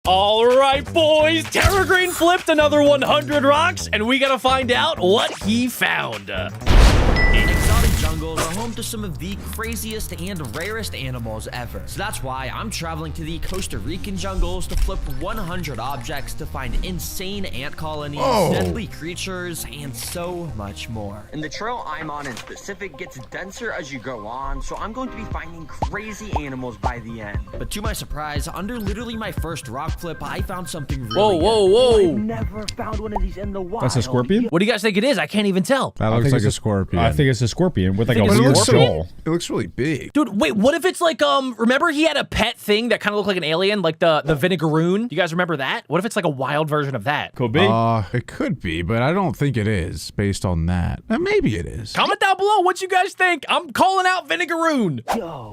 All right, boys. Terragreen flipped another 100 rocks, and we gotta find out what he found. Exotic jungles are home to some of the craziest and rarest animals ever. So that's why I'm traveling to the Costa Rican jungles to flip 100 objects to find insane ant colonies, deadly creatures, and so much more. And the trail I'm on in specific gets denser as you go on, so I'm going to be finding crazy animals by the end. But to my surprise, under literally my first rock flip, I found something really Whoa. I've never found one of these in the wild. That's a scorpion? What do you guys think it is? I can't even tell. That looks like a scorpion. I think it's a scorpion with like a Think it's weird a scorpion? skull. It looks really big. Dude, wait, what if it's like, remember he had a pet thing that kind of looked like an alien, like the vinegaroon? You guys remember that? What if it's like a wild version of that? Could be. It could be, but I don't think it is based on that. Maybe it is. Comment down below what you guys think. I'm calling out vinegaroon.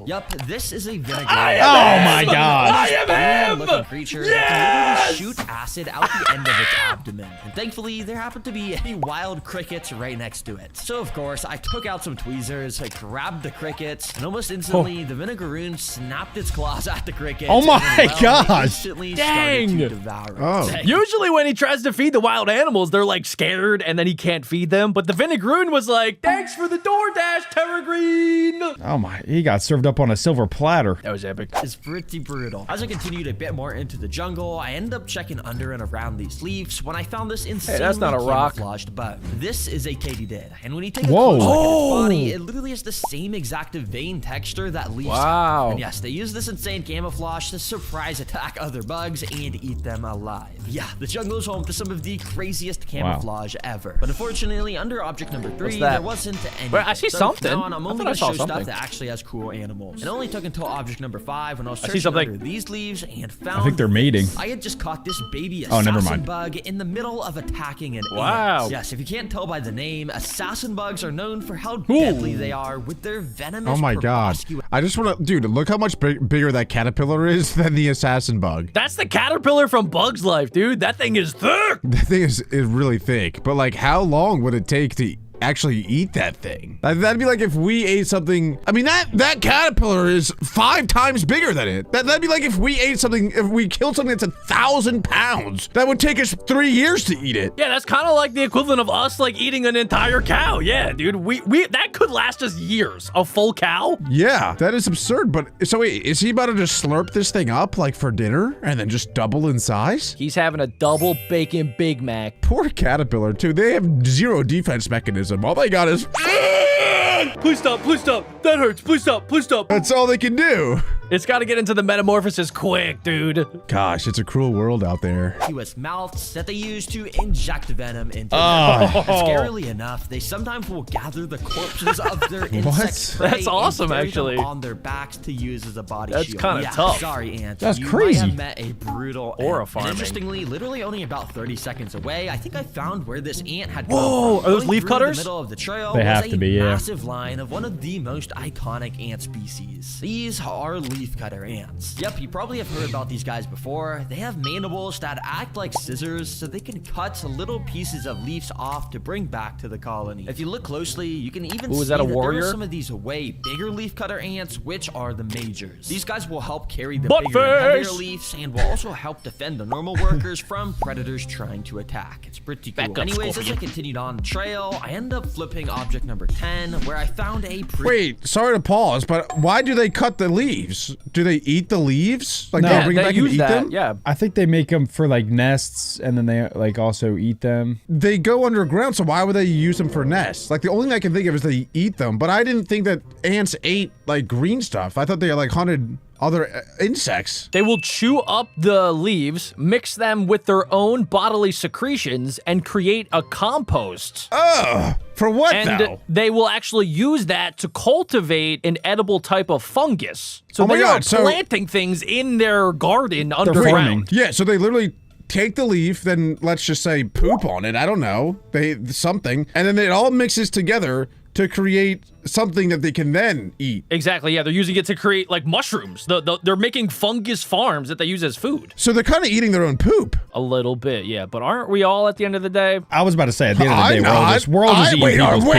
Yup, this is a vinegar. Oh my god. I am looking creature that can literally shoot acid out the end of its abdomen. And thankfully, there happened to be a wild cricket right next to it. So of course, I took out some tweezers, I grabbed the crickets, and almost instantly, the vinegaroon snapped its claws at the cricket. Oh my and, well, gosh. instantly Dang. started to devour it. Oh. Usually when he tries to feed the wild animals, they're like scared and then he can't feed them. But the vinegaroon was like, thanks for the DoorDash, Terragreen. Oh my, he got served up on a silver platter. That was epic. Is pretty brutal. As I continued a bit more into the jungle, I ended up checking under and around these leaves when I found this insanely that's not a rock. camouflaged bug. This is a katydid, and when you take a Whoa. close look at its body, it literally has the same exact vein texture that leaves Wow. have. And yes, they use this insane camouflage to surprise attack other bugs and eat them alive. Yeah, the jungle is home to some of the craziest camouflage ever. But unfortunately, under object number 3, that? there wasn't any. Wait, I see So from something. now on, I'm I only thought I gonna saw show stuff something. that actually has cool animals. It only took until object number 5 when I was see searching something. under these leaves and found I think they're mating. I had just caught this baby Oh, never assassin mind. bug in the middle of attacking an Wow. ant. Yes, if you can't tell by the name, assassin bugs are known for how deadly they are with their venomous Oh my god. proboscis. I just want to, dude, look how much bigger that caterpillar is than the assassin bug. That's the caterpillar from Bug's Life, dude. That thing is thick. The thing is really thick, but like how long would it take to actually eat that thing? That'd be like if we ate something. I mean, that caterpillar is 5 times bigger than it. That'd be like if we ate something, if we killed something that's 1,000 pounds. That would take us 3 years to eat it. Yeah, that's kind of like the equivalent of us like eating an entire cow. Yeah, dude. We that could last us years. A full cow? Yeah, that is absurd. But so wait, is he about to just slurp this thing up like for dinner and then just double in size? He's having a double bacon Big Mac. Poor caterpillar too. They have zero defense mechanism. All they got is Please stop, please stop. That hurts. Please stop, please stop. that's all they can do. It's got to get into the metamorphosis quick, dude. Gosh, it's a cruel world out there. US mouths that they use to inject venom into Oh. them. Scarily enough, they sometimes will gather the corpses of their insect prey That's awesome, and carry actually. them on their backs to use as a body That's shield. kinda Yeah, tough. Sorry, ants. That's you crazy. might have met a brutal end. Horrifying. And interestingly, literally only about 30 seconds away, I think I found where this ant had Whoa, come from. are those Going leaf through cutters? The middle of the trail They was have a to be, yeah. massive line of one of the most iconic ant species. These are leafcutter ants. Yep, you probably have heard about these guys before. They have mandibles that act like scissors, so they can cut little pieces of leaves off to bring back to the colony. If you look closely, you can even Ooh, see is that a there warrior? are some of these way bigger leafcutter ants, which are the majors. These guys will help carry the Butt bigger and heavier face! leaves and will also help defend the normal workers from predators trying to attack. It's pretty cool. Back up, Anyways, as I Scorpion. continued on the trail, I ended up flipping object number 10, where I found a pretty Wait, sorry to pause, but why do they cut the leaves? Do they eat the leaves? Like No. they Yeah, bring it they back and use eat that. them? Yeah. I think they make them for like nests and then they like also eat them. They go underground, so why would they use them for nests? Like the only thing I can think of is they eat them, but I didn't think that ants ate like green stuff. I thought they like hunted other insects. They will chew up the leaves, mix them with their own bodily secretions, and create a compost. Ugh, for what And though? they will actually use that to cultivate an edible type of fungus. So Oh my they are God, so- planting things in their garden farming. underground. Yeah, so they literally take the leaf, then let's just say poop on it. I don't know, something, and then it all mixes together to create something that they can then eat. Exactly, yeah. They're using it to create, like, mushrooms. They're making fungus farms that they use as food. So they're kind of eating their own poop. A little bit, yeah. But aren't we all at the end of the day? I was about to say, at the end of the I'm day, we're all just eating people's poop.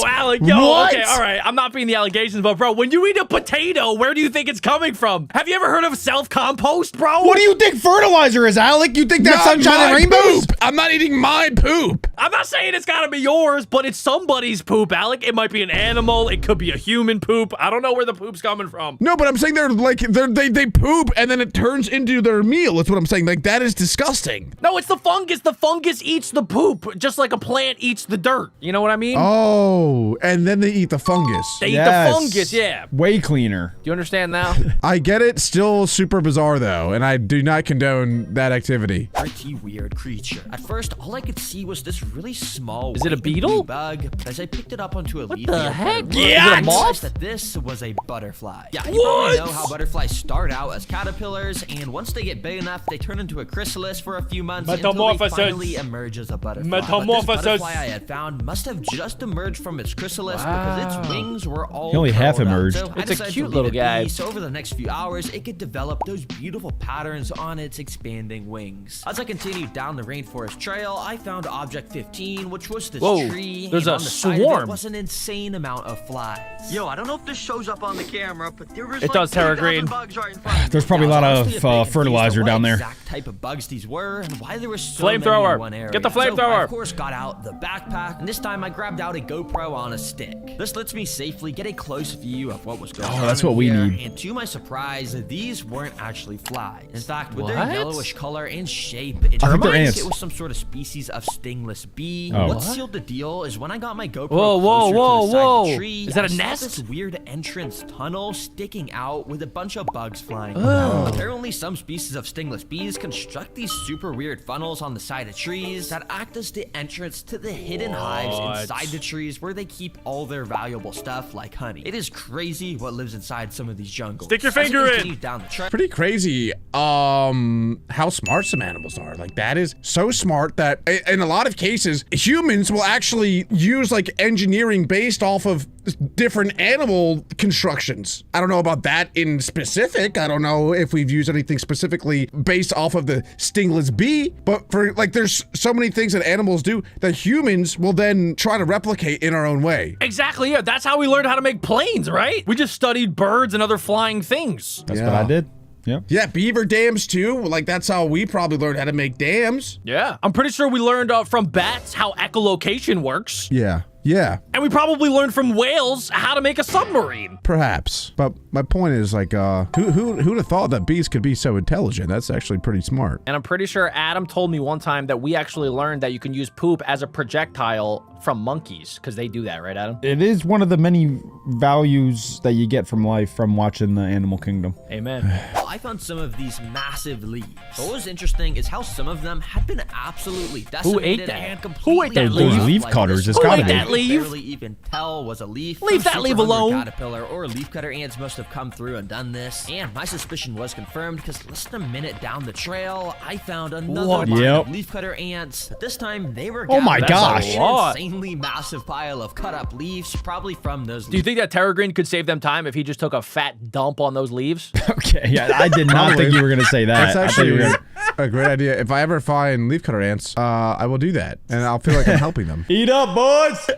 Alec, yo, What? okay, all right. I'm not being the allegations, but bro, when you eat a potato, where do you think it's coming from? Have you ever heard of self-compost, bro? What do you think fertilizer is, Alec? You think that's Not sunshine and my rainbows? poop. I'm not eating my poop. I'm not saying it's gotta be yours, but it's somebody's poop, Alec. It might be an animal. It could be a human poop. I don't know where the poop's coming from. No, but I'm saying they poop and then it turns into their meal. That's what I'm saying. Like, that is disgusting. No, it's the fungus. The fungus eats the poop, just like a plant eats the dirt. You know what I mean? Oh, and then they eat the fungus. They eat the fungus, yeah. Way cleaner. Do you understand now? I get it. Still super bizarre, though, and I do not condone that activity. Pretty weird creature. At first, all I could see was this really small Is it a white beetle? blue bug, but as I picked it up onto a leaf, the heck? I Yeah, realized that this was a butterfly. Yeah, you probably know how butterflies start out as caterpillars, and once they get big enough, they turn into a chrysalis for a few months until they Metamorphosis. finally emerge as a butterfly. Metamorphosis. But this butterfly I had found must have just emerged from its chrysalis because its wings were all He only half curled up. emerged. So I It's a decided cute to leave little it guy. be, so over the next few hours, it could develop those beautiful patterns on its expanding wings. As I continued down the rainforest trail, I found object 15, which was this Whoa, tree. there's and a on the side of it swarm. was an insane amount of flies. Yo, I don't know if this shows up on the camera, but there was It like does, Tara 2,000 Green. bugs right in front of me. There's probably a Yeah, lot I was of honestly a bit confused fertilizer on down what there. exact type of bugs these were and why there were so many Flamethrower. in one area. Get the So I, flamethrower. of course, got out the backpack, and this time I grabbed out a GoPro on a stick. This lets me safely get a close view of what was going on. that's what we here, need. And to my surprise, these weren't actually flies. In fact, with their What? yellowish color and shape, it I think they're reminds ants. it was some sort of species of stingless bee. Oh. What What? sealed the deal is when I got my GoPro Whoa, whoa, closer whoa, to the side of whoa. the tree, Is that I a saw nest? this weird entrance tunnel sticking out with a bunch of bugs flying. Oh. Apparently, some species of stingless bees construct these super weird funnels on the side of trees that act as the entrance to the hidden hives inside the trees where they keep all their valuable stuff like honey. It is crazy what lives inside some of these jungles. Stick your As I finger in. continued down the trail, Pretty crazy how smart some animals are. Like, that is so smart that in a lot of cases humans will actually use like engineering based off of different animal constructions. I don't know about that in specific. I don't know if we've used anything specifically based off of the stingless bee, but for like there's so many things that animals do that humans will then try to replicate in our own way. Exactly, yeah. That's how we learned how to make planes, right? We just studied birds and other flying things. That's what I did. Yeah. Yeah, beaver dams too. Like, that's how we probably learned how to make dams. Yeah. I'm pretty sure we learned from bats how echolocation works. Yeah. Yeah, And we probably learned from whales how to make a submarine. perhaps. But my point is, like, who'd have thought that bees could be so intelligent? That's actually pretty smart. And I'm pretty sure Adam told me one time that we actually learned that you can use poop as a projectile from monkeys, because they do that, right, Adam? It is one of the many values that you get from life from watching the Animal Kingdom. Amen. well, I found some of these massive leaves. What was interesting is how some of them had been absolutely decimated that? and Who completely ate that Those leaf? leaf like cutters, this it's one gotta I be. that could leaf? barely even tell was a leaf. Leave Some that leaf super hungry alone. Caterpillar or leafcutter ants must have come through and done this. And my suspicion was confirmed because less than a minute down the trail, I found another What? line Yep. of leafcutter ants. This time they were Oh my gathered gosh. into That's a lot. an insanely massive pile of cut up leaves, probably from those Do you think that Terra Green could save them time if he just took a fat dump on those leaves? Okay, yeah, I did not think you were gonna say that. That's I thought you actually were gonna- a great idea. If I ever find leafcutter ants, I will do that, and I'll feel like I'm helping them. Eat up, boys!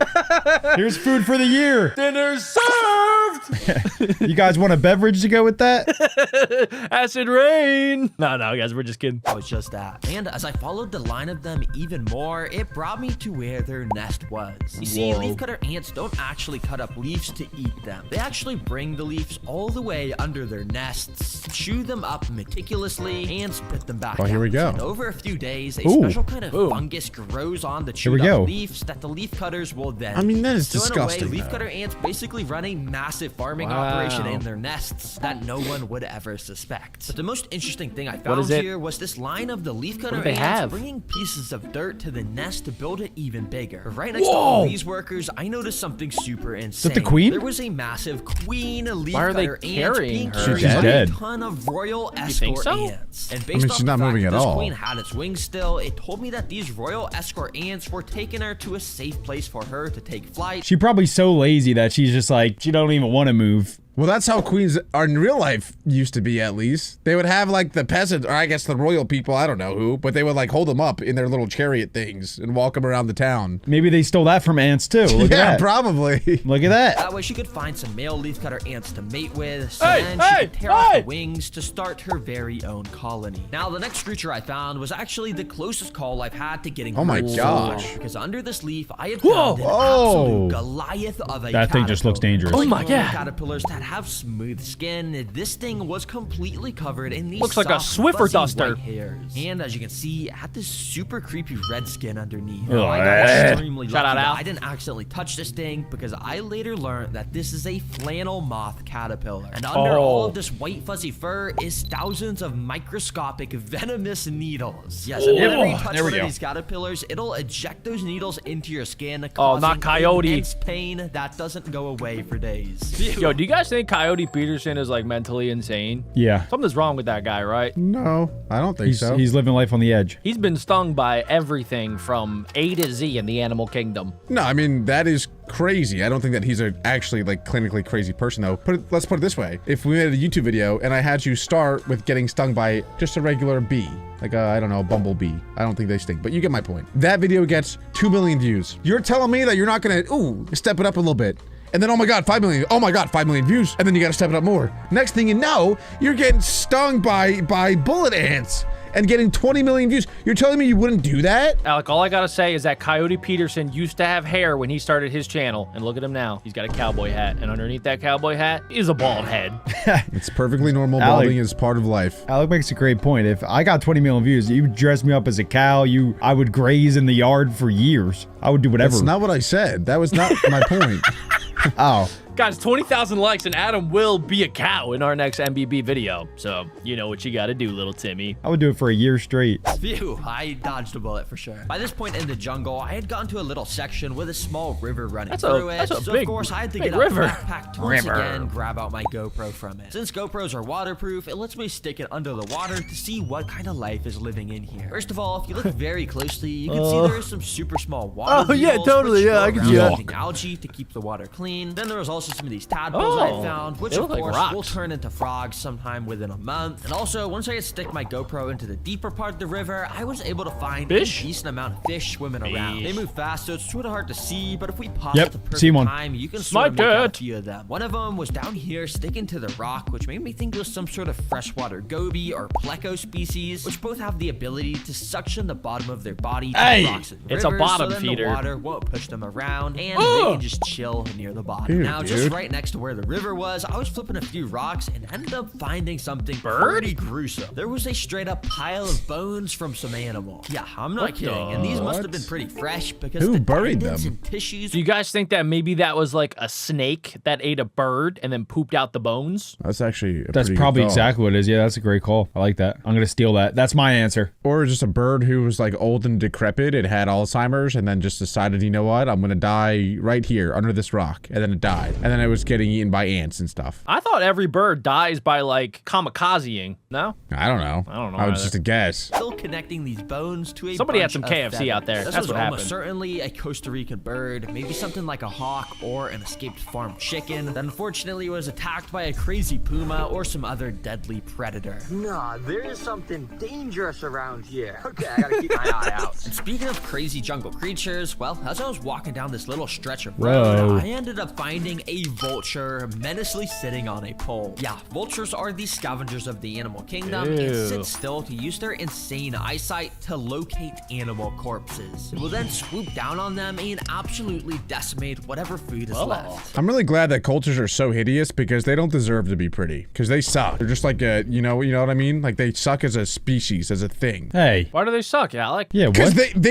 Here's food for the year. Dinner's served! You guys want a beverage to go with that? Acid rain! No, guys, we're just kidding. was just that. And as I followed the line of them even more, it brought me to where their nest was. You see, Whoa. leafcutter ants don't actually cut up leaves to eat them. They actually bring the leaves all the way under their nests, chew them up meticulously, and spit them back Well, here we out. go. And over a few days, a Ooh. special kind of Boom. fungus grows on the we chewed go. up leaves that the leafcutters will then I mean, that is eat. So disgusting, in a way, though. leafcutter ants basically run a massive massive farming operation in their nests that no one would ever suspect. But the most interesting thing I found here was this line of the leafcutter ants bringing pieces of dirt to the nest to build it even bigger. But right next to all these workers, I noticed something super insane. Is that the queen? There was a massive queen leafcutter Why are they ant carrying being her? carried She's by dead. a ton of royal think escort so? ants. And based off she's not the fact moving that at this all. queen had its wings still, it told me that these royal escort ants were taking her to a safe place for her to take flight. She probably so lazy that she's just like, she don't even want to move. Well, that's how queens are in real life used to be, at least. They would have, like, the peasant, or I guess the royal people, I don't know who, but they would, like, hold them up in their little chariot things and walk them around the town. Maybe they stole that from ants too. Look Yeah, at that. probably. Look at that. That way she could find some male leafcutter ants to mate with, so Hey, then she hey, could tear off hey! the wings to start her very own colony. Now, the next creature I found was actually the closest call I've had to getting Oh my hurt so gosh. far, because under this leaf, I had found an absolute Goliath of a That thing just looks caterpillar. dangerous. Oh my Normal God. Caterpillars that have smooth skin, this thing was completely covered in these Looks like a soft, Swiffer fuzzy duster. white hairs. And as you can see, it had this super creepy red skin underneath. Ugh. I got extremely Shout out, lucky that Al. I didn't accidentally touch this thing because I later learned that this is a flannel moth caterpillar. And under all of this white fuzzy fur is thousands of microscopic venomous needles. Yes, and whenever you touch there we one of go. these caterpillars, it'll eject those needles into your skin, Oh, causing not Coyote. immense pain that doesn't go away for days. Yo, do you guys think Coyote Peterson is like mentally insane? Yeah. Something's wrong with that guy, right? No, I don't think so. He's living life on the edge. He's been stung by everything from A to Z in the animal kingdom. No, I mean, that is crazy. I don't think that he's a actually, like, clinically crazy person, though. Let's put it this way. If we made a YouTube video and I had you start with getting stung by just a regular bee, like a, I don't know, bumblebee. I don't think they sting, but you get my point. That video gets 2 million views. You're telling me that you're not gonna, step it up a little bit. And then, oh my God, 5 million. Oh my God, 5 million views. And then you gotta step it up more. Next thing you know, you're getting stung by bullet ants and getting 20 million views. You're telling me you wouldn't do that? Alec, all I gotta say is that Coyote Peterson used to have hair when he started his channel, and look at him now. He's got a cowboy hat, and underneath that cowboy hat is a bald head. It's perfectly normal. Alec- Balding is part of life. Alec makes a great point. If I got 20 million views, you would dress me up as a cow. I would graze in the yard for years. I would do whatever. That's not what I said. That was not my point. Oh. Guys, 20,000 likes, and Adam will be a cow in our next MBB video. So, you know what you gotta do, little Timmy. I would do it for a year straight. Phew, I dodged a bullet for sure. By this point in the jungle, I had gotten to a little section with a small river running through it. that's a So big- of course, I had to big get out river. the backpack to once again grab out my GoPro from it. Since GoPros are waterproof, it lets me stick it under the water to see what kind of life is living in here. First of all, if you look very closely, you can see there is some super small water Oh, yeah, beetles, totally, which yeah, go I can around see that. eating algae to keep the water clean. Then there was also some of these tadpoles I Oh, found, which they of look like course rocks. will turn into frogs sometime within a month. And also, once I had stick my GoPro into the deeper part of the river, I was able to find Fish? a decent amount of fish swimming around. They move fast, so it's sort of hard to see, but if we pause Yep, at the perfect seen one. time, you can Smart sort of make out cat. a few of them. One of them was down here sticking to the rock, which made me think it was some sort of freshwater goby or pleco species, which both have the ability to suction the bottom of their body to Hey, the rocks and it's a rivers, bottom so then feeder. the water won't push them around, and they can just chill near the bottom. Dude, Now, just dude. right next to where the river was, I was flipping a few rocks and ended up finding something pretty gruesome. There was a straight up pile of bones from some animal. Yeah, I'm not kidding. And these must have been pretty fresh because Who the buried tendons them? and tissues. Do you guys think that maybe that was like a snake that ate a bird and then pooped out the bones? That's actually a That's pretty good probably thought. exactly what it is. Yeah, that's a great call. I like that. I'm gonna steal that. That's my answer. Or just a bird who was like old and decrepit and had Alzheimer's and then just decided, you know what, I'm gonna die right here under this rock. And then it died. And then it was getting eaten by ants and stuff. I thought every bird dies by like kamikazeing. No? I don't know. I don't know I was either. just a guess. Still connecting these bones to a Somebody had bunch some of KFC feathers. out there. This That's was what almost happened. certainly a Costa Rican bird, maybe something like a hawk or an escaped farm chicken that unfortunately was attacked by a crazy puma or some other deadly predator. Nah, there's something dangerous around here. Okay, I gotta keep my eye out. And speaking of crazy jungle creatures, well, as I was walking down this little stretch of Whoa. road, I ended up finding a vulture menacingly sitting on a pole. Yeah, vultures are the scavengers of the animal kingdom and Ew. sit still to use their insane eyesight to locate animal corpses. It will then swoop down on them and absolutely decimate whatever food is left. I'm really glad that cultures are so hideous because they don't deserve to be pretty. Because they suck. They're just like a, you know what I mean? Like they suck as a species, as a thing. Hey. Why do they suck, Alec? Yeah, Because what?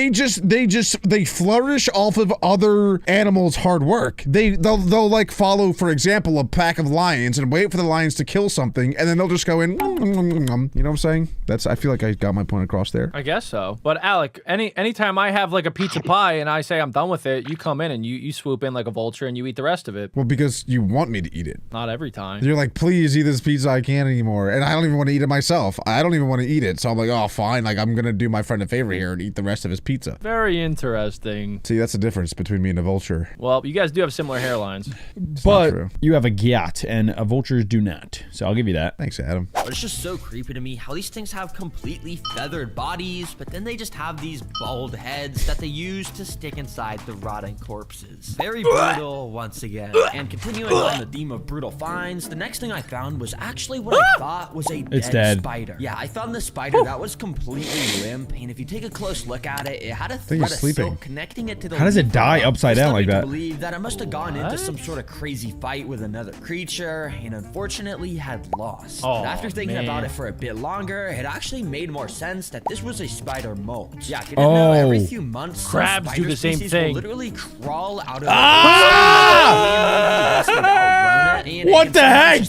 they flourish off of other animals' hard work. They'll like follow, for example, a pack of lions and wait for the lions to kill something, and then they'll just go in. You know what I'm saying? I feel like I got my point across there. I guess so. But Alec, anytime I have like a pizza pie and I say I'm done with it, you come in and you swoop in like a vulture and you eat the rest of it. Well, because you want me to eat it. Not every time. You're like, please eat this pizza, I can't anymore. And I don't even want to eat it myself. I don't even want to eat it. So I'm like, oh, fine. Like, I'm going to do my friend a favor here and eat the rest of his pizza. Very interesting. See, that's the difference between me and a vulture. Well, you guys do have similar hairlines. But true. you have a gyat, and vultures do not. So I'll give you that. Thanks, Adam. But it's just so creepy to me how these things have completely feathered bodies, but then they just have these bald heads that they use to stick inside the rotting corpses. Very brutal once again. And continuing on the theme of brutal finds, the next thing I found was actually what I thought was a dead spider. Yeah, I found this spider that was completely limp, and if you take a close look at it, it had a thread of silk connecting it to the How does it die leaf. upside down like This led me that? to believe that it must have gone into some sort of crazy fight with another creature, and unfortunately had lost. But after thinking about it for a bit longer, it actually made more sense that this was a spider molt. Yeah, you didn't know every few months, some Crabs do spider the same species thing. will literally crawl out of What the heck?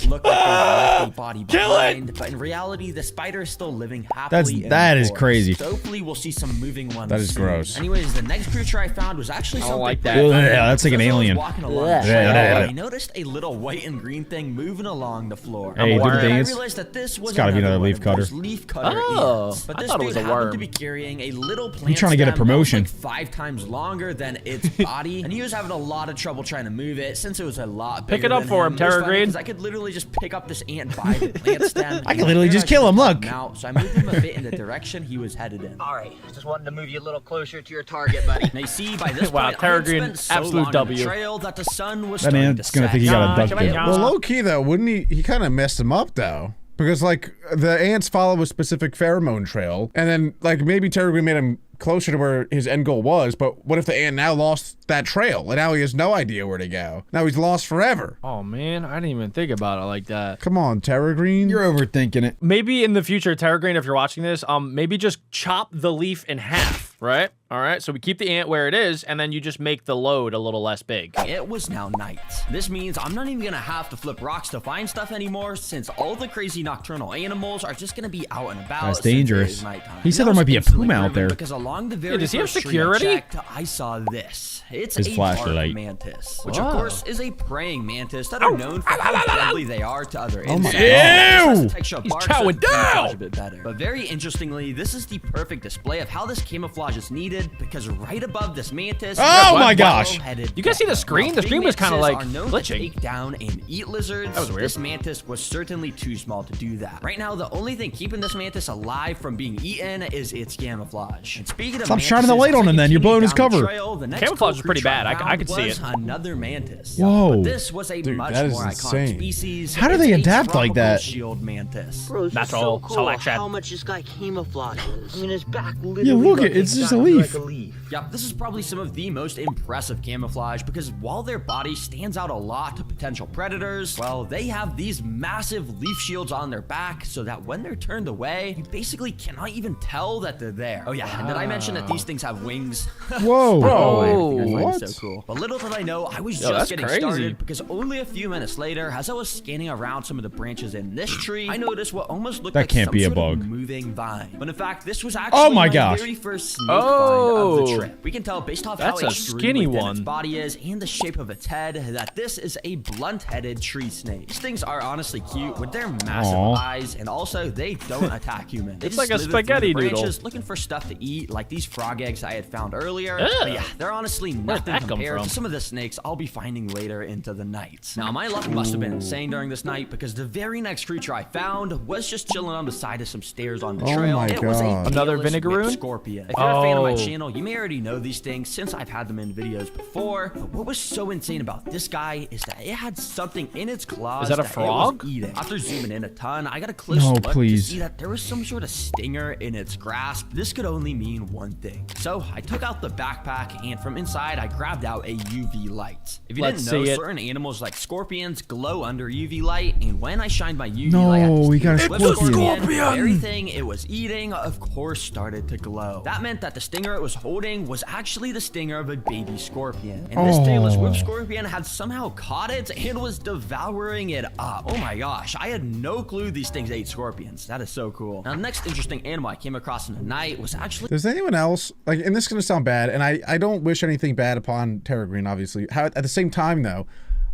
Kill it! But in reality, the spider is still living happily. That is crazy. So hopefully, we'll see some moving ones. That is soon. gross. Anyways, the next creature I found was actually something like that. pretty funny. Yeah, that's like an As I was alien. walking along the Yeah, trail, yeah, yeah. I noticed a little white and green thing moving along the floor. Hey, do the And I dance. realized that this was gotta be another one leaf of those cutter. leaf cutter Oh, ants. But I this thought it dude was a happened worm. to be carrying a little plant trying to get a stem that was promotion. like 5 times longer than its body, and he was having a lot of trouble trying to move it since it was a lot bigger Pick it up than for him, It was funny Terra 'cause I could literally just pick up this ant by the plant stem. I can literally just kill him, look. So I moved him a bit in the direction he was headed in. All right, just wanted to move you a little closer to your target, buddy. Now you see, by this Wow, point, Terra I had Green, spent so absolute long on W. the trail that the sun was That starting ant's to gonna set. think he got a duck dip. Well, low key though, wouldn't he? He kind of messed him up though. Because like the ants follow a specific pheromone trail, and then like maybe Terra Green made him closer to where his end goal was, but what if the ant now lost that trail and now he has no idea where to go? Now he's lost forever. Oh man, I didn't even think about it like that. Come on, Terra Green. You're overthinking it. Maybe in the future, Terra Green, if you're watching this, maybe just chop the leaf in half, right? All right, so we keep the ant where it is, and then you just make the load a little less big. It was now night. This means I'm not even gonna have to flip rocks to find stuff anymore, since all the crazy nocturnal animals are just gonna be out and about. That's since it dangerous. is nighttime. He said And there I might be a was instantly puma out grooving there. Because along the very does he have first tree I security? checked, I saw this. It's His a flashlight. bark mantis, which Whoa. of course is a praying mantis that are known for how deadly they are to other Oh my insects. God. This has Ew! a texture of He's bark, so chowing it camouflage down. a bit better. But very interestingly, this is the perfect display of how this camouflage is needed, because right above this mantis, Oh there's my one gosh. yellow-headed You guys see the gecko. screen? Now, The big screen was kinda, mantises like, are known glitching. to take down and eat lizards. That was weird. This mantis was certainly too small to do that. Right now, the only thing keeping this mantis alive from being eaten is its camouflage. And speaking of Stop shining the light on him then, you're blowing his cover. Camouflage is pretty bad. I could see it. Another mantis. Whoa. But this was a Dude, much that is more insane. iconic species. How do It's they a adapt like tropical that? Shield mantis. Bro, this That's is so all cool selection. how much this guy camouflages. I mean, his back literally look, looks it's just a exactly leaf. like a leaf. Yep, this is probably some of the most impressive camouflage, because while their body stands out a lot to potential predators, well, they have these massive leaf shields on their back so that when they're turned away, you basically cannot even tell that they're there. Oh yeah, and did I mention that these things have wings? Whoa. Bro. I think I find What? it so cool. But little did I know, I was Yo, just that's getting crazy. started, because only a few minutes later, as I was scanning around some of the branches in this tree, I noticed what almost looked That like can't some be a sort of bug. moving vine. But in fact, this was actually Oh my my gosh. very first snake Oh. find of the trip. We can tell based off That's how a extreme skinny within one. its body is and the shape of its head that this is a blunt-headed tree snake. These things are honestly cute with their massive Aw. eyes, and also they don't attack humans. They It's just like a live in through the spaghetti noodle. branches looking for stuff to eat, like these frog eggs I had found earlier. Ugh. But yeah, they're honestly nothing that come compared from? to some of the snakes I'll be finding later into the night. Now, my luck must have been insane during this night, because the very next creature I found was just chilling on the side of some stairs on the Oh trail. my It was a God. Another tailless vinegaroon? whip scorpion. If you're a fan of my Oh. channel, you may already know these things since I've had them in videos before. But what was so insane about this guy is that it had something in its claws Is that a it was frog? eating. After zooming in a ton, I got a close No, look please. to see that there was some sort of stinger in its grasp. This could only mean one thing. So I took out the backpack, and from inside, I grabbed out a UV light. If you Let's didn't know, see it. certain animals like scorpions glow under UV light, and when I shined my UV No, light at this we got a huge whip scorpion. everything it was eating, of course, started to glow. That meant that the stinger stinger it was holding was actually the stinger of a baby scorpion. And this tailless whip scorpion had somehow caught it and was devouring it up. Oh my gosh, I had no clue these things ate scorpions. That is so cool. Now, the next interesting animal I came across in the night was actually... Does anyone else, like, and this is going to sound bad, and I don't wish anything bad upon Terra Green, obviously. At the same time, though,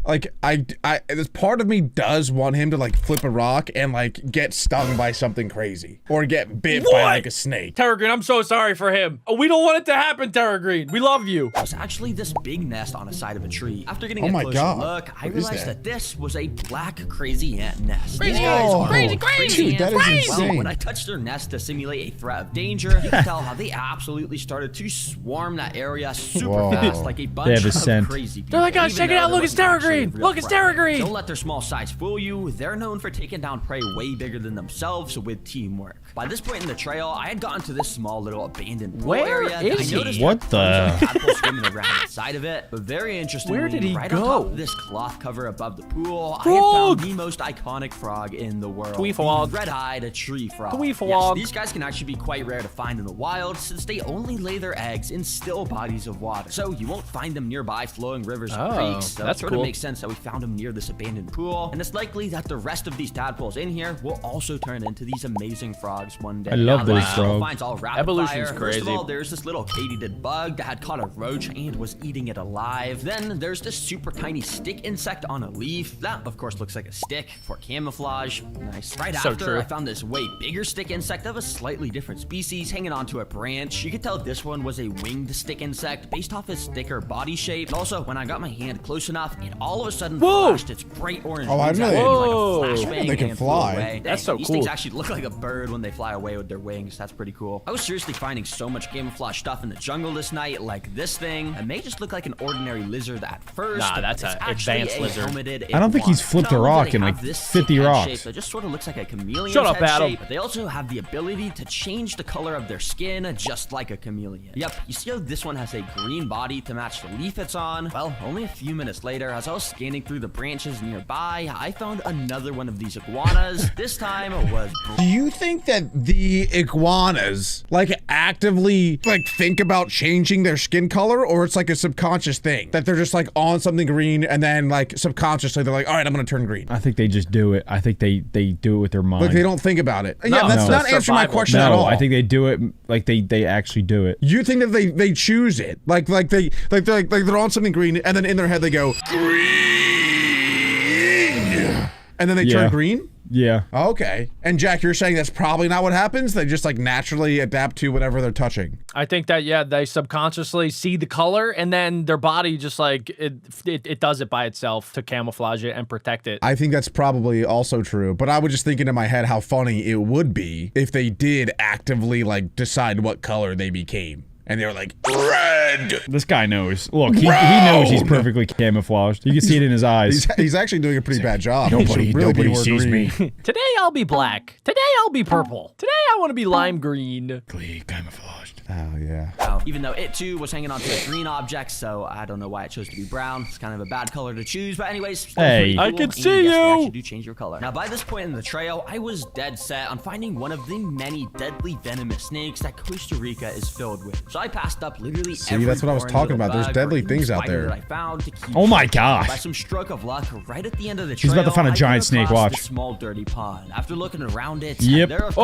like, this part of me does want him to, like, flip a rock and, like, get stung by something crazy. Or get bit by, like, a snake. Terra Green, I'm so sorry for him. We don't want it to happen, Terra Green. We love you. It was actually this big nest on the side of a tree. After getting Oh a my closer God. look, I What is realized that? that this was a black crazy ant nest. Crazy These guys ants, are crazy Dude, that is ants. Well, insane. when I touched their nest to simulate a threat of danger, you can tell how they absolutely started to swarm that area super Whoa. fast, like a bunch They have a of scent. crazy people. They're like, guys, Even check it though out. there Look, it's wasn't Terra actually a Green. real Look, it's threat. Terra Green. Don't let their small size fool you. They're known for taking down prey way bigger than themselves with teamwork. By this point in the trail, I had gotten to this small little abandoned pool Where area. is I noticed he? What there were the- tadpoles swimming around inside of it. But very interestingly, Where did he right go? on top of this cloth cover above the pool, I had Frog! found the most iconic frog in the world. Tweefawog. The red-eyed tree frog. Tweefawog. Yes, these guys can actually be quite rare to find in the wild since they only lay their eggs in still bodies of water. So you won't find them nearby flowing rivers Oh, or creeks. So that's it sort cool. of makes sense that we found them near this abandoned pool. And it's likely that the rest of these tadpoles in here will also turn into these amazing frogs one day. I love Now, those the frogs. finds all rapid Evolution's fire. crazy. First of all, there's this little katydid bug that had caught a roach and was eating it alive. Then there's this super tiny stick insect on a leaf. That, of course, looks like a stick for camouflage. Nice. Right So after, true. I found this way bigger stick insect of a slightly different species hanging onto a branch. You could tell this one was a winged stick insect based off its thicker body shape. And also, when I got my hand close enough, it all of a sudden Whoa! flashed its bright orange Oh, I wings didn't at know me Whoa. like a I didn't know flashbang they can and flew fly. away. That's Dang, so these cool. things actually look like a bird when they fly away with their wings. That's pretty cool. I was seriously finding so much camouflage stuff in the jungle this night, like this thing. It may just look like an ordinary lizard at first. Nah, but that's it's a actually advanced lizard. helmeted I don't think he's iguana. flipped a Not only do rock they in, have like, this 50 sick head rocks. shape that just sort of looks like a chameleon's Shut up, head Adam. shape, but they also have the ability to change the color of their skin just like a chameleon. Yep, you see how this one has a green body to match the leaf it's on? Well, only a few minutes later, as I was scanning through the branches nearby, I found another one of these iguanas. This time it was Do you think that the iguanas, like, actively, like, think about changing their skin color, or it's like a subconscious thing that they're just like on something green and then like subconsciously they're like, all right, I'm gonna turn green. I think they just do it. I think they do it with their mind. Like they don't think about it. Yeah, that's no. not answering my Survival. question at all. No, I think they do it like they actually do it. You think that they choose it, like they're on something green, and then in their head they go green, and then they Yeah. turn green. Yeah. Okay. And Jack, you're saying that's probably not what happens? They just like naturally adapt to whatever they're touching. I think that, yeah, they subconsciously see the color and then their body just like, it does it by itself to camouflage it and protect it. I think that's probably also true, but I was just thinking in my head how funny it would be if they did actively like decide what color they became. And they were like, red! This guy knows. Look, he knows he's perfectly camouflaged. You can see it in his eyes. He's actually doing a pretty bad job. He Nobody should really be more sees green. me. Today I'll be black. Today I'll be purple. Today I want to be lime green. Camouflaged. Oh, yeah. even though it too was hanging onto a green object, so I don't know why it chose to be brown. It's kind of a bad color to choose, but anyways, still Hey. pretty I cool, can and see yes, they you. actually do change your color. Now, by this point in the trail, I was dead set on finding one of the many deadly venomous snakes that Costa Rica is filled with. So I passed up literally See, every that's what I was boring talking little about. There's bug deadly or even things out spider there. that I found to keep Oh my track. gosh. By some stroke of luck, right at the end of the He's trail, about to find a I giant came snake, across watch. this small dirty pond. After looking around it, Yep. there of Oh,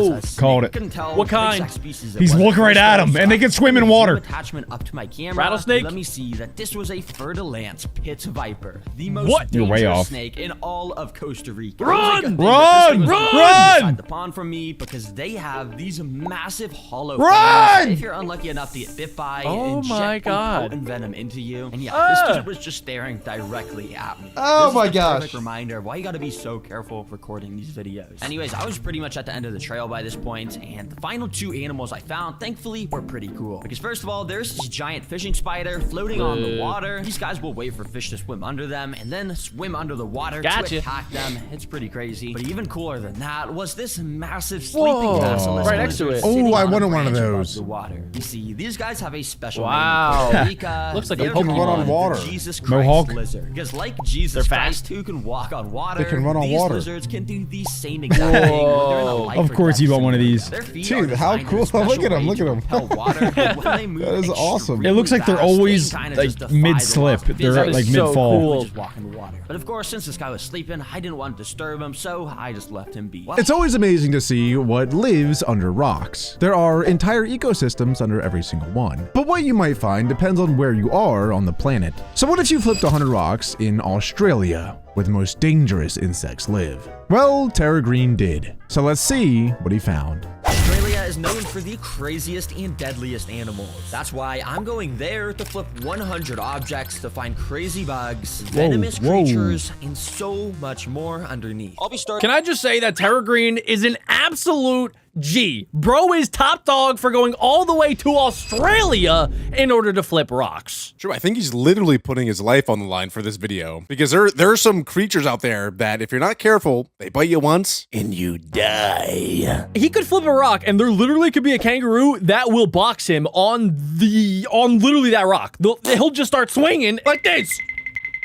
course was a snake. called it. Couldn't tell What kind? exact species it He's was at looking right first, at but him, and they can swim in zoom water. attachment up to my camera. Rattlesnake? Let me see that this was a fer-de-lance pit viper, the most What? You're way dangerous off. snake in all of Costa Rica. Run! It was a good thing Run! that this thing was Run! inside the pond from me because they have these massive hollow Run! fangs that if you're unlucky enough to get bit by, Oh inject my the God. potent venom into you. And yeah, Ah. this dude was just staring directly at me. Oh This my is the gosh. perfect reminder why you gotta be so careful recording these videos. Anyways, I was pretty much at the end of the trail by this point, and the final two animals I found, thankfully, were pretty cool. Because first of all, there's this giant fishing spider floating on the water. These guys will wait for fish to swim under them and then swim under the water Gotcha. to attack them. It's pretty crazy. But even cooler than that was this massive sleeping Whoa. basilisk Right next to lizard it. sitting Oh, I on a wanted one of branch above those. the water. You see, these guys have a special Wow. name in Costa Rica. Looks like a They're Pokemon. called on water. the Jesus Christ Mohawk. lizard. Because like Jesus They're Christ, fast. who can walk on water, They can run on these water. lizards can do the same exact thing. when they're in a life Of or course death you want one of scenario. these. Their feet Dude, are how designed in a cool. Look special at 'em, way look to at 'em. repel water, but when they move That is awesome. It looks like they're extremely always fast, they kinda like just defy the mid-slip. laws of They're That physics. is like so mid-fall. cool. Just walk in the water. But of course, since this guy was sleeping, I didn't want to disturb him, so I just left him be. It's always amazing to see what lives under rocks. There are entire ecosystems under every single one. But what you might find depends on where you are on the planet. So what if you flipped 100 rocks in Australia, where the most dangerous insects live? Well, Tara Green did. So let's see what he found. Australia is known for the craziest and deadliest animals. That's why I'm going there to flip 100 objects to find crazy bugs, venomous whoa. creatures, and so much more underneath. I'll be starting. Can I just say that Terra Green is an absolute G. Bro is top dog for going all the way to Australia in order to flip rocks. True, I think he's literally putting his life on the line for this video because there are some creatures out there that if you're not careful, they bite you once and you die. He could flip a rock and there literally could be a kangaroo that will box him on literally that rock. He'll just start swinging like this.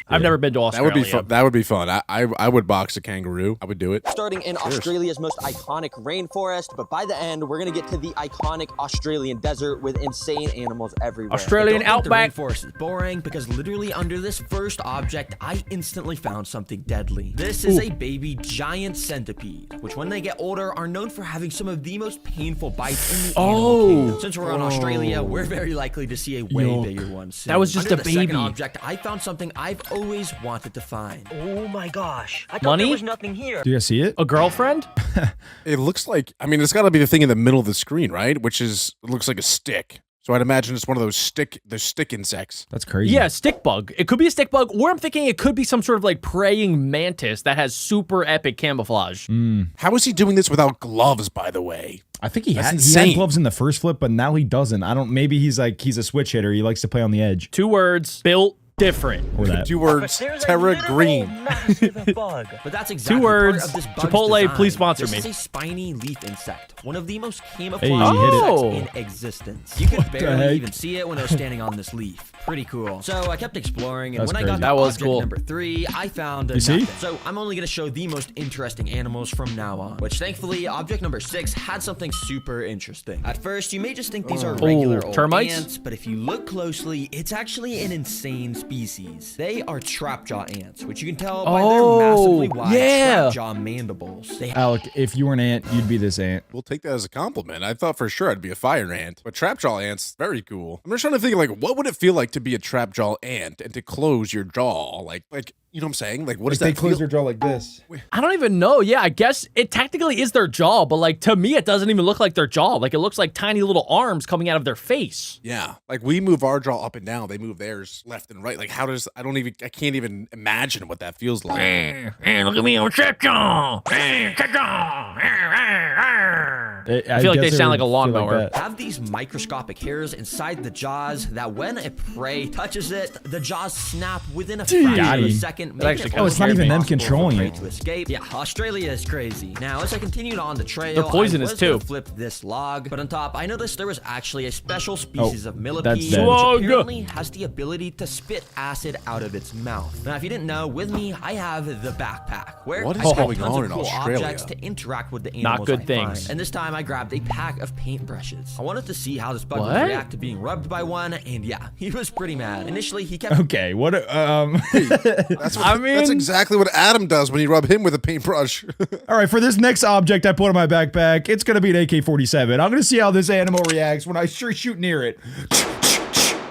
I've never been to That Australia. would be fun. That would be fun. I would box a kangaroo. I would do it. Starting in Australia's most iconic rainforest, but by the end, we're gonna get to the iconic Australian desert with insane animals everywhere. Australian Don't think outback. The rainforest is boring because literally under this first object, I instantly found something deadly. This is a baby giant centipede, which when they get older are known for having some of the most painful bites in the animal kingdom. Since we're in Australia, we're very likely to see a way bigger one soon. That was just Under a the second baby. object, I found something I've always wanted to find. Oh my gosh! I thought Money? there was nothing here. Do you guys see it? A girlfriend? It looks like, I mean, it's got to be the thing in the middle of the screen, right? Which is, it looks like a stick. So I'd imagine it's one of those stick insects. That's crazy. Yeah, stick bug. It could be a stick bug, or I'm thinking it could be some sort of like praying mantis that has super epic camouflage. How is he doing this without gloves, by the way? I think he That's had insane. gloves in the first flip, but now he doesn't. I don't. Maybe he's a switch hitter. He likes to play on the edge. 2 words, built different. Or that. 2 words, There's a Terra literal Green. massive bug. But that's exactly words. part of this bug's Chipotle, design. please sponsor This me. is a spiny leaf insect, one of the most camouflaged Hey, you hit it. insects in existence. You could the barely heck? even see it when I was standing on this leaf. Pretty cool. So I kept exploring, and That's when I crazy. got to That was object cool. number 3, I found You see? nothing. So I'm only gonna show the most interesting animals from now on. Which thankfully, object number 6 had something super interesting. At first, you may just think these are regular old termites? ants, but if you look closely, it's actually an insane species. They are trapjaw ants, which you can tell by their massively wide yeah. trapjaw mandibles. They Alec, if you were an ant, you'd be this ant. We'll take that as a compliment. I thought for sure I'd be a fire ant, but trapjaw ants, very cool. I'm just trying to think, like, what would it feel like to be a trapjaw ant and to close your jaw? Like, you know what I'm saying? Like, what does that feel? jaw like this. I don't even know. Yeah, I guess it technically is their jaw, but like to me, it doesn't even look like their jaw. Like it looks like tiny little arms coming out of their face. Yeah, like we move our jaw up and down, they move theirs left and right. Like, how does I can't even imagine what that feels like. Hey, look at me, I'm trapjaw. I feel like they sound like a lawnmower. have these microscopic hairs inside the jaws that when a prey touches it, the jaws snap within a fraction of a Daddy. second. That actually making Oh, it's not even them impossible for controlling prey it. to escape. Yeah, Australia is crazy. Now, as I continued on the trail, They're poisonous I was gonna too. flip this log, but on top, I noticed there was actually a special species of that's millipede, dead. which Slug. apparently has the ability to spit acid out of its mouth. Now, if you didn't know, with me, I have the backpack, where What is I have going tons on of in cool Australia? objects to interact with the Not animals good I things. find. And this time, I grabbed a pack of paintbrushes. I wanted to see how this bug What? would react to being rubbed by one, and yeah, he was pretty mad. Initially, he kept Okay, what? That's mean- exactly what Adam does when you rub him with a paintbrush. All right, for this next object I put in my backpack, it's gonna be an AK-47. I'm gonna see how this animal reacts when I shoot near it.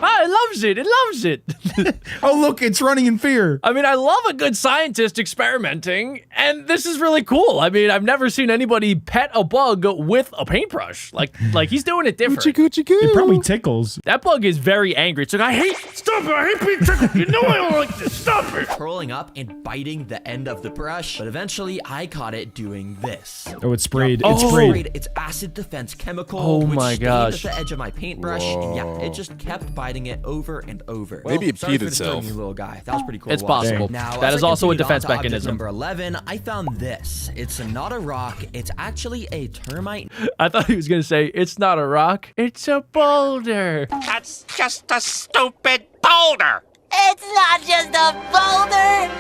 Ah, it loves it. It loves it. Oh, look, it's running in fear. I mean, I love a good scientist experimenting, and this is really cool. I mean, I've never seen anybody pet a bug with a paintbrush. Like he's doing it different. It probably tickles. That bug is very angry. It's like, stop it, I hate being tickled. You know I don't like this. Stop it. curling up and biting the end of the brush, but eventually I caught it doing this. Oh, it's sprayed. Oh. It's It sprayed. sprayed its acid defense chemical, Oh which my stayed gosh. at the edge of my paintbrush, and yeah, it just kept biting fighting it over and over. Maybe it sorry peed for disturbing itself. you, little guy. That was pretty cool. It's to watch. possible. Now, That as is I also a continued on defense to object mechanism. Number 11, I found this. It's not a rock. It's actually a termite. I thought he was gonna say it's not a rock, it's a boulder. That's just a stupid boulder. It's not just a boulder.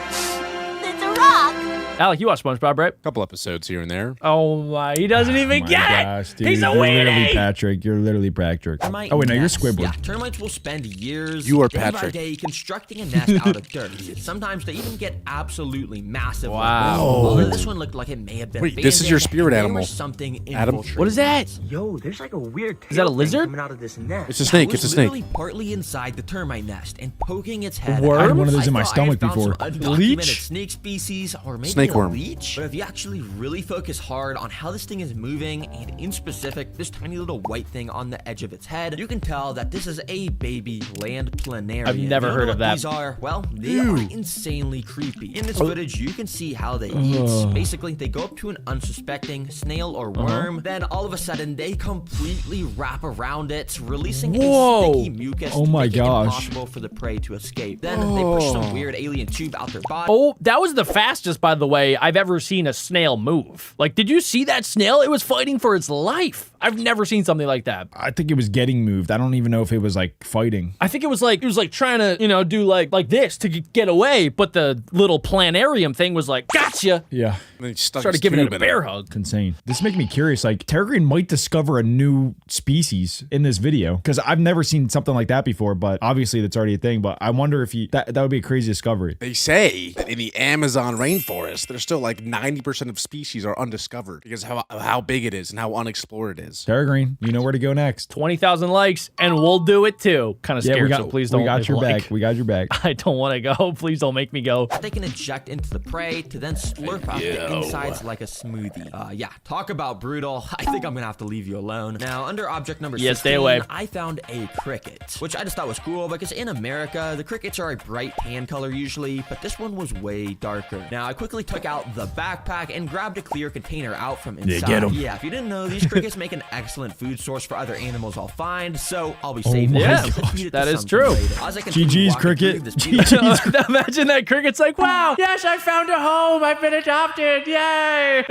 It's a rock. Alec, you watch SpongeBob, right? Couple episodes here and there. Oh my, he doesn't even My get gosh, it. dude, He's a you're literally weenie. Patrick. You're literally Patrick. Termite Oh wait, no, you're nest. Squidward. Yeah, termites will spend years, You are day by Patrick. day, constructing a nest out of dirt. Sometimes they even get absolutely massive. Wow. Although this one looked like it may have been. Wait, this is your abandoned, spirit there animal. was something Adam? infiltrating What is that? it. Yo, there's like a weird tail Is that a thing lizard? coming out of this nest. It's a snake. It It's a was snake. literally partly inside the termite nest and poking its head. Worm? out. I had one of those in my I thought I stomach had found before. some undocumented Leech? snake species, or maybe Snake a worm. leech. But if you actually really focus hard on how this thing is moving, and in specific, this tiny little white thing on the edge of its head, you can tell that this is a baby land planarian. I've never You don't heard know of what that. These are, well, they are insanely creepy. In this footage, you can see how they eat. Basically, they go up to an unsuspecting snail or worm, then all of a sudden, they completely wrap around it, releasing Whoa. a sticky mucus Oh to my make it gosh. impossible for the prey to escape. Then they push some weird alien tube out their body. Oh, that was the fastest, by the way, I've ever seen a snail move. Like, did you see that snail? It was fighting for its life. I've never seen something like that. I think it was getting moved. I don't even know if it was like fighting. I think it was like trying to, do like this to get away, but the little planarium thing was like, gotcha. Yeah, And he stuck Started his giving it tube a in bear hug. it's insane. This is making me curious. Like, Terragreen might discover a new species in this video because I've never seen something like that before. But obviously, that's already a thing. But I wonder if that would be a crazy discovery. They say that in the Amazon rainforest, there's still like 90% of species are undiscovered because of how big it is and how unexplored it is. Terragreen, you know where to go next. 20,000 likes, and we'll do it too. Kind of Yeah, scared, so please don't we got leave your a like. back. We got your back. I don't want to go. Please don't make me go. They can eject into the prey to then slurp out the insides like a smoothie. Yeah, talk about brutal. I think I'm gonna have to leave you alone. Now, under object number 16, stay away. I found a cricket, which I just thought was cool because in America, the crickets are a bright tan color usually, but this one was way darker. Now, I quickly took out the backpack and grabbed a clear container out from inside. get 'em. Yeah, if you didn't know, these crickets make an excellent food source for other animals I'll find, so I'll be saving my them gosh, to feed it to that is something true. later. As I continue GG's walking cricket. through this beautiful- GG's. Imagine that cricket's like, wow, yes, I found a home. I've been adopted. Yay.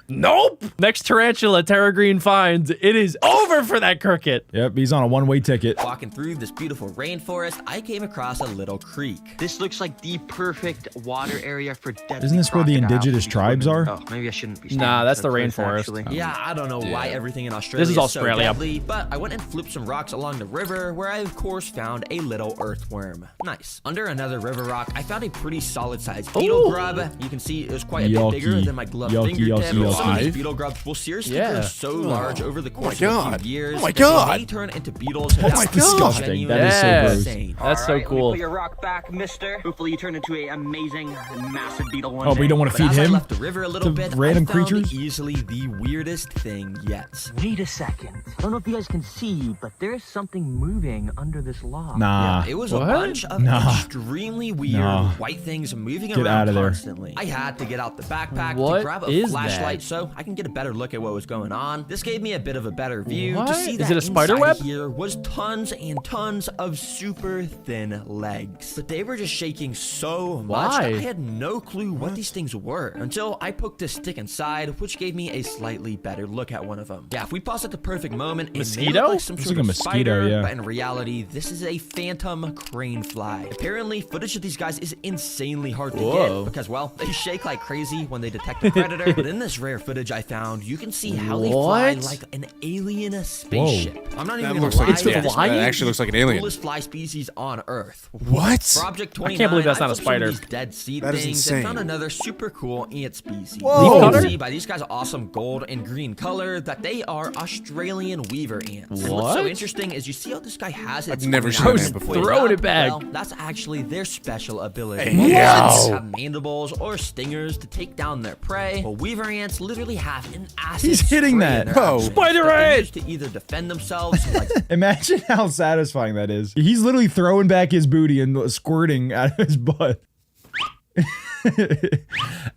Nope. Next tarantula Terragreen finds, it is over for that cricket. Yep, he's on a one-way ticket. Walking through this beautiful rainforest, I came across a little creek. This looks like the perfect water area for deadly Isn't this where the crocodiles indigenous to be tribes swimming. are? Oh, maybe I shouldn't be. Nah, that's the saying this, rainforest. actually. Yeah, I don't know why everything in Australia This is Australia. so deadly, but I went and flipped some rocks along the river where I, of course, found a little earthworm. Nice. Under another river rock, I found a pretty solid-sized beetle Ooh. grub. You can see it was quite a Yucky. bit bigger than my gloved Yucky, fingertip. yucky, Some of these yucky. beetle grubs will seriously Yeah. grow so large over the course of a God. few years Oh my that they God. may turn into beetles. Oh my God. That is so Yes. gross. Insane. That's so Alright, let me cool. put your rock back, mister. Hopefully you turn into a amazing, massive beetle one Oh, day. but you don't want to But feed as I him? left the river a little to bit, random I found creatures? easily the weirdest thing yet. Wait a second. I don't know if you guys can see, but there's something moving under this log. Nah. It was What? a bunch of Nah. extremely weird Nah. white things moving Get around out of there. constantly. I had to get out the backpack What to grab a is flashlight that? so I can get a better look at what was going on. This gave me a bit of a better view What? to see Is that it a spider inside web? here was tons and tons of super thin legs. But they were just shaking so much that Why? I had no clue what these things were until I poked a stick inside, which gave me a slightly better look at one of them. Yeah, if we pause at the perfect moment, it may Mosquito? look like some Looks sort like a of mosquito, spider, yeah. but in reality, this is a phantom crane fly. Apparently, footage of these guys is insanely hard to Whoa. get because, well, they shake like crazy when they detect a predator. But in this rare footage I found, you can see how they fly What? like an alien spaceship. I'm not even That gonna looks like lie, it's the this flying? may That be actually looks like an the alien. coolest fly species on Earth. What? For Object 29, can't believe that's not a flipped some of spider. these dead seed That is things insane. and found another super cool ant species. Whoa. You Leaf cutter? can see by these guys' awesome gold and green color that they are Australian weaver ants. And what's so What? interesting is you see how this guy has its never own seen an out ant before. pointed Throwing up? it back. Well, that's actually their special ability. Hey, Most yo. ants have mandibles or stingers to take down their prey, but weaver ants literally have an acid He's hitting spray that. in their Oh. abdomens Spider that they ant! use to either defend themselves like Imagine how satisfying that is. He's literally throwing back his booty and squirting out of his butt.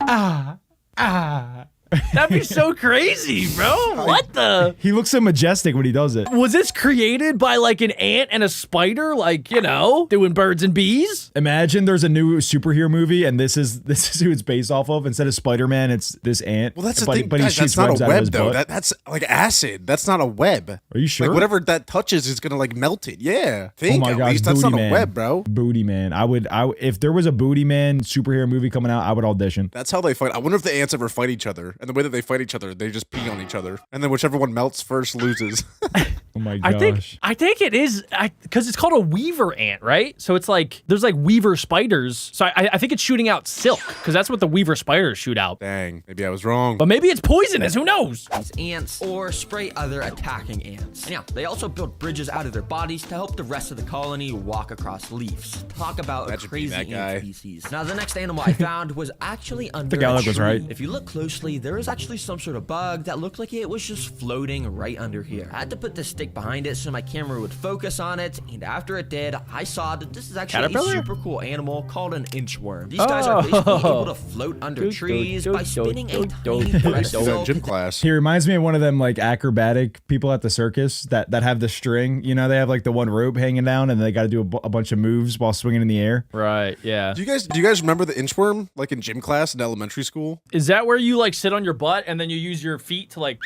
Ah. That'd be so crazy, bro. What the? He looks so majestic when he does it. Was this created by like an ant and a spider, like, you know, doing birds and bees? Imagine there's a new superhero movie and this is who it's based off of. Instead of Spider-Man, it's this ant. Well, that's the but, thing. But he Guys, shoots that's not webs a out of web, his though. butt. That's like acid. That's not a web. Are you sure? Like whatever that touches is gonna like melt it. Yeah. Think Oh my at gosh, least that's Booty not Man. a web, bro. Booty Man. I would if there was a Booty Man superhero movie coming out, I would audition. That's how they fight. I wonder if the ants ever fight each other. And the way that they fight each other, they just pee on each other. And then whichever one melts first loses. Oh my gosh. I think it is because it's called a weaver ant, right? So it's like there's like weaver spiders. So I think it's shooting out silk because that's what the weaver spiders shoot out. Dang, maybe I was wrong. But maybe it's poisonous. Who knows? These ants or spray other attacking ants. And yeah, they also build bridges out of their bodies to help the rest of the colony walk across leaves. Talk about That a should be crazy that guy. ant species. Now, the next animal I found was actually under guy a was tree. right. If you look closely, there is actually some sort of bug that looked like it was just floating right under here. I had to put the stick behind it so my camera would focus on it, and after it did, I saw that this is actually Caterpillar? a super cool animal called an inchworm. These guys are basically able to float under trees by spinning a tiny thread of Still that silk. gym class. He reminds me of one of them like acrobatic people at the circus that have the string. You know, they have like the one rope hanging down and they got to do a bunch of moves while swinging in the air. Right. Yeah. Do you guys remember the inchworm like in gym class in elementary school? Is that where you like sit on your butt and then you use your feet to like?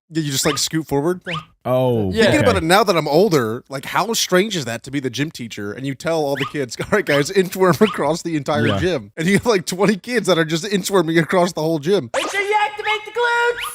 Yeah, you just like scoot forward. Oh, Yeah. Thinking okay. about it now that I'm older, like how strange is that to be the gym teacher and you tell all the kids, all right, guys, inchworm across the entire Yeah. gym, and you have like 20 kids that are just inchworming across the whole gym. Make sure you activate the glutes!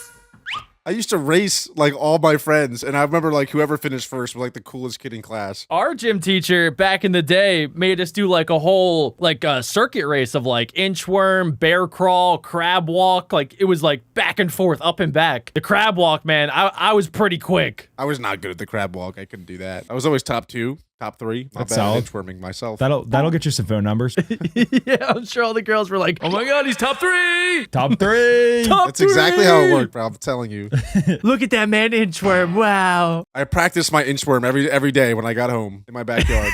I used to race like all my friends, and I remember like whoever finished first was like the coolest kid in class. Our gym teacher back in the day made us do like a whole like circuit race of like inchworm, bear crawl, crab walk. Like it was like back and forth, up and back. The crab walk, man, I was pretty quick. I was not good at the crab walk. I couldn't do that. I was always top 2, top 3. Not That's bad at solid. inchworming myself. That'll get you some phone numbers. Yeah, I'm sure all the girls were like, "Oh my god, he's top 3." Top 3. Top That's exactly how it 3. worked, bro. I'm telling you. Look at that man, inchworm. Wow. I practiced my inchworm every day when I got home in my backyard.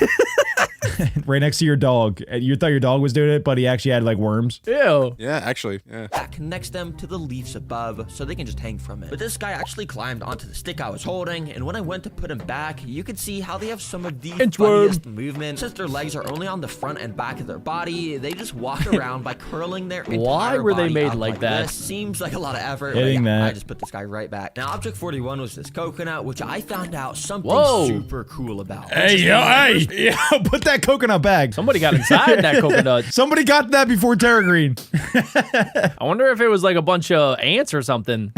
Right next to your dog. And you thought your dog was doing it, but he actually had like worms. Ew. Yeah, actually, yeah. That connects them to the leaves above so they can just hang from it. But this guy actually climbed onto the stick I was holding, and when I went to put him back, you could see how they have some of the Inchworm. funniest movement. Since their legs are only on the front and back of their body, they just walk around by curling their entire Why were they body made up like that? This. Seems like a lot of effort. but Hitting yeah, that. I just put this guy right back. Now, Object 41 was this coconut, which I found out something Whoa. super cool about. Yo, put that coconut bag. Somebody got inside that coconut. Somebody got that before Terra Green. I wonder if it was like a bunch of ants or something.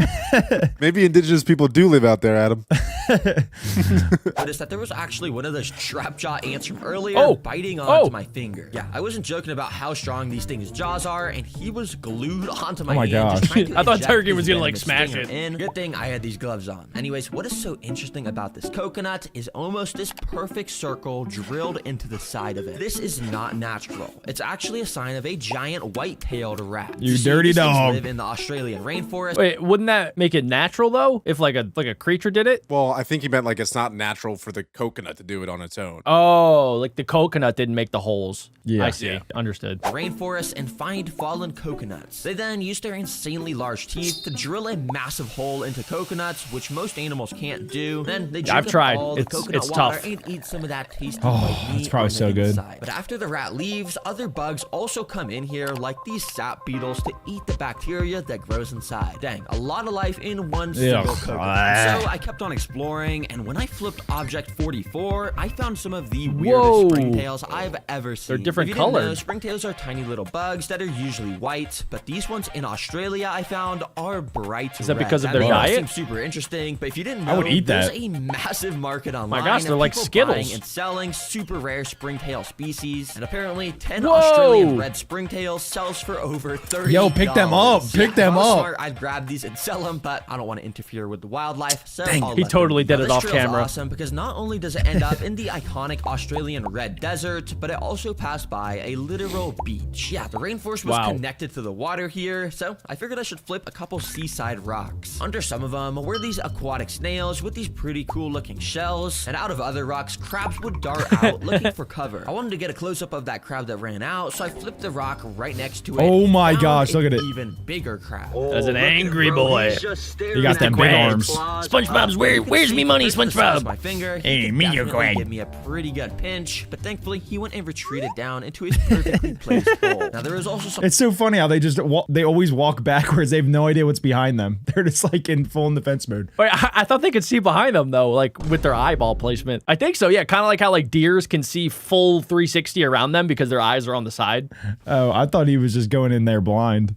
Maybe indigenous people do live out there, Adam. Noticed that there was actually one of those trapjaw ants from earlier Oh. biting onto Oh. my finger. Yeah, I wasn't joking about how strong these things' jaws are, and he was glued onto my my hand. gosh. just trying to I thought eject Turkey was his gonna, like, venomous smash stinger it. in. Good thing I had these gloves on. Anyways, what is so interesting about this coconut is almost this perfect circle drilled into the side of it. This is not natural. It's actually a sign of a giant white-tailed rat. You See, dirty these things dog. live in the Australian rainforest. Wait, wouldn't that make it natural though? If like a creature did it? Well, I think he meant like it's not natural for the coconut to do it on its own. Oh, like the coconut didn't make the holes. Yeah. I see. Yeah. Understood. Rainforests and find fallen coconuts. They then use their insanely large teeth to drill a massive hole into coconuts, which most animals can't do. Then they drink I've up tried. all the It's coconut tough. water and eat some of that tasty Oh, white meat it's probably on the so good. inside. But after the rat leaves, other bugs also come in here, like these sap beetles, to eat the bacteria that grows inside. Dang, a lot of life in one single coconut. So I kept on exploring, and when I flipped Object 44, I found some of the weirdest Whoa. springtails I've ever seen. They're different If you didn't know, colors. springtails are tiny little bugs that are usually white, but these ones in Australia I found are bright red. Is that because of That their all diet? seems super interesting, but if you didn't know, I would eat there's that. a massive market online. gosh, they're of like people Skittles. buying and selling super rare springtail species, and apparently 10 Whoa. Australian red springtails sells for over $30. Yo, pick them up. Pick them if I was up. smart, I'd grab these and sell them, but I don't want to interfere with the wildlife, so I'll he let totally them. did Now, it this off trail's camera. awesome because not only does it end up in the iconic Australian red desert, but it also passed by a literal beach. Yeah, the rainforest was connected to the water here, so I figured I should flip a couple seaside rocks. Under some of them were these aquatic snails with these pretty cool looking shells, and out of other rocks, crabs would dart out looking for cover. I wanted to get a close-up of that crab that ran out, so I flipped the rock right next to it. Oh and my found gosh, look an at it. even bigger crab. That's an angry boy. He got them big arms. SpongeBob's where's me money, SpongeBob? My finger. Hey, He me could your definitely Greg. give me a pretty good pinch, but thankfully he went and retreated down into his perfectly placed hole. Now there is also some. It's so funny how they just they always walk backwards. They have no idea what's behind them. They're just like in full defense mode. Wait, I thought they could see behind them though, like with their eyeball placement. I think so. Yeah, kind of like how like deers can see full 360 around them because their eyes are on the side. Oh, I thought he was just going in there blind.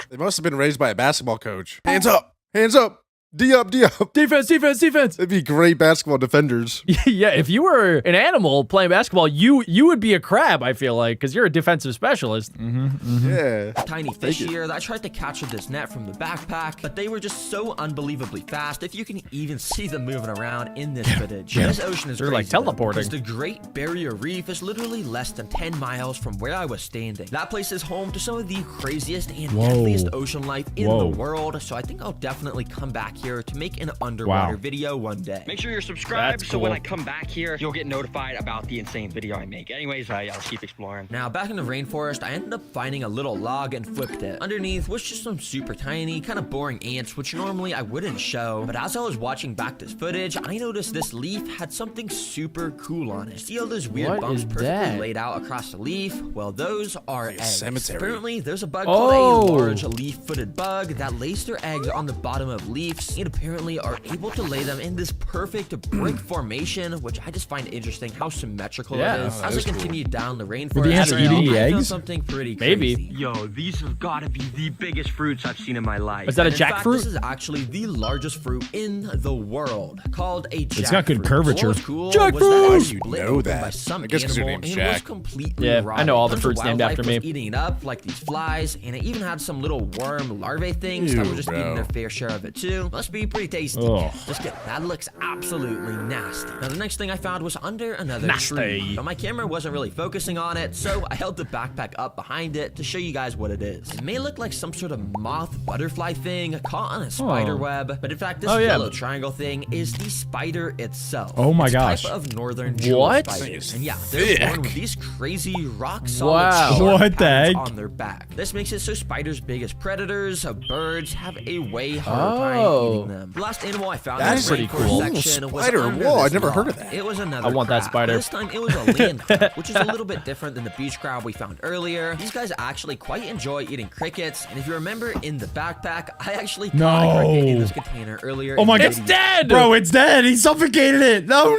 They must have been raised by a basketball coach. Hands up! Hands up! D up, D up. Defense, defense, defense. They'd be great basketball defenders. Yeah, if you were an animal playing basketball, you would be a crab, I feel like, because you're a defensive specialist. Yeah. Tiny fish here that I tried to catch with this net from the backpack, but they were just so unbelievably fast if you can even see them moving around in this footage. This ocean is They're like crazy, though, teleporting. because the Great Barrier Reef is literally less than 10 miles from where I was standing. That place is home to some of the craziest and deadliest ocean life in the world, so I think I'll definitely come back here to make an underwater video one day. Make sure you're subscribed That's so when cool. I come back here, you'll get notified about the insane video I make. Anyways, I'll keep exploring. Now, back in the rainforest, I ended up finding a little log and flipped it. Underneath was just some super tiny, kind of boring ants, which normally I wouldn't show. But as I was watching back this footage, I noticed this leaf had something super cool on it. See all those weird What bumps is perfectly that? laid out across the leaf? Well, those are eggs. cemetery. Apparently, there's a bug Oh. called a large leaf-footed bug that lays their eggs on the bottom of leaves and apparently are able to lay them in this perfect brick formation, which I just find interesting how symmetrical Yeah. it is. As I continued down the rainforest, Were the ants trail, eating the I found eggs? something pretty Maybe. crazy. Yo, these have got to be the biggest fruits I've seen in my life. Is that a In fact, jackfruit? this is actually the largest fruit in the world, called a jackfruit. It's got good curvature. What was cool Jackfruit! was that it Why was do you split know open that? by some I guess 'cause your animal name's and was Jack. completely Yeah, I rotted. know all the Tons of fruits named after wildlife me. was eating it up, like these flies, and it even had some little worm larvae things that Ew, were just bro. eating their fair share of it too. Must be pretty tasty. Ugh. Let's get that. Looks absolutely nasty. Now the next thing I found was under another Nasty. tree, but my camera wasn't really focusing on it, so I held the backpack up behind it to show you guys what it is. It may look like some sort of moth butterfly thing caught on a spider web, but in fact this Oh, yeah. yellow triangle thing is the spider itself. Oh my It's a gosh. type of northern jewel What? spiders. And yeah, they're born with these crazy rock solid Wow. sharp What the patterns heck? on their back. This makes it so spiders big as predators, birds have a way harder time Oh. eating them. The last animal I found That in is the pretty rainforest cool. section was Spider, under whoa, this I've never heard log. of that. It was another I want that crab. spider. This time it was a land crab, which is a little bit different than the beach crab we found earlier. These guys actually quite enjoy eating crickets, and if you remember in the backpack, I actually caught a cricket in No. this container earlier. Oh in my the God. It's video. dead! Bro, it's dead. He suffocated it. No.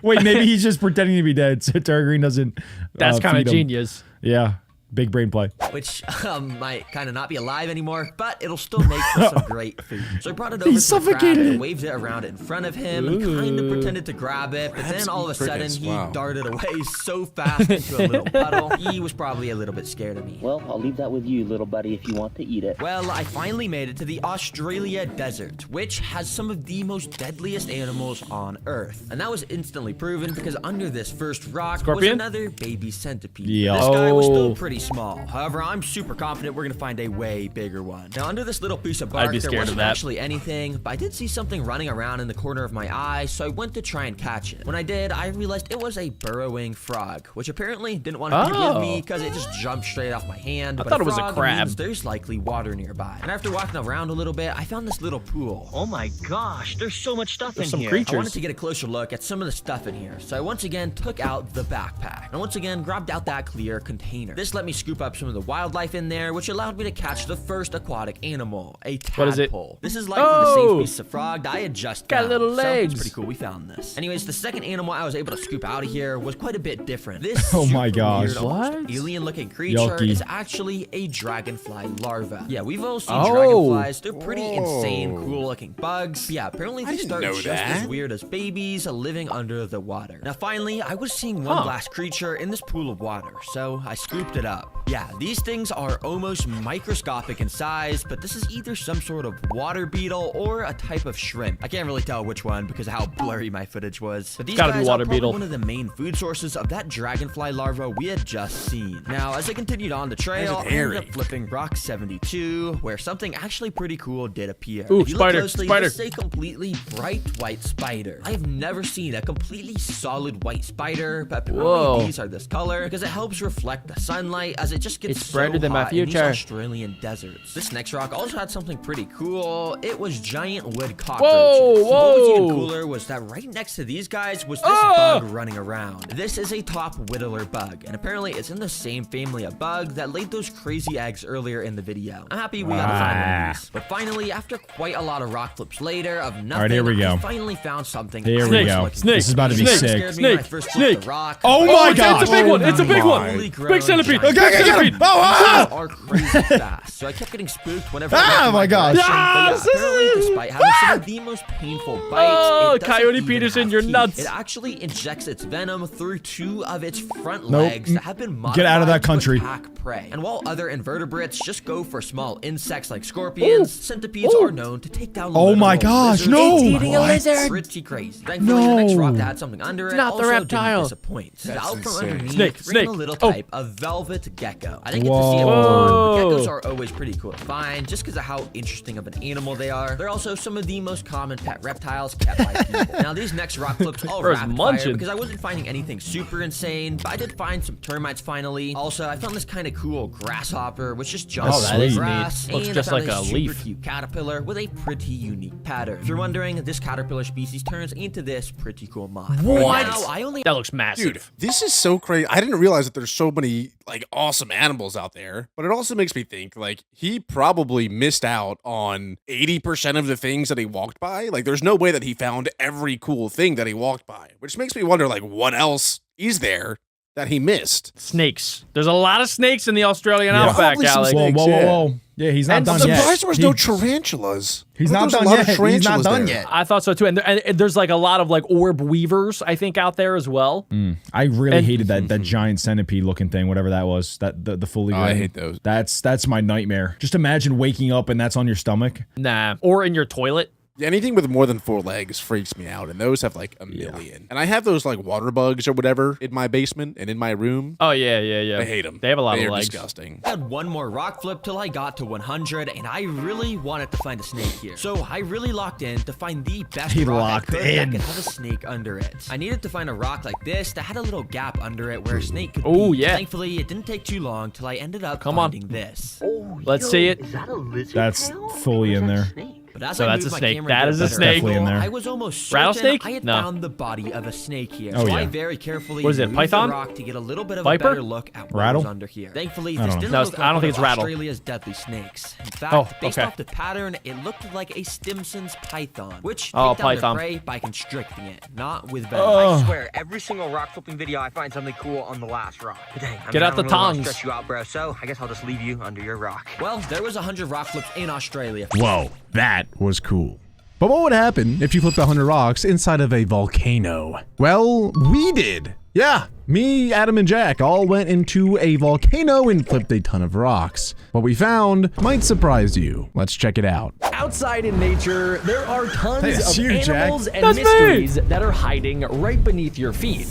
Wait, maybe he's just pretending to be dead so Targaryen doesn't. That's kind of feed him. genius. Yeah. Big brain play. Which might kind of not be alive anymore, but it'll still make for some great food. So I brought it over He to the crab suffocated and it. waved it around in front of him and kind of pretended to grab it, but then all of a sudden crickets, he wow. darted away so fast into a little puddle. He was probably a little bit scared of me. Well, I'll leave that with you, little buddy, if you want to eat it. Well, I finally made it to the Australia desert, which has some of the most deadliest animals on Earth. And that was instantly proven because under this first rock Scorpion? was another baby centipede. Yeah. This guy was Oh. still pretty small. However, I'm super confident we're gonna find a way bigger one. Now, under this little piece of bark, be there scared of wasn't that. actually anything, but I did see something running around in the corner of my eye, so I went to try and catch it. When I did, I realized it was a burrowing frog, which apparently didn't want to give me Oh. because it just jumped straight off my hand. But thought it was a frog crab. means there's likely water nearby. And after walking around a little bit, I found this little pool. Oh my gosh, there's so much stuff in some here. creatures. I wanted to get a closer look at some of the stuff in here, so I once again took out the backpack and once again grabbed out that clear container. This let me scoop up some of the wildlife in there, which allowed me to catch the first aquatic animal, a What is it? tadpole. This is likely the Oh! same species of frog that I had just Got found, little so legs. it's pretty cool. We found this. Anyways, the second animal I was able to scoop out of here was quite a bit different. This Oh my super gosh. weird, almost What? alien-looking creature Yucky. is actually a dragonfly larva. Yeah, we've all seen Oh. dragonflies. They're pretty insane, cool-looking bugs. But yeah, apparently they start know just that. as weird as babies living under the water. Now, finally, I was seeing one glass creature in this pool of water, so I scooped it up. up. Yeah, these things are almost microscopic in size, but this is either some sort of water beetle or a type of shrimp. I can't really tell which one because of how blurry my footage was. But these Gotta be guys water are probably beetle. one of the main food sources of that dragonfly larva we had just seen. Now, as I continued on the trail, I ended up flipping rock 72, where something actually pretty cool did appear. Ooh, If you spider, look closely, spider. this is a completely bright white spider. I have never seen a completely solid white spider, but apparently Whoa. these are this color because it helps reflect the sunlight as it just gets It's brighter than my hot in these future. Australian deserts. This next rock also had something pretty cool. It was giant wood cockroaches. Whoa, What was even whoa. cooler was that right next to these guys was this Ah! bug running around. This is a top whittler bug, and apparently it's in the same family of bug that laid those crazy eggs earlier in the video. I'm happy we got to find one of these. But finally, after quite a lot of rock flips later of nothing, here we go. I finally found something. Here I we was go. looking Snake, This is about to be snake, sick. Scared me when I Snake, first flipped snake. the rock. Oh my it's god! a big one. It's a big one. Fully grown Big centipede. giant Big centipede. These are crazy fast, so I kept getting spooked whenever. Ah, I my gosh. Yes, apparently, despite having some of the most painful bites, Oh, it doesn't Coyote even Peterson, have you're teeth. nuts. It actually injects its venom through 2 of its front Nope. legs that have been modified Get out of that to country. attack prey. And while other invertebrates just go for small insects like scorpions, centipedes are known to take down. Oh my literal gosh, lizards. no! It's eating a What? lizard. Pretty crazy. Thankfully, the next rock that had something under it not the also reptile. didn't disappoint. That's Out from insane. underneath, Snake, ran snake. a little Oh. type of velvet gecko. I didn't get to see it before, Whoa. but geckos are always pretty cool to find just because of how interesting of an animal they are. They're also some of the most common pet reptiles kept by people. Now, these next rock flips all Bro's rapid munching. fire because I wasn't finding anything super insane, but I did find some termites finally. Also, I found this kind of cool grasshopper, which just jumps That's on the sweet. grass. Looks and just I found like a super leaf. cute caterpillar with a pretty unique pattern. If you're wondering, this caterpillar species turns into this pretty cool moth. What? Now, I only That looks massive. Dude, this is so crazy. I didn't realize that there's so many like awesome animals out there, but it also makes me think like he probably missed out on 80% of the things that he walked by. Like there's no way that he found every cool thing that he walked by, which makes me wonder like what else is there that he missed? Snakes. There's a lot of snakes in the Australian Yeah. outback, Probably some Alex. snakes. Whoa, whoa, whoa, Yeah. whoa. Yeah, he's not And done I'm yet. Surprised there was He- no tarantulas. He's I thought not there done was a lot yet. of He's not tarantulas done there. yet. I thought so too. And there's like a lot of like orb weavers, I think, out there as well. I really And- hated that giant centipede looking thing, whatever that was. That the fully Oh, I grown. hate those. That's my nightmare. Just imagine waking up and that's on your stomach. Nah. Or in your toilet. Yeah, anything with more than 4 legs freaks me out, and those have like a million. And I have those like water bugs or whatever in my basement and in my room. Oh, yeah, yeah, yeah. I hate them. They have a lot They of are legs. disgusting. I had one more rock flip till I got to 100, and I really wanted to find a snake here. So I really locked in to find the best He rock locked I could in. that could have a snake under it. I needed to find a rock like this that had a little gap under it where a snake could Oh, be. yeah. Thankfully, it didn't take too long till I ended up Come on. finding this. Let's see it. Is that a lizard That's tail? fully Or is in that a there. snake? But as So I that's moved a my snake. camera That to a is a better snake. Definitely in angle, there. I was almost certain Rattlesnake? I had No. found the body of a snake here. Oh, so yeah. I very carefully What is it, moved python? the rock to get a little bit of Viper? a better look at what Rattle? was under here. Thankfully, I don't this know. didn't No, look I don't like think it's one of rattle. Australia's deadly snakes. In fact, Oh, based okay. off the pattern, it looked like a Stimson's python, which Oh, take down their python. prey by constricting it, not with venom. I swear, every single rock flipping video, I find something cool on the last rock. But dang, Get out I the don't really wanna tongs. Stress you out, bro. So I guess I'll just leave you under your rock. Well, there was 100 rock flips in Australia. Whoa, that was cool. But what would happen if you flipped 100 rocks inside of a volcano? Well, we did. Yeah, me, Adam, and Jack all went into a volcano and flipped a ton of rocks. What we found might surprise you. Let's check it out. Outside in nature, there are tons Hey, it's of you, Jack. animals and That's me. mysteries that are hiding right beneath your feet.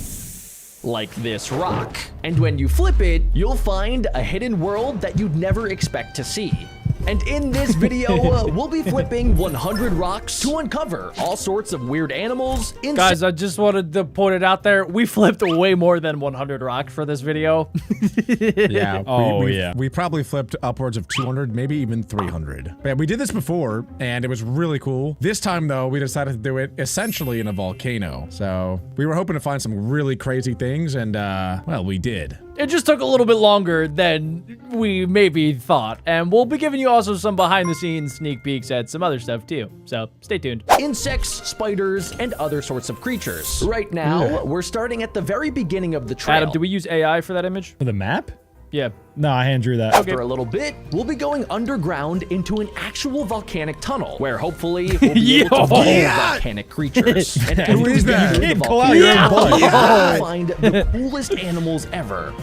Like this rock. And when you flip it, you'll find a hidden world that you'd never expect to see. And in this video, we'll be flipping 100 rocks to uncover all sorts of weird animals, Guys, I just wanted to point it out there. We flipped way more than 100 rocks for this video. Yeah. Oh, we, yeah. We probably flipped upwards of 200, maybe even 300. But yeah, we did this before, and it was really cool. This time, though, we decided to do it essentially in a volcano. So we were hoping to find some really crazy things, and, well, we did. It just took a little bit longer than we maybe thought. And we'll be giving you also some behind the scenes sneak peeks at some other stuff too. So stay tuned. insects, spiders, and other sorts of creatures. Right now, we're starting at the very beginning of the trail. Adam, do we use AI for that image? For the map? Yeah. No, I hand drew that. After a little bit, we'll be going underground into an actual volcanic tunnel, where hopefully we'll be able to Yo! find Yeah! volcanic creatures. And Who is that? after we Kid, the pull out your own volcano, blood. we'll find the coolest animals ever.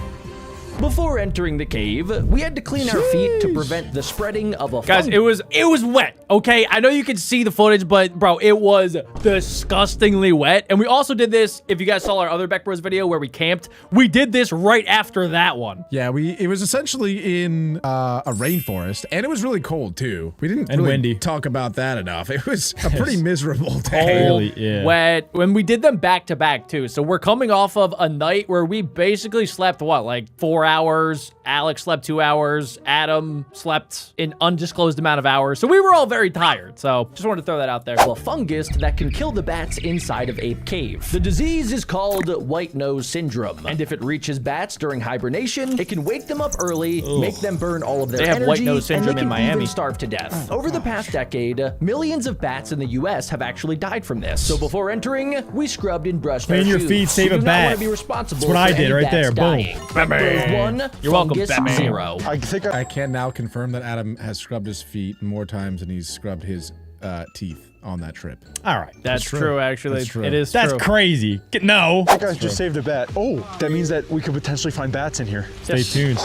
Before entering the cave, we had to clean our feet to prevent the spreading of a Guys, it was wet, okay? I know you can see the footage, but bro, it was disgustingly wet. And we also did this, if you guys saw our other Beck Bros video where we camped, we did this right after that one. Yeah, it was essentially in a rainforest, and it was really cold too. We didn't really windy. talk about that enough. It was a pretty miserable day. Cold, wet. When we did them back to back too. So we're coming off of a night where we basically slept, what, like 4 hours? Alex slept 2 hours. Adam slept an undisclosed amount of hours. So we were all very tired. So just wanted to throw that out there. A fungus that can kill the bats inside of Ape Cave. The disease is called white nose syndrome, and if it reaches bats during hibernation, it can wake them up early, make them burn all of their They have energy, white nose syndrome and they in can Miami. even starve to death. Over the past decade, millions of bats in the U.S. have actually died from this. So before entering, we scrubbed and brushed Clean our your shoes. feet, save We a do not bat. want to be responsible That's what I for did any right bats there. Boom. dying. Batman. One, You're welcome, fungus Batman. 0. I can now confirm that Adam has scrubbed his feet more times than he's scrubbed his teeth on that trip. All right. That's true, actually. That's true. It is That's true. crazy. No. That guy just saved a bat. Oh, that means that we could potentially find bats in here. Stay tuned.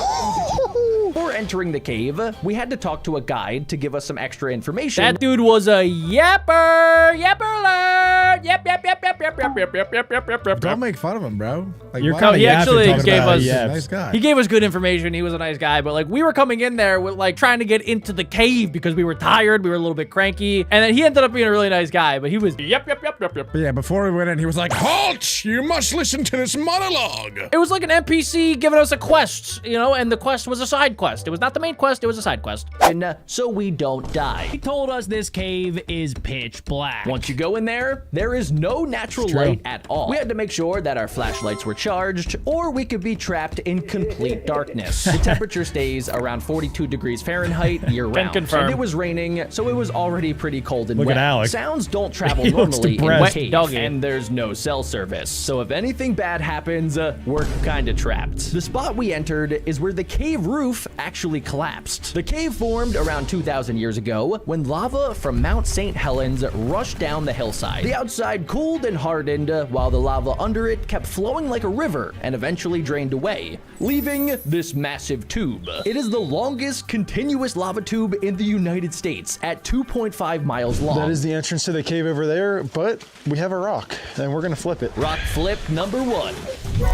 Before entering the cave, we had to talk to a guide to give us some extra information. That dude was a yapper. Yapper alert. Yep, yep, yep, yep, yep, yep, yep, yep, yep, yep, yep, yep. Don't make fun of him, bro. Like, You're why- kinda He yapping actually talking gave about us- He's a yaps. nice guy. He gave us good information. He was a nice guy, but like we were coming in there with like trying to get into the cave because we were tired. We were a little bit cranky. And then he ended up being a really nice guy, but he was yep. But yeah, before we went in, he was like, "Halt! You must listen to this monologue." It was like an NPC giving us a quest, you know, and the quest was a side quest. It was not the main quest, it was a side quest. And so we don't die. He told us this cave is pitch black. Once you go in there, there is no natural light at all. We had to make sure that our flashlights were charged, or we could be trapped in complete darkness. The temperature stays around 42 degrees Fahrenheit year-round. confirm. And it was raining, so it was already pretty cold and Look wet. at Alex. Sounds don't travel He looks normally in depressed. a cave, Doggy. and there's no cell service. So if anything bad happens, we're kinda trapped. The spot we entered is where the cave roof actually collapsed. The cave formed around 2,000 years ago when lava from Mount St. Helens rushed down the hillside. The outside cooled and hardened while the lava under it kept flowing like a river and eventually drained away, leaving this massive tube. It is the longest continuous lava tube in the United States at 2.5 miles long. That is the entrance to the cave over there, but we have a rock, and we're gonna flip it. Rock flip number 1.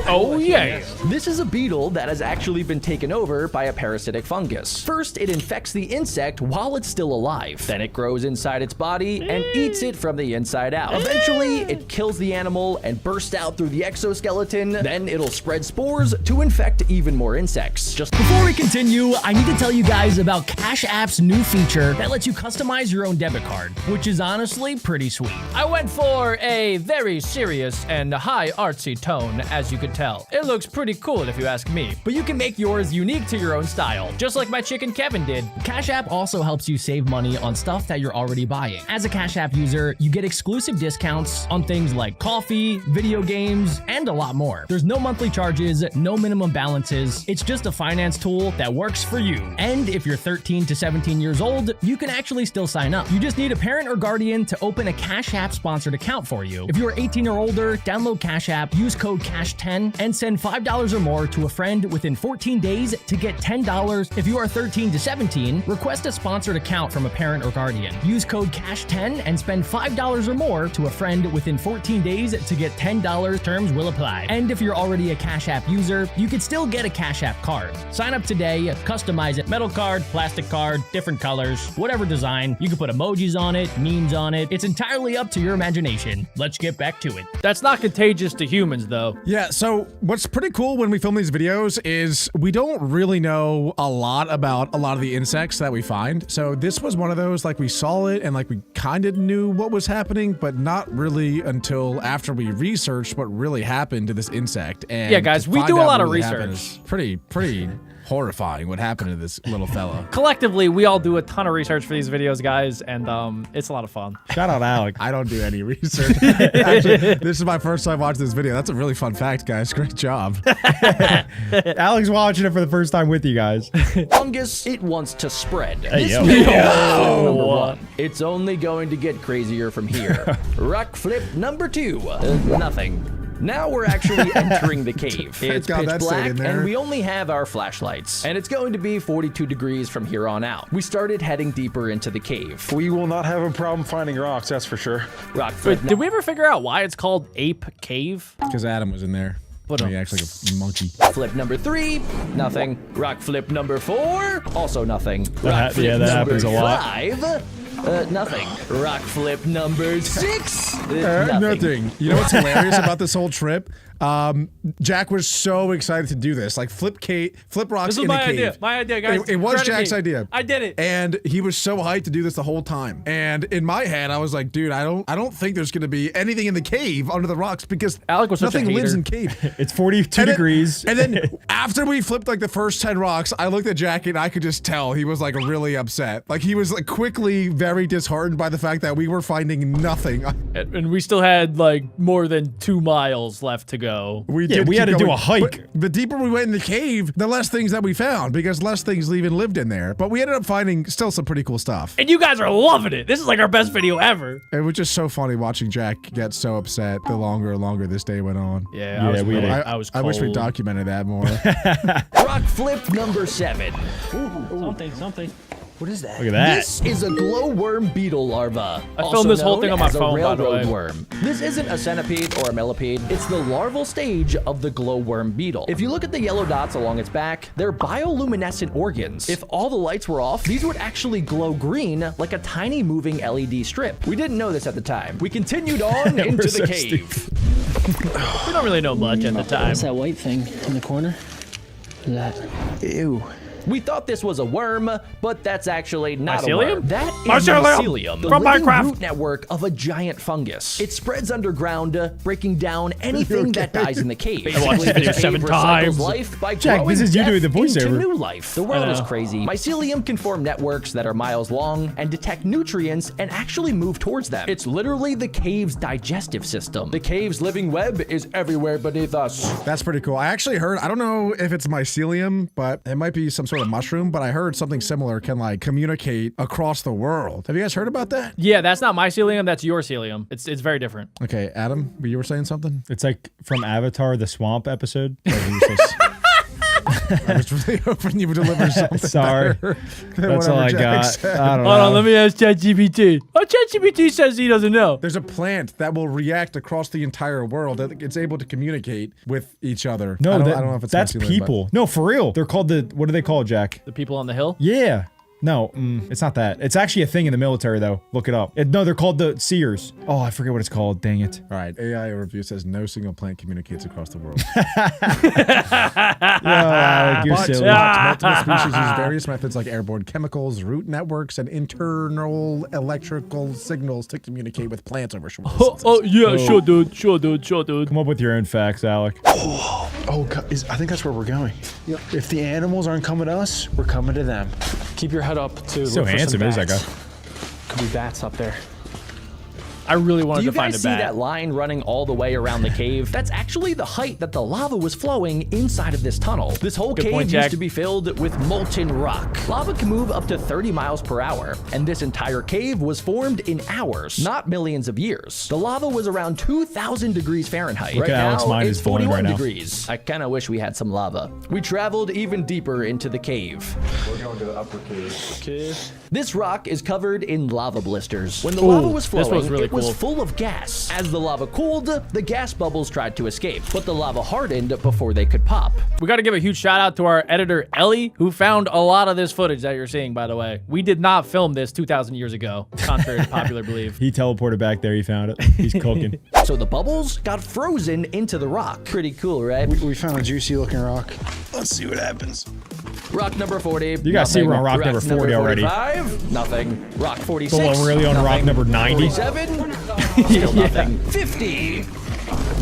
Oh yeah. This is a beetle that has actually been taken over by a parasitic fungus. First, it infects the insect while it's still alive. Then it grows inside its body and eats it from the inside out. Eventually, it kills the animal and bursts out through the exoskeleton. Then it'll spread spores to infect even more insects. Just Before we continue, I need to tell you guys about Cash App's new feature that lets you customize your own debit card, which is honestly pretty sweet. I went for a very serious and high artsy tone, as you could tell. It looks pretty cool if you ask me, but you can make yours unique to your own style, just like my chicken Kevin did. Cash App also helps you save money on stuff that you're already buying. As a Cash App user, you get exclusive discounts on things like coffee, video games, and a lot more. There's no monthly charges, no minimum balances. It's just a finance tool that works for you. And if you're 13 to 17 years old, you can actually still sign up. You just need a parent or guardian to open a Cash App sponsored account for you. If you're 18 or older, download Cash App, use code CASH10, and send $5 or more to a friend within 14 days to get $10. If you are 13 to 17, request a sponsored account from a parent or guardian. Use code CASH10 and spend $5 or more to a friend within 14 days to get $10. Terms will apply. And if you're already a Cash App user, you could still get a Cash App card. Sign up today, customize it. Metal card, plastic card, different colors, whatever design. You can put emojis on it, memes on it. It's entirely up to your imagination. Let's get back to it. That's not contagious to humans, though. Yeah, so what's pretty cool when we film these videos is we don't really know a lot about a lot of the insects that we find. So this was one of those, like we saw it and like we kind of knew what was happening, but not really until after we researched what really happened to this insect. And Yeah, guys, to we find do a out lot what of really happened research. is pretty horrifying what happened to this little fella. Collectively, we all do a ton of research for these videos, guys, and it's a lot of fun. Shout out Alex. I don't do any research. Actually, this is my first time watching this video. That's a really fun fact, guys. Great job. Alex watching it for the first time with you guys. fungus, it wants to spread. Hey, This yo. is number 1. It's only going to get crazier from here. Rock flip number 2. Nothing. Now we're actually entering the cave. It's God pitch that stayed in black, there. and we only have our flashlights. And it's going to be 42 degrees from here on out. We started heading deeper into the cave. We will not have a problem finding rocks, that's for sure. Rock flip. But did we ever figure out why it's called Ape Cave? Because Adam was in there. He acts like a monkey. Flip number 3, nothing. Rock flip number 4, also nothing. Rock That- flip yeah, that number happens a lot. 5, nothing. Rock flip number 6, Nothing. You know what's hilarious about this whole trip? Jack was so excited to do this. Like flip rocks This is in my a cave. idea. My idea, guys. It was Credit Jack's me. idea. I did it. And he was so hyped to do this the whole time. And in my head, I was like, dude, I don't think there's gonna be anything in the cave under the rocks because Alec was such a nothing lives hater. in cave. It's 42 degrees. And then after we flipped like the first 10 rocks, I looked at Jack and I could just tell he was like really upset. Like he was like quickly very disheartened by the fact that we were finding nothing. And we still had like more than 2 miles left to go. We had to do a hike. But the deeper we went in the cave, the less things that we found because less things even lived in there. But we ended up finding still some pretty cool stuff. And you guys are loving it. This is like our best video ever. It was just so funny watching Jack get so upset the longer and longer this day went on. Yeah, I was I wish we cold. documented that more. Rock flip number 7. Something. What is that? Look at that. This is a glowworm beetle larva. I also filmed this whole known thing on my as a phone, by the railroad way. worm. This isn't a centipede or a millipede. It's the larval stage of the glowworm beetle. If you look at the yellow dots along its back, they're bioluminescent organs. If all the lights were off, these would actually glow green like a tiny moving LED strip. We didn't know this at the time. We continued on into so the cave. We don't really know much at the time. What's that white thing in the corner? That. Ew. We thought this was a worm, but that's actually not a Mycelium? worm. That is Mycelium! mycelium, the From living Minecraft! root network of a giant fungus. It spreads underground, breaking down anything that dies in the cave. I watched the video This 7 cave recycles times. life by Jack, growing this is you death doing the voiceover. into new life. The world I is know. crazy. Mycelium can form networks that are miles long and detect nutrients and actually move towards them. It's literally the cave's digestive system. The cave's living web is everywhere beneath us. That's pretty cool. I actually heard, I don't know if it's mycelium, but it might be some sort of mushroom, but I heard something similar can like communicate across the world. Have you guys heard about that? Yeah, that's not mycelium. That's your celium. It's very different. Okay, Adam, you were saying something? It's like from Avatar, the swamp episode. I was really hoping you would deliver something. Sorry. better than That's all whatever I Jack got. said. I don't Hold on, know. let me ask ChatGPT. Oh, ChatGPT says he doesn't know. There's a plant that will react across the entire world. It's able to communicate with each other. No, I don't know if it's that's mycelium, but- people. No, for real. They're called the, what do they call it, Jack? The people on the hill? Yeah. No, it's not that. It's actually a thing in the military, though. Look it up. No, they're called the seers. Oh, I forget what it's called. Dang it. All right, AI review says no single plant communicates across the world. Alec, you're But silly. multiple species use various methods like airborne chemicals, root networks, and internal electrical signals to communicate with plants over short distances. Yeah, sure, dude. Sure, dude. Sure, dude. Come up with your own facts, Alec. Oh, God, I think that's where we're going. If the animals aren't coming to us, we're coming to them. Keep your head up too. So Look for some handsome, is that bats. guy? Could be bats up there. I really Do wanted you to find guys a see bat. that line running all the way around the cave? That's actually the height that the lava was flowing inside of this tunnel. This whole Good cave point, Jack. used to be filled with molten rock. Lava can move up to 30 miles per hour, and this entire cave was formed in hours, not millions of years. The lava was around 2,000 degrees Fahrenheit. Look Right at Alec's now, mind it's is blowing 41 right now. degrees. I kind of wish we had some lava. We traveled even deeper into the cave. We're going to the upper cave. This rock is covered in lava blisters. When the Ooh, lava was this flowing, was really it was cool. full of gas. As the lava cooled, the gas bubbles tried to escape, but the lava hardened before they could pop. We got to give a huge shout out to our editor, Ellie, who found a lot of this footage that you're seeing, by the way. We did not film this 2,000 years ago, contrary to popular belief. He teleported back there. He found it. He's cooking. So the bubbles got frozen into the rock. Pretty cool, right? We found a juicy looking rock. Let's see what happens. Rock number 40. You guys see we're on rock number 40 already. 45, nothing. Rock 46. So we're really on rock nothing. number 90? 47. Still nothing. 50.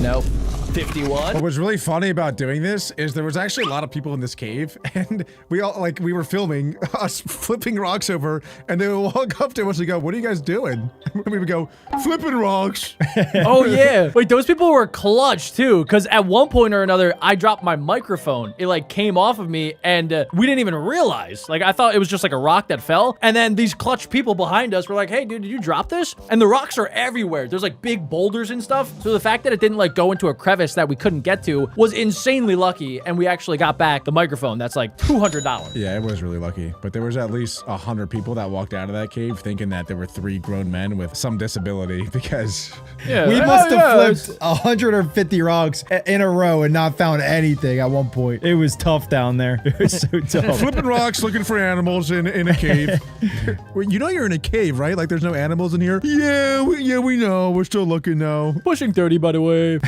Nope. 51. What was really funny about doing this is there was actually a lot of people in this cave, and we were filming us flipping rocks over, and they would walk up to us and go, "What are you guys doing?" And we would go, "Flipping rocks." Oh, yeah. Wait, those people were clutch, too, because at one point or another, I dropped my microphone. It, like, came off of me, and we didn't even realize. Like, I thought it was just, like, a rock that fell, and then these clutch people behind us were like, hey, dude, did you drop this? And the rocks are everywhere. There's, like, big boulders and stuff, so the fact that it didn't, like, go into a crevice crevice that we couldn't get to was insanely lucky, and we actually got back the microphone. That's like $200. Yeah, it was really lucky. But there was at least 100 people that walked out of that cave thinking that there were 3 grown men with some disability because we must have flipped 150 rocks in a row and not found anything at one point. It was tough down there. It was so tough. Flipping rocks, looking for animals in a cave. You know you're in a cave, right? Like there's no animals in here? Yeah, we know. We're still looking now. Pushing 30, by the way.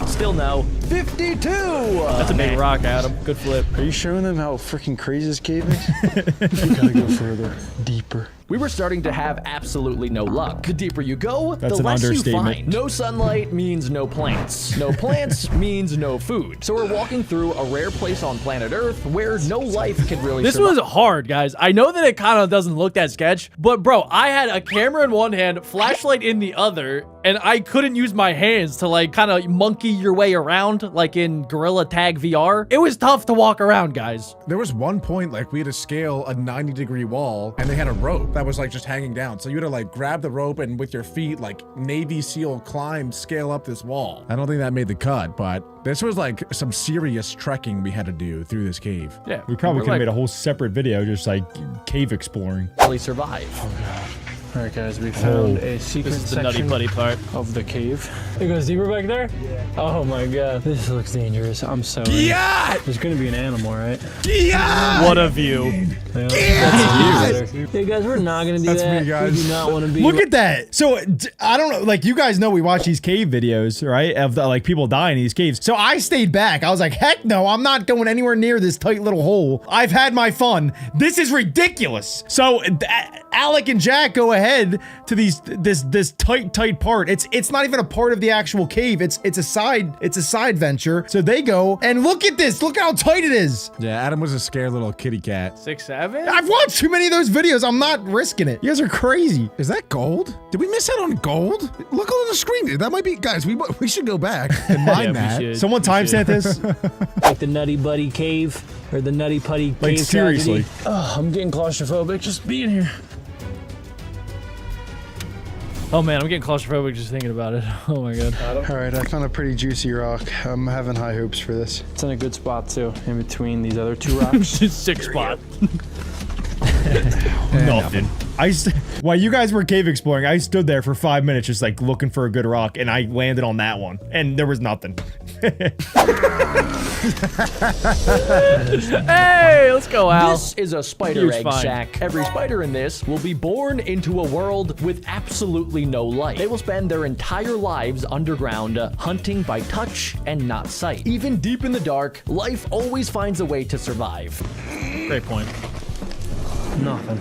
Still no. 52! That's a big rock, Adam. Good flip. Are you showing them how freaking crazy this cave is? You gotta go further, deeper. We were starting to have absolutely no luck. The deeper you go, That's the an less you understatement. find. No sunlight means no plants. No plants means no food. So we're walking through a rare place on planet Earth where no life can really This survive. was hard, guys. I know that it kind of doesn't look that sketch, but bro, I had a camera in one hand, flashlight in the other, and I couldn't use my hands to like kind of monkey your way around like in Gorilla Tag VR. It was tough to walk around, guys. There was one point like we had to scale a 90-degree wall and they had a rope that was like just hanging down. So you had to like grab the rope and with your feet like Navy SEAL climb, scale up this wall. I don't think that made the cut, but this was like some serious trekking we had to do through this cave. Yeah, We probably could have made a whole separate video just like cave exploring. Really survive. Oh god. All right, guys, we found a secret This is the section nutty buddy part. of the cave. It goes deeper back there? Yeah. Oh my god. This looks dangerous. I'm so Yeah! There's gonna be an animal, right? Yeah! What a view. That's you. Hey guys, we're not gonna do That's that. me, guys. We do not want to be. Look at that. So I don't know, like you guys know we watch these cave videos, right? Of the, like people dying in these caves. So I stayed back. I was like, heck no, I'm not going anywhere near this tight little hole. I've had my fun. This is ridiculous. So Alec and Jack go ahead to this tight part. It's not even a part of the actual cave. It's a side venture. So they go and look at this. Look how tight it is. Yeah, Adam was a scared little kitty cat. 6'7"? I've watched too many of those videos. I'm not risking it. You guys are crazy. Is that gold? Did we miss out on gold? Look on the screen. That might be, guys, we should go back and mine that. Someone timestamp this. Like the Nutty Buddy cave or the Nutty Putty cave. Like seriously. tragedy. Oh, I'm getting claustrophobic just being here. Oh man, I'm getting claustrophobic just thinking about it. Oh my god. All right, I found a pretty juicy rock. I'm having high hopes for this. It's in a good spot too, in between these other 2 rocks. 6 spot. Nothing. While you guys were cave exploring, I stood there for 5 minutes just like looking for a good rock, and I landed on that one, and there was nothing. Hey, let's go, Al. This is a spider Huge egg find. sack. Every spider in this will be born into a world with absolutely no light. They will spend their entire lives underground, hunting by touch and not sight. Even deep in the dark, life always finds a way to survive. Great point. Nothing.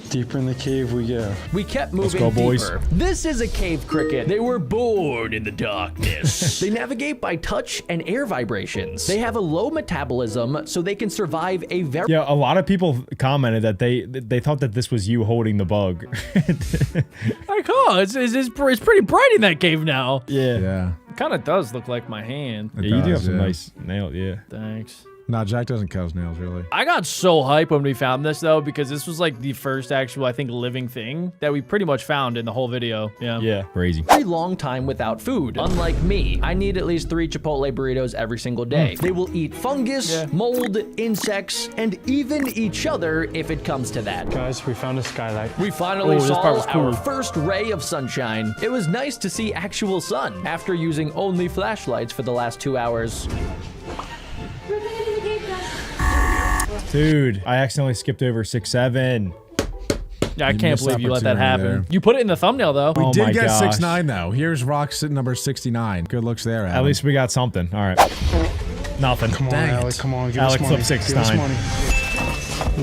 Deeper in the cave we go. We kept moving go, boys. deeper. This is a cave cricket. They were born in the darkness. They navigate by touch and air vibrations. They have a low metabolism, so they can survive a very— Yeah, a lot of people commented that they thought that this was you holding the bug. Like, oh, it's pretty bright in that cave now. Yeah. Yeah. It kind of does look like my hand. It Yeah, you do have does, some yeah. nice nails, yeah. Thanks. Nah, Jack doesn't cut his nails, really. I got so hyped when we found this, though, because this was like the first actual, I think, living thing that we pretty much found in the whole video. Yeah. Yeah, crazy. very long time without food. Unlike me, I need at least 3 Chipotle burritos every single day. They will eat fungus, mold, insects, and even each other if it comes to that. Guys, we found a skylight. We finally this part was saw cool. our first ray of sunshine. It was nice to see actual sun after using only flashlights for the last 2 hours. Dude, I accidentally skipped over 6'7". Yeah, I can't missed believe you let that opportunity happen. there. You put it in the thumbnail, though. We Oh did my get gosh. 6'9", though. Here's rock sitting number 69. Good looks there, Adam. At least we got something. All right. Nothing. Come on, Dang Alec. it. Come on, give Alec us money. flipped Give us 6'9". money.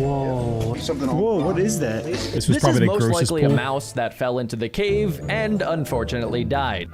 Whoa. Whoa, what is that? This was This probably is the most grossest likely a pool. mouse that fell into the cave and unfortunately died.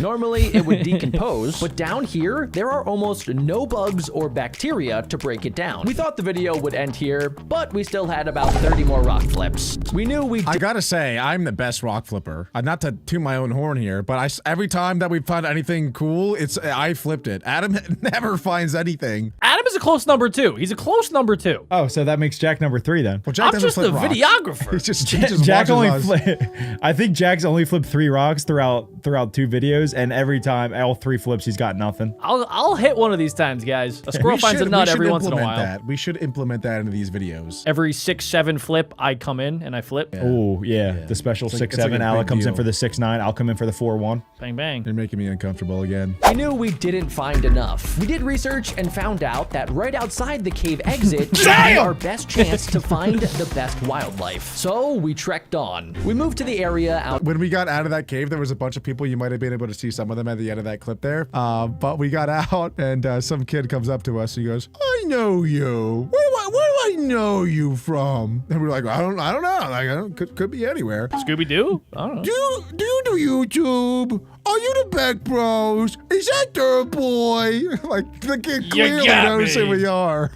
Normally, it would decompose, but down here, there are almost no bugs or bacteria to break it down. We thought the video would end here, but we still had about 30 more rock flips. We knew we I gotta say, I'm the best rock flipper. Not to toot my own horn here, but every time that we found anything cool, I flipped it. Adam never finds anything. Adam is a close number 2. He's a close number 2. Oh, so that makes Jack number 3 then. Well, Jack I'm doesn't just a flip rocks. videographer. He's just Jack only watches us. I think Jack's only flipped 3 rocks throughout 2 videos, and every time, all 3 flips, he's got nothing. I'll hit one of these times, guys. A squirrel finds a nut every once in a while. That. We should implement that into these videos. Every 6-7 flip, I come in and I flip. Oh, yeah. The special It's like 6-7. a Alec big comes in deal. for the 6-9. I'll come in for the 4-1. Bang, bang. You're making me uncomfortable again. We knew we didn't find enough. We did research and found out that right outside the cave exit would be our best chance to find the best wildlife. So we trekked on. We moved to the area out. When we got out of that cave, there was a bunch of people. You might have been able to see some of them at the end of that clip there. But we got out, and some kid comes up to us. And he goes, "I know you. Where do I know you from?" And we're like, "I don't know. Like, could be anywhere." Scooby-Doo? I don't know. Do you do YouTube? Are you the Beck Bros? Is that Dirt Boy? Like, the kid clearly knows who we are.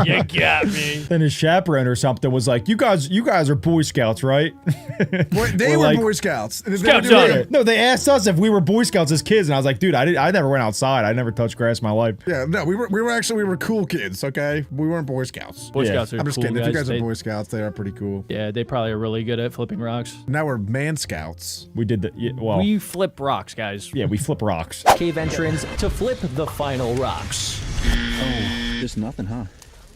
You got me. Then his chaperone or something was like, you guys are Boy Scouts, right? They Or were like- Boy Scouts. Scouts on. No, they asked us if we were Boy Scouts as kids, and I was like, dude, I never went outside. I never touched grass in my life. Yeah, no, we were cool kids, okay? We weren't Boy Scouts. Boy Scouts are I'm just cool kidding. If you guys. guys are They- Boy Scouts, they are pretty cool. Yeah, they probably are really good at flipping rocks. Now we're Man Scouts. We did that. Yeah, well, We flip rocks, guys. yeah, we flip rocks. Cave entrance to flip the final rocks. Just nothing, huh?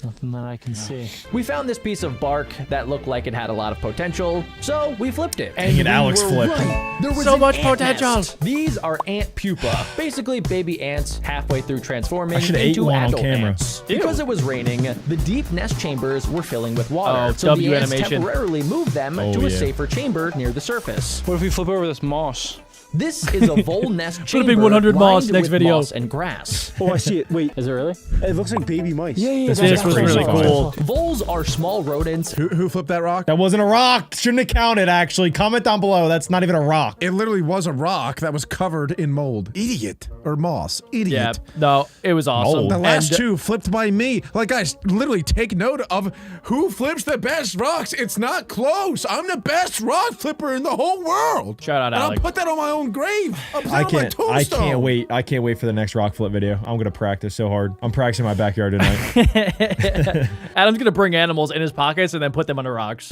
Nothing that I can see. We found this piece of bark that looked like it had a lot of potential, so we flipped it. And Dang it, Alex were flipped. right. There was So an much ant potential. nest. These are ant pupa, basically baby ants halfway through transforming I should've ate into one on adult camera. ants. Because it was raining, the deep nest chambers were filling with water, Oh, so W the ants animation. temporarily moved them Oh, to a yeah. safer chamber near the surface. What if we flip over this moss? This is a vole nest chamber big 100 moss lined next with video. moss and grass. Oh, I see it. Wait, Is it really? it looks like baby mice. This This was crazy really fun. cool. Voles are small rodents. Who flipped that rock? That wasn't a rock. Shouldn't have counted, actually. Comment down below. That's not even a rock. It literally was a rock that was covered in mold. Idiot. Or moss. Yeah, Idiot. no, it was awesome. Mold. The last And- two flipped by me. Like, guys, literally take note of who flips the best rocks. It's not close. I'm the best rock flipper in the whole world. Shout out, and Alec. I'll put that on my own grave. I'll put I it on my can't tombstone. wait. I can't wait for the next rock flip video. I'm gonna practice so hard. I'm practicing in my backyard tonight. Adam's gonna bring animals in his pockets and then put them under rocks.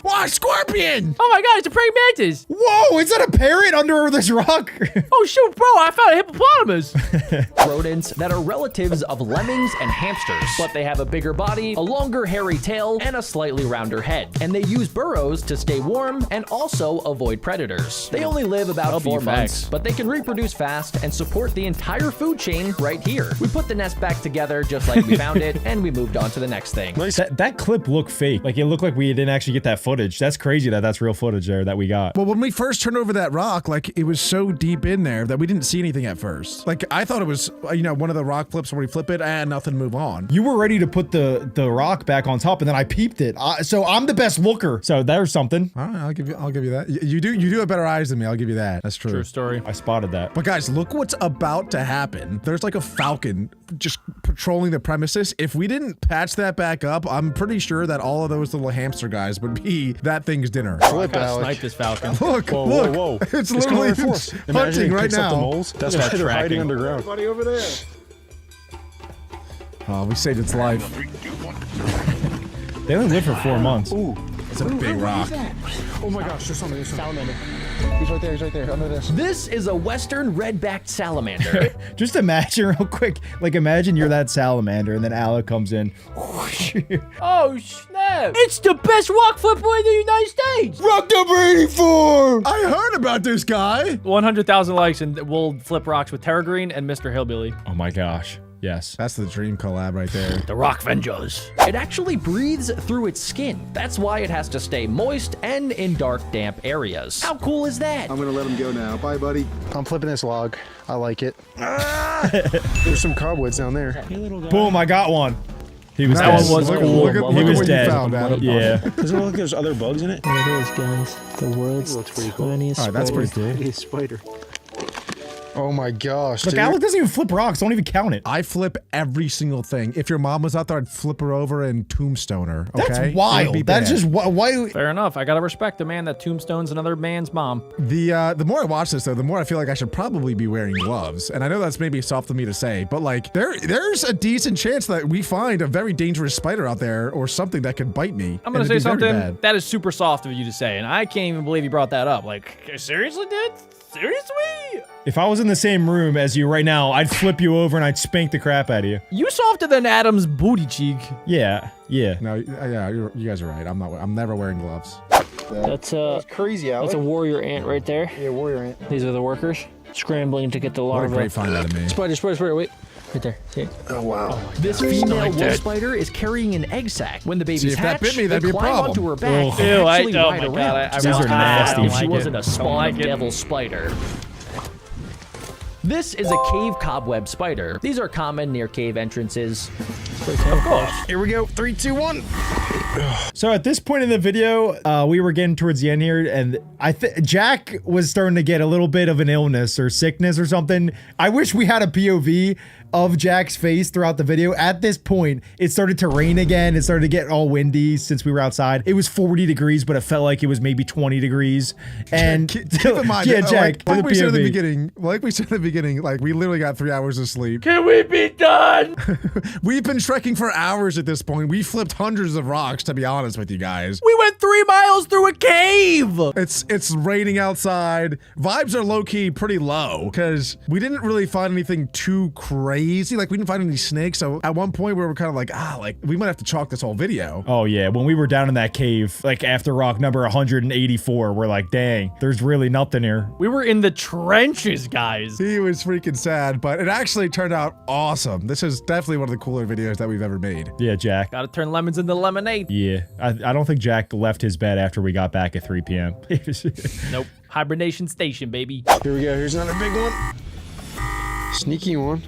Why, scorpion? Oh my god, it's a praying mantis! Whoa, is that a parrot under this rock? Oh shoot, bro, I found a hippopotamus! Rodents that are relatives of lemmings and hamsters, but they have a bigger body, a longer hairy tail, and a slightly rounder head. And they use burrows to stay warm and also avoid predators. They only live about 4 months, but they can reproduce fast and support the entire food chain right here. We put the nest back together just like we found it, and we moved on to the next thing. That clip looked fake. Like, it looked like we didn't actually get that footage. That's crazy that that's real footage there that we got. Well, when we first turned over that rock, like, it was so deep in there that we didn't see anything at first. Like, I thought it was, one of the rock flips where we flip it and nothing, move on. You were ready to put the rock back on top, and then I peeped it. So I'm the best looker. So there's something. All right, I'll give you that. You do have better eyes than me. I'll give you that. That's true. True story. I spotted that. But guys, look what's about to happen. There's like a falcon just patrolling the premises. If we didn't patch that back up, I'm pretty sure that all of those little hamster guys would be that thing's dinner. I gotta snipe this falcon. Look, Whoa, look. whoa, whoa. It's literally coming right for us. Imagine hunting it right picks up the now. moles. That's Look why at that they're hiding tracking. underground. Everybody over there. Oh, we saved its life. They only live for 4 months. Ooh. It's a big rock. Oh my gosh, there's something. Salamander. He's right there, under this. This is a western red-backed salamander. Just imagine real quick. Like, imagine you're that salamander, and then Alec comes in. Oh snap! It's the best rock flipper in the United States! Rock number 84! I heard about this guy. 100,000 likes and we'll flip rocks with Terra Green and Mr. Hillbilly. Oh my gosh. Yes. That's the dream collab right there. The Rock Vengers. It actually breathes through its skin. That's why it has to stay moist and in dark, damp areas. How cool is that? I'm gonna let him go now. Bye, buddy. I'm flipping this log. I like it. There's some cobwebs down there. Boom, I got one. He was That dead. one was cool. Look at He was what dead. you found, Adam. Yeah. Doesn't it look like there's other bugs in it? There it is, guys. The world's tiniest All right, that's pretty cool. Hey, spider. Oh my gosh, Look, dude. Alec doesn't even flip rocks. Don't even count it. I flip every single thing. If your mom was out there, I'd flip her over and tombstone her. Okay? That's It would be wild. That's bad. just why. Fair enough. I gotta respect the man that tombstones another man's mom. The more I watch this though, the more I feel like I should probably be wearing gloves. And I know that's maybe soft of me to say, but like there's a decent chance that we find a very dangerous spider out there or something that could bite me. I'm gonna and say it'd be very something bad. that is super soft of you to say, and I can't even believe you brought that up. Like, seriously, dude? Seriously? If I was in the same room as you right now, I'd flip you over and I'd spank the crap out of you. You softer than Adam's booty cheek. Yeah, yeah. No, yeah, you guys are right. I'm never wearing gloves. That's crazy, Alec. That's a warrior ant right there. Yeah, warrior ant. These are the workers scrambling to get the What a larva. great find out of me. Spider, wait. Right there. See it? Oh, wow. This female wolf spider is carrying an egg sac. When the babies See, if that hatch, bit me, they that'd be a climb problem. onto her back Ugh. and Ew, actually oh ride my around. God, I These are nasty. If she Don't like wasn't it. a Don't spawn like of it. devil spider. This is a cave cobweb spider. These are common near cave entrances. Of course. Here we go. 3, 2, 1. So at this point in the video, we were getting towards the end here, and Jack was starting to get a little bit of an illness or sickness or something. I wish we had a POV of Jack's face throughout the video. At this point, it started to rain again. It started to get all windy since we were outside. It was 40 degrees, but it felt like it was maybe 20 degrees. And keep in mind, yeah, Jack, like we said at the POV. beginning, like we literally got 3 hours of sleep. Can we be done? We've been trekking for hours at this point. We flipped hundreds of rocks, to be honest with you guys. We went 3 miles through a cave. It's raining outside. Vibes are low-key pretty low because we didn't really find anything too crazy. Like we didn't find any snakes. So at one point we were kind of like, we might have to chalk this whole video. Oh yeah, when we were down in that cave, like after rock number 184, we're like, dang, there's really nothing here. We were in the trenches, guys. He was freaking sad, but it actually turned out awesome. This is definitely one of the cooler videos that we've ever made. Yeah, Jack. Gotta turn lemons into lemonade. Yeah, I don't think Jack left his bed after we got back at 3 p.m. Nope. Hibernation station, baby. Here we go. Here's another big one. Sneaky one.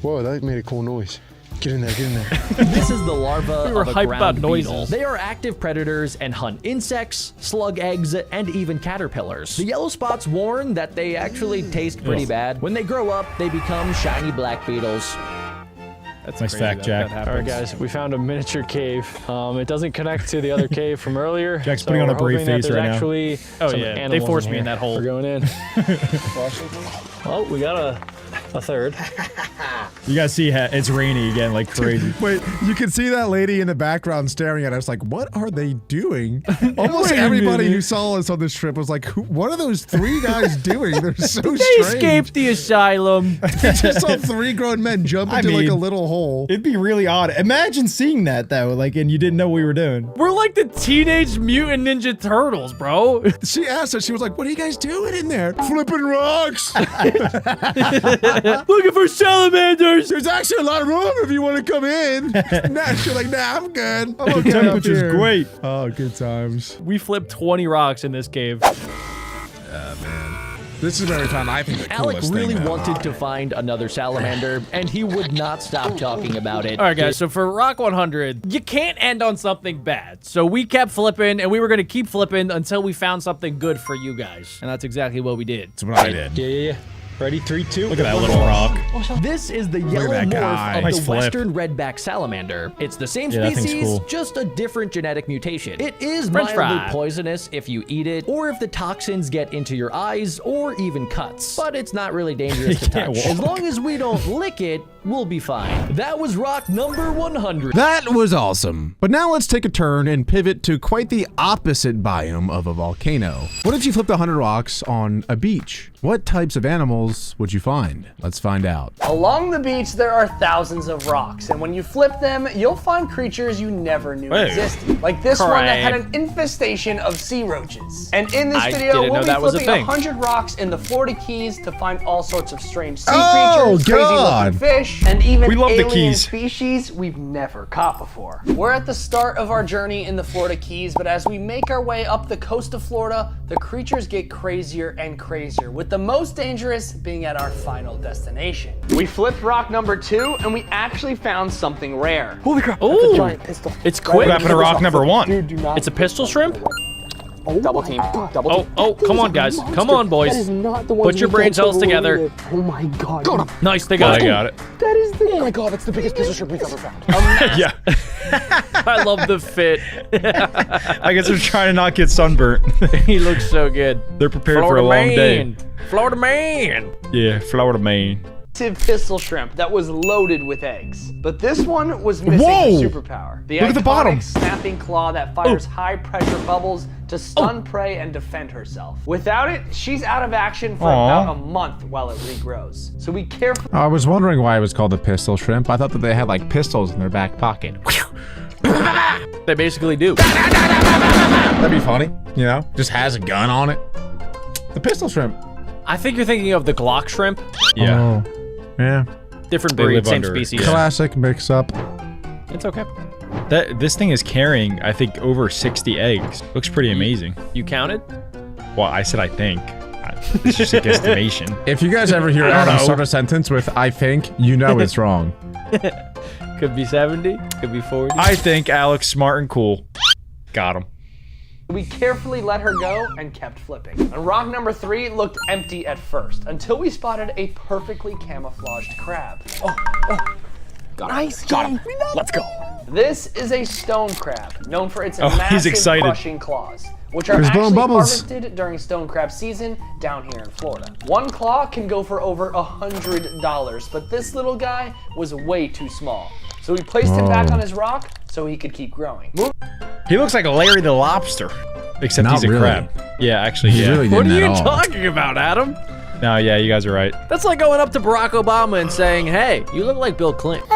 Whoa, that made a cool noise. Get in there, get in there. This is the larva We were of a hyped ground about beetle. noises. They are active predators and hunt insects, slug eggs, and even caterpillars. The yellow spots warn that they actually taste pretty Ugh. bad. When they grow up, they become shiny black beetles. That's Nice crazy fact, that Jack. that All right, happens. guys, we found a miniature cave. It doesn't connect to the other cave from earlier. Jack's so putting on a we're brave hoping that face there's right now. actually Oh, some yeah. They animals forced me here. in that hole. We're going in. Well, we got a third. You guys see it's rainy again like crazy. Wait, you can see that lady in the background staring at us like, what are they doing? Almost Wait a everybody minute. who saw us on this trip was like, what are those 3 guys doing? They're so They strange. escaped the asylum. I just saw 3 grown men jump I into like a mean, little hole. It'd be really odd. Imagine seeing that though, like, and you didn't know what we were doing. We're like the Teenage Mutant Ninja Turtles, bro. She asked us, she was like, what are you guys doing in there? Flipping rocks. Looking for salamanders. There's actually a lot of room if you want to come in. Nah, she's like, nah, I'm good. I'm okay The up temperature's here." great. Oh, good times. We flipped 20 rocks in this cave. This is every time I think the Alec coolest really thing, though. wanted to find another salamander, and he would not stop talking about it. All right, guys. So for Rock 100, you can't end on something bad. So we kept flipping, and we were going to keep flipping until we found something good for you guys. And that's exactly what we did. That's what I did. Yeah. Ready? 3, 2. Look at that little rock. This is the yellow that morph guy. of Nice the flip. western redback salamander. It's the same Yeah, that thing's species, cool. just a different genetic mutation. It is French mildly fry. poisonous if you eat it, or if the toxins get into your eyes, or even cuts. But it's not really dangerous to Can't touch. walk. As long as we don't lick it, we'll be fine. That was rock number 100. That was awesome. But now let's take a turn and pivot to quite the opposite biome of a volcano. What if you flipped 100 rocks on a beach? What types of animals would you find? Let's find out. Along the beach, there are thousands of rocks, and when you flip them, you'll find creatures you never knew existed. Like this one that had an infestation of sea roaches. And in this I video, didn't know we'll be that was a flipping thing. 100 rocks in the Florida Keys to find all sorts of strange sea Oh, creatures, crazy God. looking fish, and even We love the alien Keys. species we've never caught before. We're at the start of our journey in the Florida Keys, but as we make our way up the coast of Florida, the creatures get crazier and crazier, with the most dangerous being at our final destination. We flipped rock number 2, and we actually found something rare. Holy crap, Ooh. that's a giant pistol. It's What quick. happened to rock number 1? Dude, do not. It's a pistol shrimp? Double team. Double team. Oh, come on, guys. Come on, boys. That is not the one. Put your brain cells together. Oh my god. Nice, they got it. I got it. That is the. Oh my god, that's the biggest pistol shrimp we've ever found. Yeah. I love the fit. I guess they're trying to not get sunburnt. He looks so good. They're prepared for a long day. Florida man. Yeah, Florida man. Pistol shrimp that was loaded with eggs. But this one was missing Whoa! a superpower. The Look at the bottom. snapping claw that fires high pressure bubbles to stun prey and defend herself. Without it, she's out of action for about a month while it regrows. So be careful. I was wondering why it was called a pistol shrimp. I thought that they had like pistols in their back pocket. They basically do. That'd be funny, you know? Just has a gun on it. The pistol shrimp. I think you're thinking of the Glock shrimp. Yeah. Oh, yeah. Different They breed, live same under it. species. Classic mix-up. It's okay. This thing is carrying, I think, over 60 eggs. Looks pretty amazing. You counted? Well, I said I think. It's just a guesstimation. If you guys ever hear Adam start a sentence with "I think," you know it's wrong. Could be 70, could be 40. I think Alex smart and cool. Got him. We carefully let her go and kept flipping. And rock number 3 looked empty at first until we spotted a perfectly camouflaged crab. Got him. Let's go. This is a stone crab, known for its he's massive excited. crushing claws, which are He's blowing actually bubbles. harvested during stone crab season down here in Florida. One claw can go for over $100, but this little guy was way too small. So we placed him back on his rock so he could keep growing. He looks like Larry the Lobster, except Not he's a really. crab. Yeah, actually, He yeah. really What are didn't you at all. talking about, Adam? No, yeah, you guys are right. That's like going up to Barack Obama and saying, hey, you look like Bill Clinton.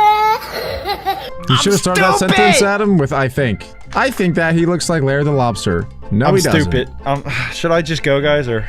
You should have started that sentence, Adam, with "I think." I think that he looks like Larry the Lobster. No, I'm he doesn't. stupid. Should I just go, guys, or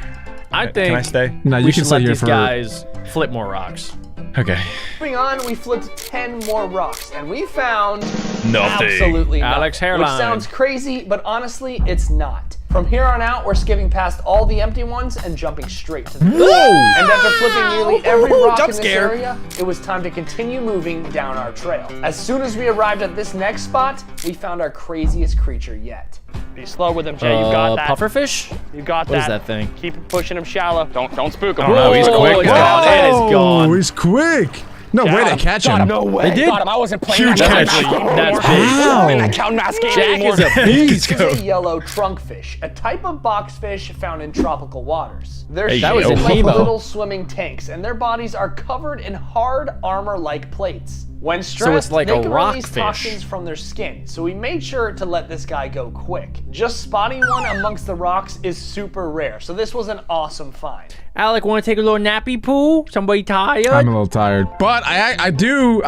I think can I stay? No, you we can should stay let here these for. guys flip more rocks. Okay. Moving on, we flipped 10 more rocks and we found Nothing. absolutely nothing. Alex hairline. Which sounds crazy, but honestly, it's not. From here on out, we're skipping past all the empty ones and jumping straight to the Whoa! And after flipping nearly every rock in jump this scare. area, it was time to continue moving down our trail. As soon as we arrived at this next spot, we found our craziest creature yet. Be slow with him, Jay. You got that. Pufferfish? You got What that. is that thing? Keep pushing him shallow. Don't spook him. Oh, no, he's quick. It's guys. gone. It is gone. Oh, he's quick. No way to catch Got him. No way. They did. Got him. I wasn't playing Huge that catch. That's big. Wow. in that cow mask game Jack anymore. is a This beast. is a yellow trunkfish, a type of boxfish found in tropical waters. They're Hey, that was shaped in like Nemo. little swimming tanks, and their bodies are covered in hard armor-like plates. When stressed, like they a can rock release fish. toxins from their skin, so we made sure to let this guy go quick. Just spotting one amongst the rocks is super rare, so this was an awesome find. Alec, want to take a little nappy poo? Somebody tired? I'm a little tired, but I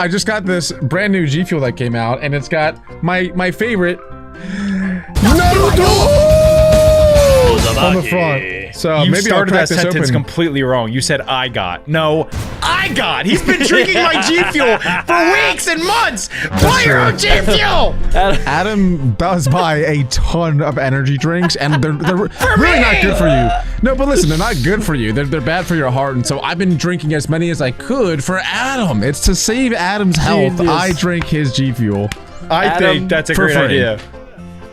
just got this brand new G Fuel that came out, and it's got my favorite Naruto on the front. So You maybe I'll started crack that this sentence open. completely wrong. You said I got. No, I got. He's been drinking my G Fuel for weeks and months. Buy your own G Fuel. Adam does buy a ton of energy drinks, and they're really not good for you. No, but listen, they're not good for you. They're bad for your heart, and so I've been drinking as many as I could for Adam. It's to save Adam's health. Genius. I drink his G Fuel. I Adam, think that's a for great free. idea.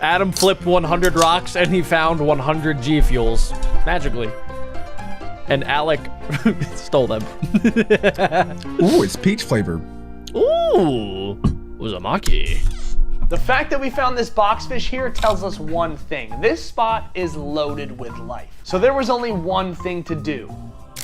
Adam flipped 100 rocks and he found 100 G Fuels magically. And Alec stole them. Ooh, it's peach flavored. Ooh, Uzumaki. The fact that we found this boxfish here tells us one thing. This spot is loaded with life. So there was only one thing to do.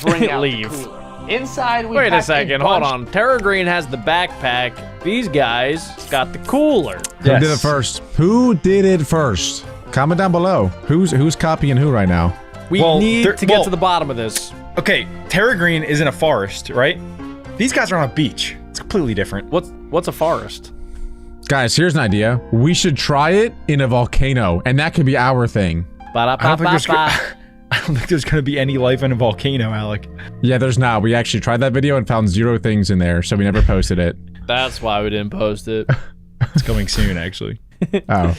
Bring out Leave. the cooler. Inside, we Wait a packed second, hold on. Terra Green has the backpack. These guys got the cooler. Who did it first? Who did it first? Comment down below. Who's copying who right now? We need to get to the bottom of this. Okay, Terra Green is in a forest, right? These guys are on a beach. It's completely different. What's a forest? Guys, here's an idea. We should try it in a volcano, and that could be our thing. I don't think there's gonna be any life in a volcano, Alec. Yeah, there's not. We actually tried that video and found 0 things in there, so we never posted it. That's why we didn't post it. It's coming soon, actually. Oh.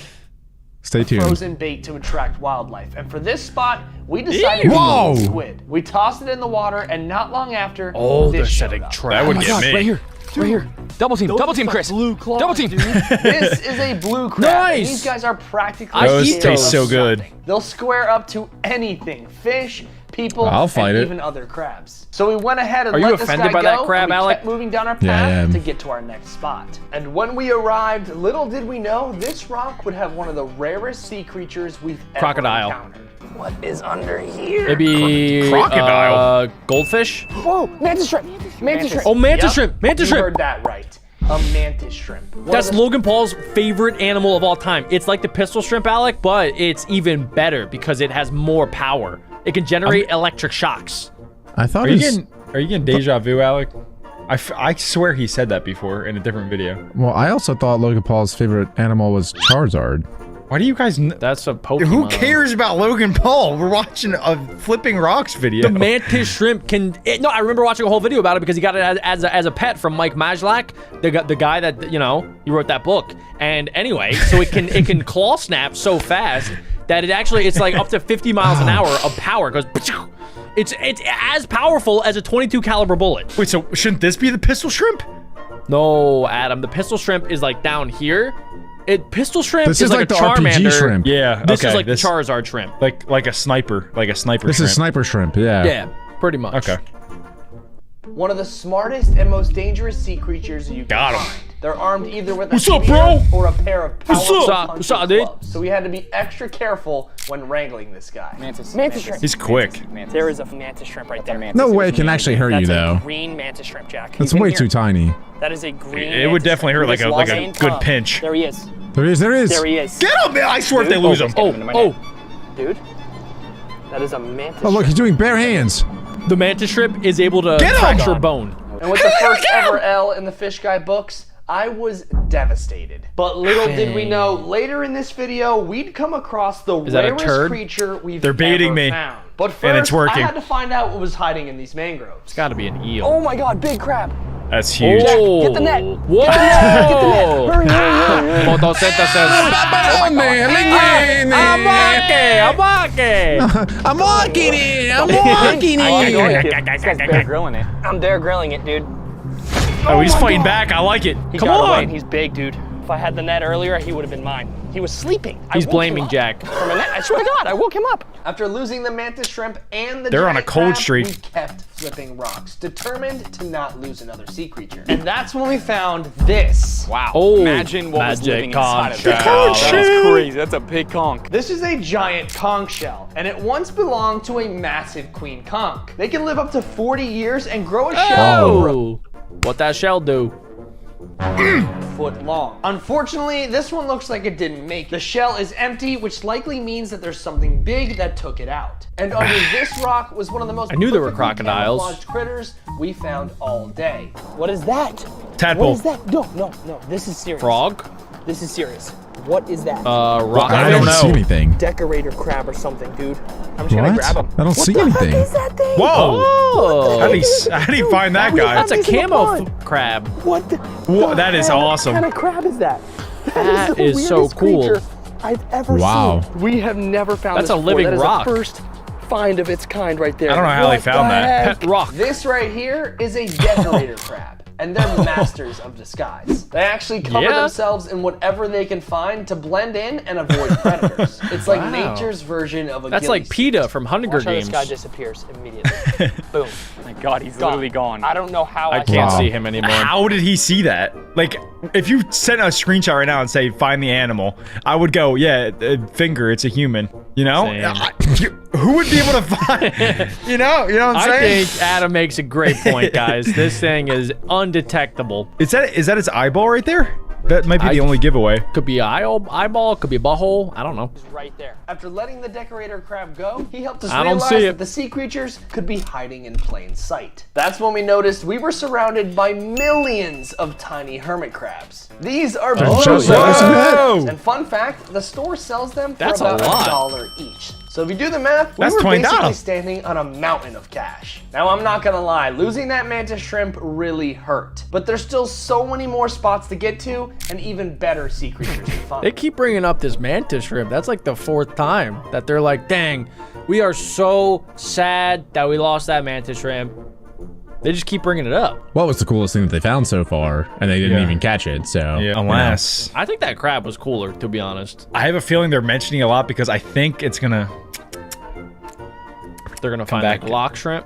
Stay tuned. frozen bait to attract wildlife. And for this spot, we decided to Whoa! use squid. We tossed it in the water, and not long after, Oh, this they're showed setting up. traps. That would get me. Right here. too. Right here. Double team. Those Double team, are Chris. Blue claws, Double team. dude. This is a blue crab. and Nice. These guys are practically Those scared taste of so good. something. They'll square up to anything. Fish, people, I'll fight and it. even other crabs. So we went ahead and Are you let this offended guy by that go, crab, and we Alec? kept moving down our path Yeah, I am. to get to our next spot. And when we arrived, little did we know this rock would have one of the rarest sea creatures we've Crocodile. ever encountered. What is under here? Maybe Crocodile. Goldfish. Whoa, mantis shrimp. Mantis shrimp. Oh, mantis Yep, shrimp. Mantis you shrimp. heard that right. A mantis shrimp. One That's of the- Logan Paul's favorite animal of all time. It's like the pistol shrimp, Alec, but it's even better because it has more power. It can generate electric shocks. I thought Are you his- getting deja vu, Alec? I swear he said that before in a different video. Well, I also thought Logan Paul's favorite animal was Charizard. Why do you guys? That's a Pokemon. Who cares about Logan Paul? We're watching a flipping rocks video. The mantis shrimp can. No, I remember watching a whole video about it because he got it as a pet from Mike Majlak, the guy that he wrote that book. And anyway, so it can claw snap so fast that it's like up to 50 miles an hour of power. It goes. It's as powerful as a 22 caliber bullet. Wait, so shouldn't this be the pistol shrimp? No, Adam. The pistol shrimp is like down here. Pistol shrimp This is is like like a the RPG Charmander. shrimp. Yeah. This okay, is like the Charizard shrimp. like a sniper, This shrimp. is sniper shrimp, yeah. Yeah, pretty much. Okay. One of the smartest and most dangerous sea creatures you can Got 'em. find. They're armed either with What's a up, spear bro? or a pair of powerful What's up? punching What's up, dude? clubs. So we had to be extra careful when wrangling this guy. Mantis. Mantis shrimp. He's quick. There is a mantis shrimp right there. No way it can actually hurt you, That's though. a green mantis shrimp, Jack. That's He's in way here. too tiny. That is a green. It would definitely hurt like a good pinch. There he is. There he is, there he is. There he is. Get him, man! I swear if they lose him. Oh, Dude, that is a mantis. Oh, look, he's doing bare hands. the mantis shrimp is able to Get him! fracture bone. And with the first ever L in the Fish Guy books, I was devastated. But little did we know, later in this video, we'd come across the Is that a rarest turd? creature we've They're baiting ever me. found. But first, And it's working. I had to find out what was hiding in these mangroves. It's got to be an eel. Oh my God, big crab. That's huge. Oh. Get the net. Whoa! Hurry, hurry, hurry. Photosynthesis. I'm walking in. I'm walking in. This guy's Bear Grilling it. I'm Bear Grilling it, dude. Oh, he's fighting back. I like it. He Come got away on. and he's big, dude. If I had the net earlier, he would have been mine. He was sleeping. I He's woke blaming him up Jack. From a net. I swear to God, I woke him up. After losing the mantis shrimp and the They're on a giant cold crab, streak. we kept flipping rocks, determined to not lose another sea creature. And that's when we found this. Wow. Oh, Imagine what was magic living inside of that. conch That is crazy. That's a big conch. This is a giant conch shell, and it once belonged to a massive queen conch. They can live up to 40 years and grow a shell Oh, what that shell do? foot long. Unfortunately, this one looks like it didn't make it. The shell is empty, which likely means that there's something big that took it out. And under this rock was one of the most I knew there were perfectly crocodiles. camouflaged critters we found all day. What is that? Tadpole. What is that? No, no, no. This is serious. Frog? This is serious. What is that? Rock. I don't don't see know. anything. Decorator crab or something, dude. I'm just gonna What? grab him. I don't see anything. Whoa! Oh, How do you find that guy? that's a He's in the camo pond. crab. What the? Whoa, that is awesome. What kind of crab is that? That the is so weirdest cool. creature I've ever Wow. seen. We have never found That's this a before. living That is rock. the first find of its kind right there. I don't know how they What found the that. heck? Pet rock. This right here is a decorator crab, and they're masters of disguise. They actually cover Yeah. themselves in whatever they can find to blend in and avoid predators. It's like Wow. nature's version of a That's like PETA from Hunger Watch how Games. this guy disappears immediately. Boom. Oh my God, he's literally gone. I don't know how I I can't Wow. see him anymore. How did he see that? Like, if you sent a screenshot right now and say, find the animal, I would go, yeah, finger, it's a human. You know? Same. Who would be able to find, you know what I'm I saying? think Adam makes a great point, guys. This thing is undetectable. Is that his eyeball right there? That might be the only giveaway. Could be eyeball, could be a butthole. I don't know. right there. After letting the decorator crab go, he helped us I don't realize see it. that the sea creatures could be hiding in plain sight. That's when we noticed we were surrounded by millions of tiny hermit crabs. These are blue Whoa! And fun fact, the store sells them for That's a about lot. $1 each. So if you do the math, we That's were $20. basically standing on a mountain of cash. Now I'm not gonna lie, losing that mantis shrimp really hurt. But there's still so many more spots to get to and even better sea creatures to find. They keep bringing up this mantis shrimp. That's like the 4th time that they're like, dang, we are so sad that we lost that mantis shrimp. They just keep bringing it up. What was the coolest thing that they found so far? And they didn't even catch it, so. Yeah, unless. I think that crab was cooler, to be honest. I have a feeling they're mentioning a lot because I think it's gonna. They're gonna find like lock shrimp.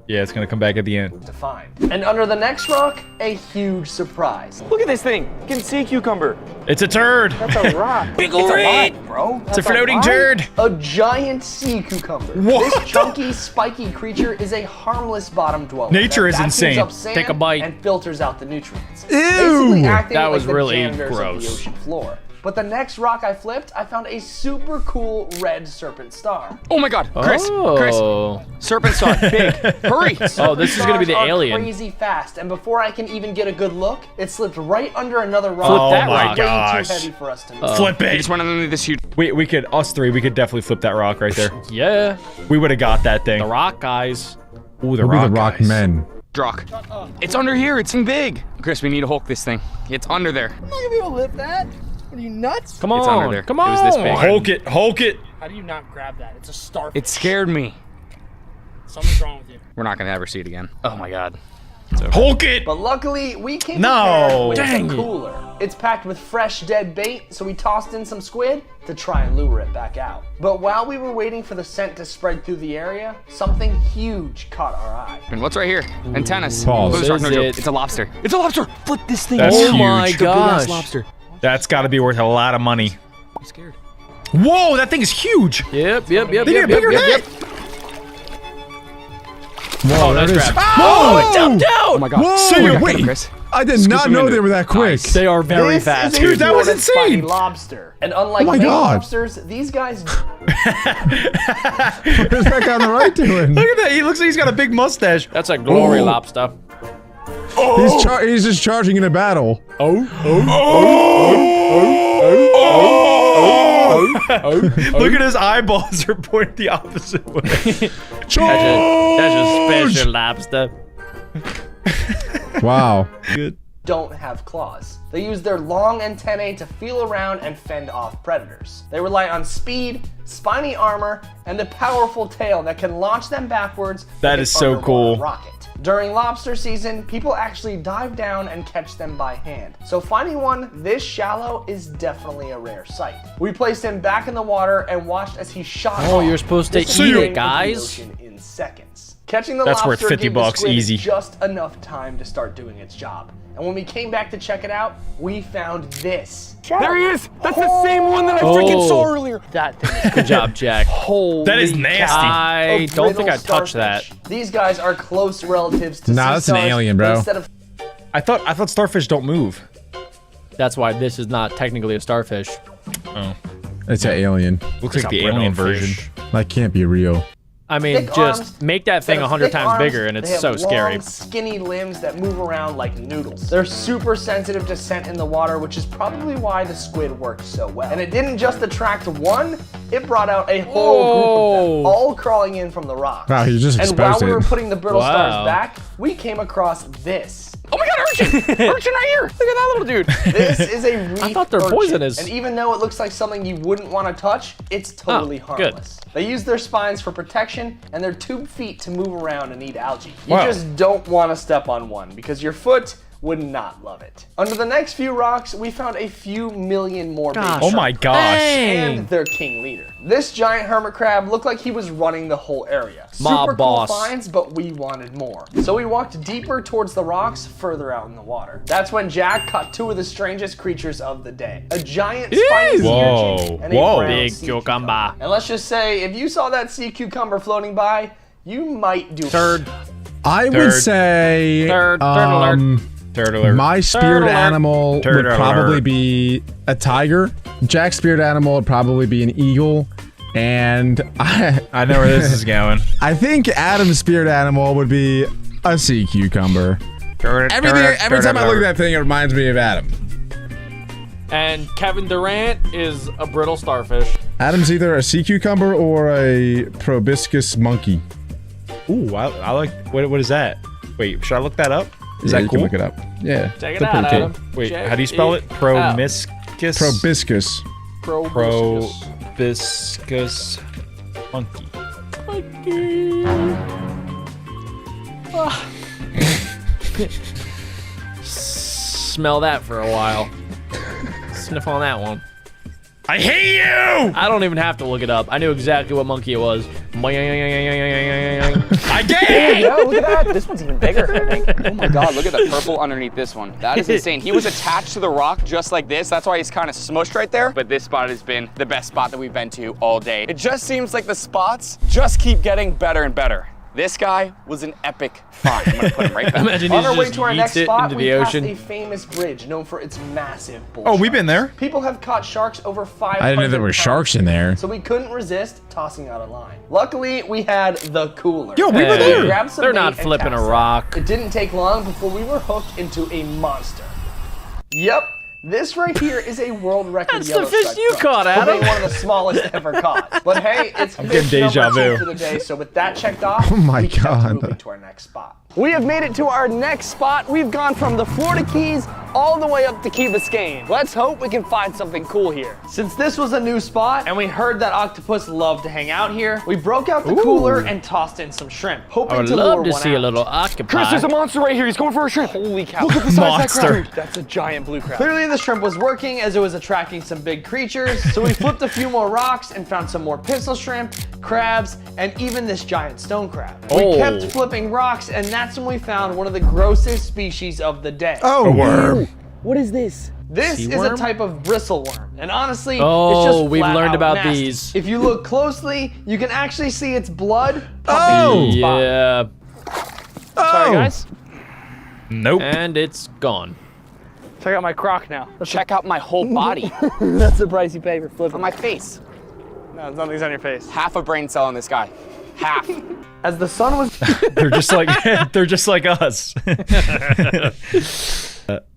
Yeah, it's gonna come back at the end. To find. And under the next rock, a huge surprise. Look at this thing. You can see a cucumber. It's a turd. That's a rock. Big It's ol' a red. rock, bro. It's a floating turd. A giant sea cucumber. What? This chunky, spiky creature is a harmless bottom dweller. Nature is that vacuums insane. up sand Take a bite. And filters out the nutrients. Ew. Basically acting That like was the really janitors of gross. the ocean floor. But the next rock I flipped, I found a super cool red serpent star. Oh my god, Chris, Oh. serpent star, big, hurry. Oh, this is gonna be the Stars are alien. Crazy fast, and before I can even get a good look, it slipped right under another rock. Flip that Way rock. too heavy for us to move. Flip He it. just went under this huge. We could, us three, we could definitely flip that rock right there. Yeah. We would have got that thing. The rock guys. Ooh, We'll be the rock guys. men. Rock. It's under here. It's big. Chris, we need to Hulk this thing. It's under there. I'm not gonna be able to lift that. Are you nuts? Come It's under on. there. Come It on. was this big. Hulk it, Hulk it. How do you not grab that? It's a starfish. It scared me. Something's wrong with you. We're not gonna ever see it again. Oh my god. Hulk it. But luckily, we came No. prepared with Dang a it. cooler. It's packed with fresh dead bait, so we tossed in some squid to try and lure it back out. But while we were waiting for the scent to spread through the area, something huge caught our eye. And what's right here? Antennas. Pause. Look at this rock, no Is joke. it- It's a lobster. It's a lobster. Flip this thing. That's Oh huge. my It's a big-ass gosh. lobster. That's got to be worth a lot of money. I'm scared. Whoa, that thing is huge. Yep, yep, yep, They need yep, a bigger yep, yep, net. yep. Whoa, nice there it is. grab. Oh, it jumped out. Oh my god. Whoa, Oh my God, wait. get him, Chris. I did Scoop not him know into they were it. that quick. Nice. They are very This fast. is a Dude, that was Florida spiny insane. lobster. And unlike Oh my many God. lobsters, these guys What's that guy on the right doing? Look at that. He looks like he's got a big mustache. That's a glory Oh. lobster. He's just charging in a battle. Look at his eyeballs are pointed the opposite way. That's a special lobster. Wow. Good. don't have claws. They use their long antennae to feel around and fend off predators. They rely on speed, spiny armor, and a powerful tail that can launch them backwards. That like is an so underwater cool. Rocket. During lobster season, people actually dive down and catch them by hand. So finding one this shallow is definitely a rare sight. We placed him back in the water and watched as he shot Oh, off, you're supposed to disappearing eat it, into the guys. ocean in seconds. Catching the That's worth lobster 50 gave the bucks, squid easy. just enough time to start doing its job. And when we came back to check it out, we found this. There he is! That's the same one that I freaking saw earlier! That thing is Good job, Jack. Holy That is nasty. I A don't think brittle I touched that. starfish. These guys are close relatives to Nah, that's an sea stars, alien, but bro. Instead of I thought starfish don't move. That's why this is not technically a starfish. Oh. It's an alien. Looks It's like a the brittle alien fish. version. That can't be real. I mean, thick just arms, make that thing instead of 100 thick times arms, bigger and they it's have so long, scary. skinny limbs that move around like noodles. They're super sensitive to scent in the water, which is probably why the squid works so well. And it didn't just attract one, it brought out a whole group of them, all crawling in from the rocks. Wow, you just And while exposed we were it. putting the brittle Wow. stars back, we came across this. Oh my god, urchin! Urchin right here! Look at that little dude! This is a reef I thought they're urchin, poisonous. And even though it looks like something you wouldn't want to touch, it's totally Oh, good. harmless. They use their spines for protection and their tube feet to move around and eat algae. You Wow. just don't want to step on one because your foot would not love it. Under the next few rocks, we found a few million more baby Oh my shark gosh. and their king leader. This giant hermit crab looked like he was running the whole area. Mob Super boss. cool finds, but we wanted more. So we walked deeper towards the rocks, further out in the water. That's when Jack caught two of the strangest creatures of the day. A giant spiny sea Whoa. urchin and a Whoa. brown Big sea cucumber. And let's just say, if you saw that sea cucumber floating by, you might do Third. I would Third. say Third alert. Turd alert. my spirit alert. animal Turd would probably alert. be a tiger. Jack's spirit animal would probably be an eagle. And I know where this is going. I think Adam's spirit animal would be a sea cucumber. Every time I look at that thing, it reminds me of Adam. And Kevin Durant is a brittle starfish. Adam's either a sea cucumber or a proboscis monkey. Ooh, I like. What is that? Wait, should I look that up? Is Yeah, that you cool? can look it up. Yeah. Check it they're out, pretty cool. Adam. Wait, Check how do you spell it? it out. Promiscus. Proboscis. Proboscis monkey. Smell that for a while. Sniff on that one. I hate you! I don't even have to look it up. I knew exactly what monkey it was. I get Hey, it! yo, look at that. This one's even bigger, I think. Oh my god, look at the purple underneath this one. That is insane. He was attached to the rock just like this. That's why he's kind of smushed right there. But this spot has been the best spot that we've been to all day. It just seems like the spots just keep getting better and better. This guy was an epic find. I'm gonna put him right back. Imagine On he our way just to our yeets next it spot, into we the passed ocean. a famous bridge known for its massive bull Oh, we've been there. People have caught sharks over 500 I didn't know there were pounds, sharks in there. so we couldn't resist tossing out a line. Luckily, we had the cooler. Yo, we were Hey, there. Grabbed some they're bait not and flipping a cast it. rock. It didn't take long before we were hooked into a monster. Yep. This right here is a world record That's the yellow fish stripe you trout, caught, for Adam. being one of the smallest ever caught. But hey, it's I'm getting fish deja number 2 vu. for the day. So with that checked off, Oh my we kept God. moving to our next spot. We have made it to our next spot. We've gone from the Florida Keys all the way up to Key Biscayne. Let's hope we can find something cool here. Since this was a new spot and we heard that octopus loved to hang out here, we broke out the cooler and tossed in some shrimp, hoping I would to love lure to one see a out. little octopus. Chris, there's a monster right here. He's going for a shrimp. Holy cow. Look at the size of that Monster. crab. That's a giant blue crab. Clearly the shrimp was working as it was attracting some big creatures, so we flipped a few more rocks and found some more pistol shrimp, crabs, and even this giant stone crab. We Oh. kept flipping rocks, and that's when we found one of the grossest species of the day. Oh, worm. What is this? This Sea is a worm? type of bristleworm, and honestly, Oh, it's just we've flat learned out about nasty. these. If you look closely, you can actually see its blood Oh. pumping through its body. Yeah. Sorry, guys. Nope. And it's gone. Check out my croc now. Check out my whole body. That's the price you pay for flipping. On my face. No, nothing's on your face. Half a brain cell on this guy. Half. As the sun was They're just like they're just like us.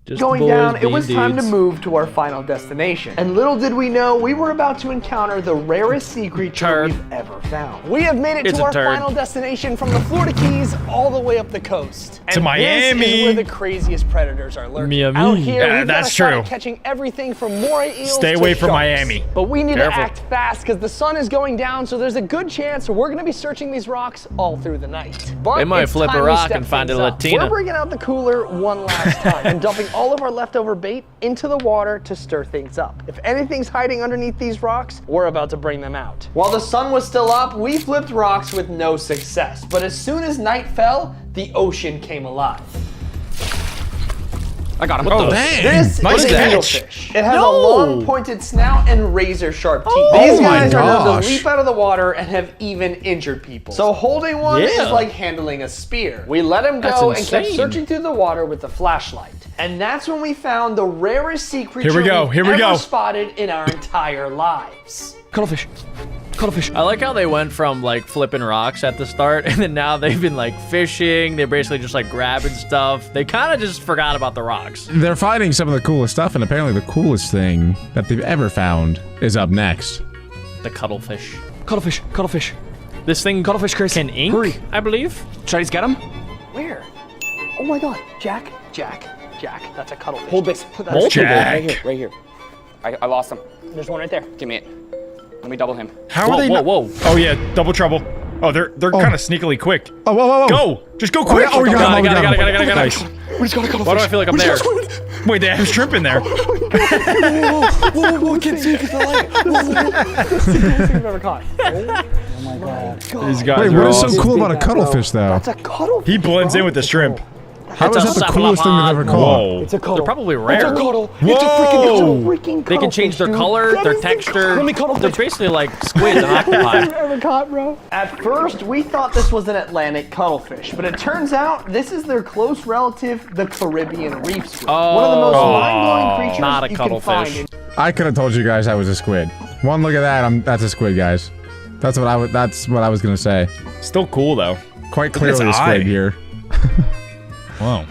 Just going boys down, it being was time to dudes. move to our final destination. And little did we know, we were about to encounter the rarest sea creature Turd. we've ever found. We have made it It's to a our turd. final destination from the Florida Keys all the way up the coast. And Miami. This is where the craziest predators are lurking. Miami. Out here, Yeah, we've that's got a shot true. at catching everything from moray eels Stay to away from sharks. Miami. But we need Careful. to act fast because the sun is going down, so there's a good chance we're going to be searching these rocks all through the night. But They might it's flip a time we rock step and find a things up. Latina. We're bringing out the cooler one last time and dumping all of our leftover bait into the water to stir things up. If anything's hiding underneath these rocks, we're about to bring them out. While the sun was still up, we flipped rocks with no success. But as soon as night fell, the ocean came alive. I got him. Oh, dang. This Nice is a catch. needlefish. It has a No. long pointed snout and razor sharp teeth. Oh These my guys are known gosh. to leap out of the water and have even injured people. So holding one Yeah. is like handling a spear. We let him That's go and kept insane. searching through the water with the flashlight. And that's when we found the rarest sea creature Here we go, we've here we ever go. spotted in our entire lives. Cuttlefish. Cuttlefish. I like how they went from like flipping rocks at the start and then now they've been like fishing. They're basically just like grabbing stuff. They kind of just forgot about the rocks. They're finding some of the coolest stuff, and apparently the coolest thing that they've ever found is up next. The cuttlefish. Cuttlefish. Cuttlefish. This thing Cuttlefish, Chris. can ink, Hurry. I believe. Should I just get him? Where? Oh my god. Jack. That's a cuttlefish. Hold this. Multiple. Jack. Right here. I lost him. There's one right there. Give me it. Let me double him. How Whoa, are they? whoa, not- whoa. Oh yeah, double trouble. Oh, they're kind of sneakily quick. Oh, whoa, whoa, whoa. Go, just go quick. Oh, we got him. Got it. Nice. We just got a cuttlefish. Why do I feel like I'm there? Wait, they have shrimp in there. Whoa, can't see because the light. Thing I've ever caught. These guys Wait, are what is so awesome. cool about a cuttlefish, though? That's a cuttlefish. He blends in with the shrimp. How is that the coolest thing they've ever caught? Whoa. It's a cuddle. They're probably rare. Whoa. They can change their color, their texture. They're basically like squid and octopi. Ever caught, bro? At first, we thought this was an Atlantic cuttlefish, but it turns out this is their close relative, the Caribbean reef squid. One of the most mind-blowing creatures not a you can find cuttlefish. in I could have told you guys I was a squid. One look at that, that's a squid, guys. That's what I was gonna say. Still cool though. Quite Look at clearly a his squid eye. here. Wow.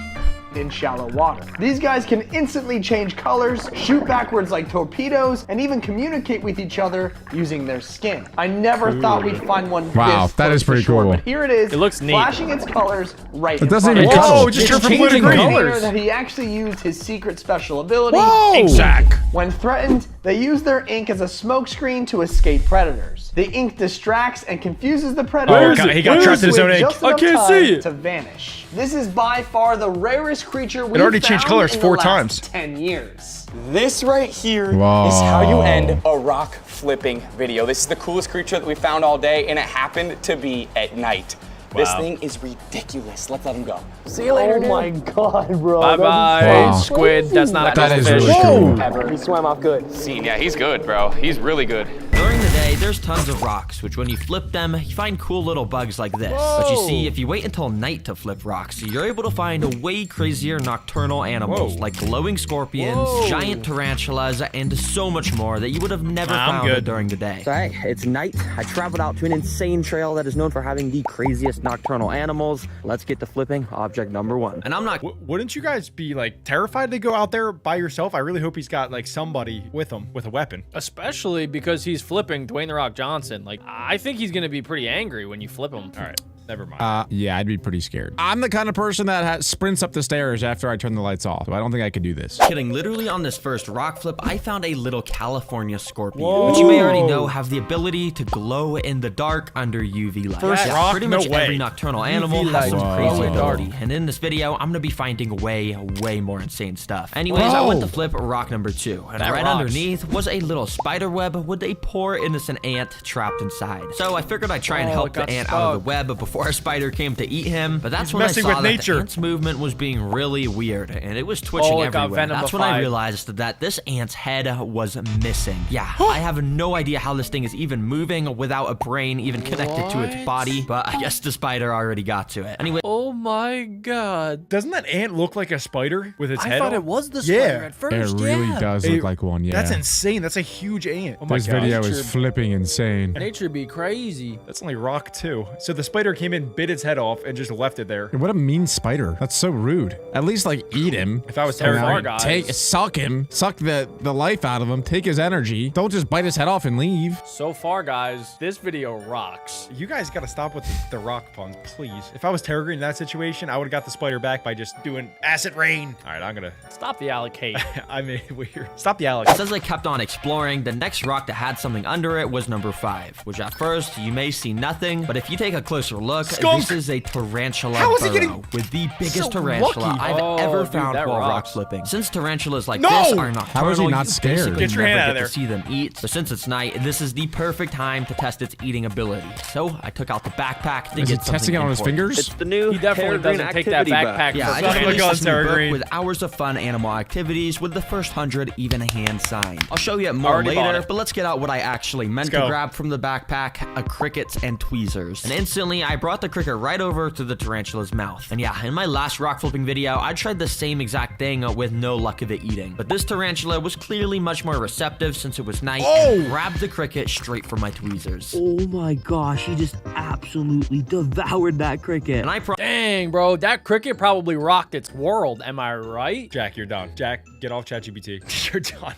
in shallow water. These guys can instantly change colors, shoot backwards like torpedoes, and even communicate with each other using their skin. I never thought we'd find one Wow, this that close is pretty to shore, cool. But here it is, It looks neat. flashing its colors right It in doesn't front even of us. cuddle. Whoa, it just It's turned from blue to changing green. colors. That he actually used his secret special ability. Whoa! Exact. When threatened, They use their ink as a smokescreen to escape predators. The ink distracts and confuses the predators. He got trapped in his own ink. I can't see it. To vanish. This is by far the rarest creature we've already changed found colors in 4 the times. last 10 years. This right here is how you end a rock flipping video. This is the coolest creature that we found all day, and it happened to be at night. This thing is ridiculous. Let's let him go. See you later, dude. my God, bro. Bye-bye, squid. That's not a That is fish. really cool. Ever. He swam off good. Scene, yeah, he's good, bro. He's really good. During the day, there's tons of rocks, which when you flip them, you find cool little bugs like this. But you see, if you wait until night to flip rocks, you're able to find way crazier nocturnal animals like glowing scorpions, giant tarantulas, and so much more that you would have never found during the day. So hey, it's night. I traveled out to an insane trail that is known for having the craziest nocturnal animals. Let's get to flipping object number 1. And I'm not... Wouldn't you guys be like terrified to go out there by yourself? I really hope he's got like somebody with him with a weapon. Especially because he's flipping Dwayne The Rock Johnson. Like, I think he's gonna be pretty angry when you flip him. All right. Never mind. Yeah, I'd be pretty scared. I'm the kind of person that sprints up the stairs after I turn the lights off, so I don't think I could do this. Kidding. Literally on this first rock flip, I found a little California scorpion, which you may already know have the ability to glow in the dark under UV light. First rock? Pretty much No way. every nocturnal animal has some crazy ability, and in this video, I'm gonna be finding way more insane stuff. Anyways, I went to flip rock number 2, and right underneath was a little spider web with a poor innocent ant trapped inside. So I figured I'd try and help the ant out of the web before a spider came to eat him, but that's when I saw that the ant's movement was being really weird, and it was twitching everywhere. That's when I realized that this ant's head was missing. Yeah, I have no idea how this thing is even moving without a brain even connected to its body, but I guess the spider already got to it. Anyway. Oh my God. Doesn't that ant look like a spider with its head? I thought it was the spider at first. It really does look like one, yeah. That's insane. That's a huge ant. Oh my this God. video is flipping insane. Nature be crazy. That's only rock 2. So the spider came in, bit its head off, and just left it there. What a mean spider. That's so rude. At least like eat him. If I was terrified, suck him, suck the life out of him, take his energy. Don't just bite his head off and leave. So far, guys, this video rocks. You guys gotta stop with the rock puns, please. If I was Terragrian in that situation, I would have got the spider back by just doing acid rain. All right, I'm gonna stop the allocate. I mean, weird. Stop the allocate. As I kept on exploring, the next rock that had something under it was number 5, which at first you may see nothing, but if you take a closer look, this is a tarantula burrow with the biggest tarantula I've ever found while rock flipping. Since tarantulas like this are nocturnal, how is he not scared? Get your hand out of there. To see them eat. But since it's night, this is the perfect time to test its eating ability. So I took out the backpack to get testing it on his fingers? It's the new He definitely doesn't take that backpack. Yeah, I just released this new book with hours of fun animal activities with the first 100 even hand signed. I'll show you more later, but let's get out what I actually meant to grab from the backpack: crickets and tweezers. And instantly, I brought the cricket right over to the tarantula's mouth. And yeah, in my last rock flipping video, I tried the same exact thing with no luck of it eating. But this tarantula was clearly much more receptive since it was night and grabbed the cricket straight from my tweezers. Oh my gosh, he just absolutely devoured that cricket. And I dang, bro, that cricket probably rocked its world. Am I right? Jack, you're done. Jack, get off ChatGPT. You're done.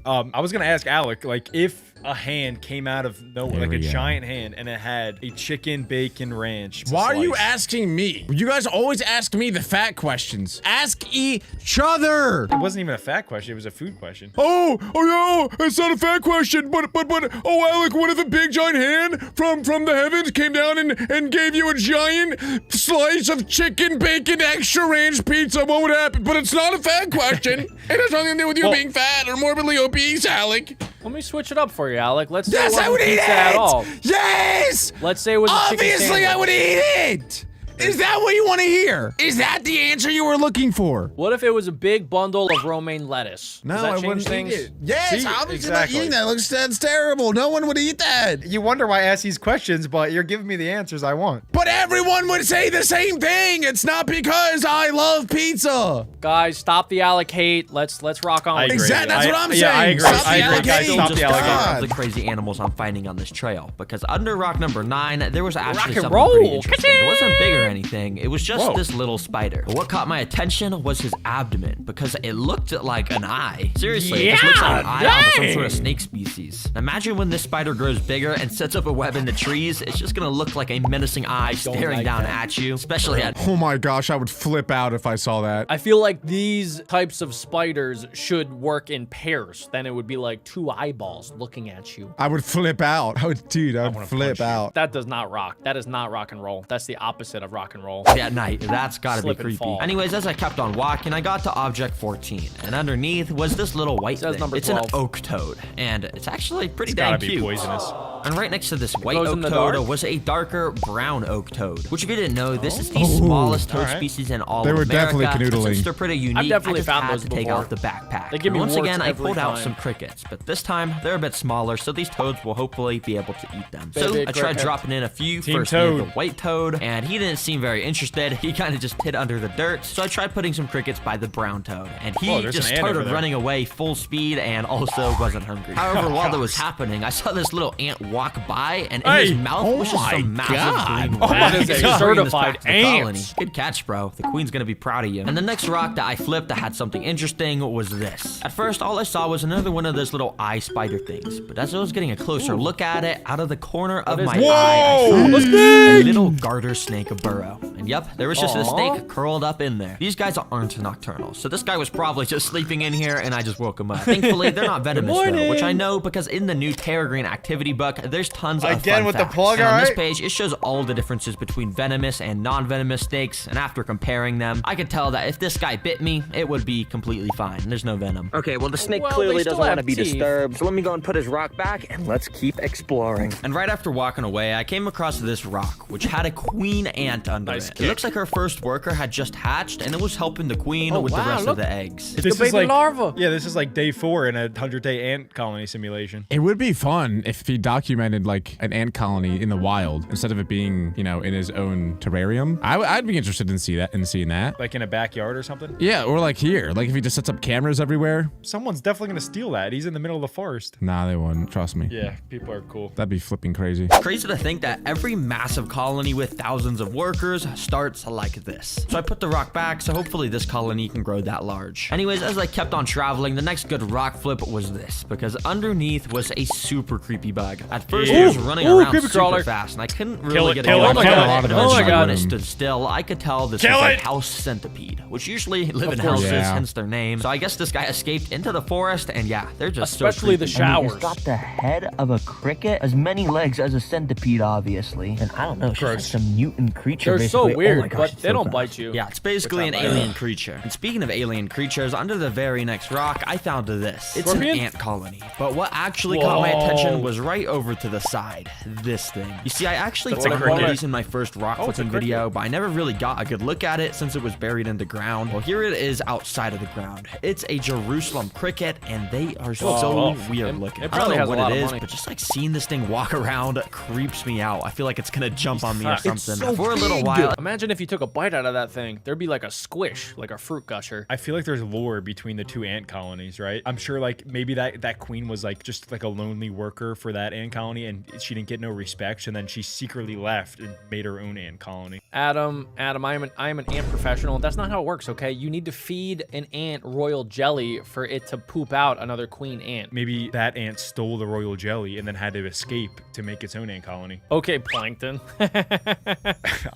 I was gonna ask Alec, like, if a hand came out of nowhere, like a giant hand, and it had a chicken bacon ranch. Why are you asking me? You guys always ask me the fat questions. Ask each other. It wasn't even a fat question. It was a food question. Oh no, it's not a fat question. But oh, Alec, what if a big giant hand from the heavens came down and gave you a giant slice of chicken bacon extra ranch pizza? What would happen? But it's not a fat question. It has nothing to do with you being fat or morbidly obese, Alec. Let me switch it up for you, Alec. Let's say yes, it wasn't I would eat pizza it. At all. Yes. Let's say it was a chicken obviously sandwich. I would eat it. Is that what you want to hear? Is that the answer you were looking for? What if it was a big bundle of romaine lettuce? No, Does that I change wouldn't things? eat it. Yes, See, obviously exactly. not eating that. That's terrible. No one would eat that. You wonder why I ask these questions, but you're giving me the answers I want. But everyone would say the same thing. It's not because I love pizza. Guys, stop the allocate. Let's rock on. Exactly. That's what I'm saying. Yeah, I agree. Stop I the agree. Guys, allocate. stop the Just allocate. the crazy animals I'm finding on this trail, because under rock number 9 there was actually and something roll. pretty interesting. It wasn't big or anything. anything. It was just this little spider. But what caught my attention was his abdomen, because it looked like an eye. Seriously, it just looks like an eye out of some sort of snake species. Imagine when this spider grows bigger and sets up a web in the trees, it's just gonna look like a menacing eye staring down at you, especially at— Oh my gosh, I would flip out if I saw that. I feel like these types of spiders should work in pairs. Then it would be like 2 eyeballs looking at you. I would flip out. I would flip out. That does not rock. That is not rock and roll. That's the opposite of rock and roll. At night. That's gotta be creepy. Anyways, as I kept on walking, I got to object 14, and underneath was this little white thing. It's an oak toad, and it's actually pretty dang cute. Be poisonous. And right next to this white oak toad was a darker brown oak toad, which if you didn't know, this is the smallest toad species in all of America. They were definitely canoodling. Since they're pretty unique, I've definitely I just found had those to take before. out the backpack. They give me Once warts again, I every pulled out time. some crickets, but this time they're a bit smaller, so these toads will hopefully be able to eat them. Baby So I tried cricket. dropping in a few. Team First, we had toad. the white toad, and he didn't seem very interested. He kind of just hid under the dirt. So I tried putting some crickets by the brown toad, and he there's just an ant over started there. running away full speed and also wasn't hungry. However, while that was happening, I saw this little ant walk by, and in his mouth was just some massive green That is a certified ant. ant. Good catch, bro. The queen's gonna be proud of you. And the next rock that I flipped that had something interesting was this. At first, all I saw was another one of those little eye spider things. But as I was getting a closer look at it, out of the corner of my eye, I saw a little garter snake burrow. And yep, there was just a snake curled up in there. These guys aren't nocturnal, so this guy was probably just sleeping in here, and I just woke him up. Thankfully, they're not venomous though, which I know because in the new Terra Green activity book, there's tons of fun with facts. the plug, And on this alright? page, it shows all the differences between venomous and non-venomous snakes, and after comparing them, I could tell that if this guy bit me, it would be completely fine. There's no venom. Okay, well, the snake Well, clearly they still doesn't want have to be teeth. disturbed, so let me go and put his rock back, and let's keep exploring. And right after walking away, I came across this rock, which had a queen ant under it. It looks like her first worker had just hatched, and it was helping the queen with the rest of the eggs. It's the baby larva. Yeah, this is like day 4 in a 100-day ant colony simulation. It would be fun if he documented like an ant colony in the wild instead of it being, you know, in his own terrarium. I'd be interested in seeing that. Like in a backyard or something? Yeah, or like here. Like if he just sets up cameras everywhere. Someone's definitely gonna steal that. He's in the middle of the forest. Nah, they wouldn't. Trust me. Yeah, people are cool. That'd be flipping crazy. Crazy to think that every massive colony with thousands of workers starts like this. So I put the rock back, so hopefully this colony can grow that large. Anyways, as I kept on traveling, the next good rock flip was this, because underneath was a super creepy bug. At first, it was running around creepy super crawler. fast, and I couldn't Kill really it, get kill it. it, kill it. But Oh my eventually, God. when it stood still, I could tell this Kill was a it. house centipede, which usually live in course. houses, Yeah. hence their name. So I guess this guy escaped into the forest, and yeah, they're just Especially the so creepy. showers. It's got the head of a cricket, as many legs as a centipede, obviously. And I don't know, she's like some mutant creature. They're so basically. Oh my weird, gosh, but it's they so don't fast. bite you. Yeah, it's basically an Which I like. alien creature. And speaking of alien creatures, under the very next rock, I found this. It's Scorpion? an ant colony. But what actually caught my attention was right over to the side. This thing. You see, I actually That's a found one of cricket. these in my first rock Oh, it's a flipping video, but I never really got a good look at it since it was buried in the ground. Well, here it is outside of the ground. It's a Jerusalem cricket, and they are so weird looking. It I don't probably know has a what lot it of is, money. but just like seeing this thing walk around creeps me out. I feel like it's gonna jump on me or It's something. For a little while, Imagine if you took a bite out of that thing. There'd be like a squish, like a fruit gusher. I feel like there's lore between the 2 ant colonies, right? I'm sure like maybe that queen was like just like a lonely worker for that ant colony and she didn't get no respect, and then she secretly left and made her own ant colony. Adam, I am an ant professional. That's not how it works, okay? You need to feed an ant royal jelly for it to poop out another queen ant. Maybe that ant stole the royal jelly and then had to escape to make its own ant colony. Okay, Plankton.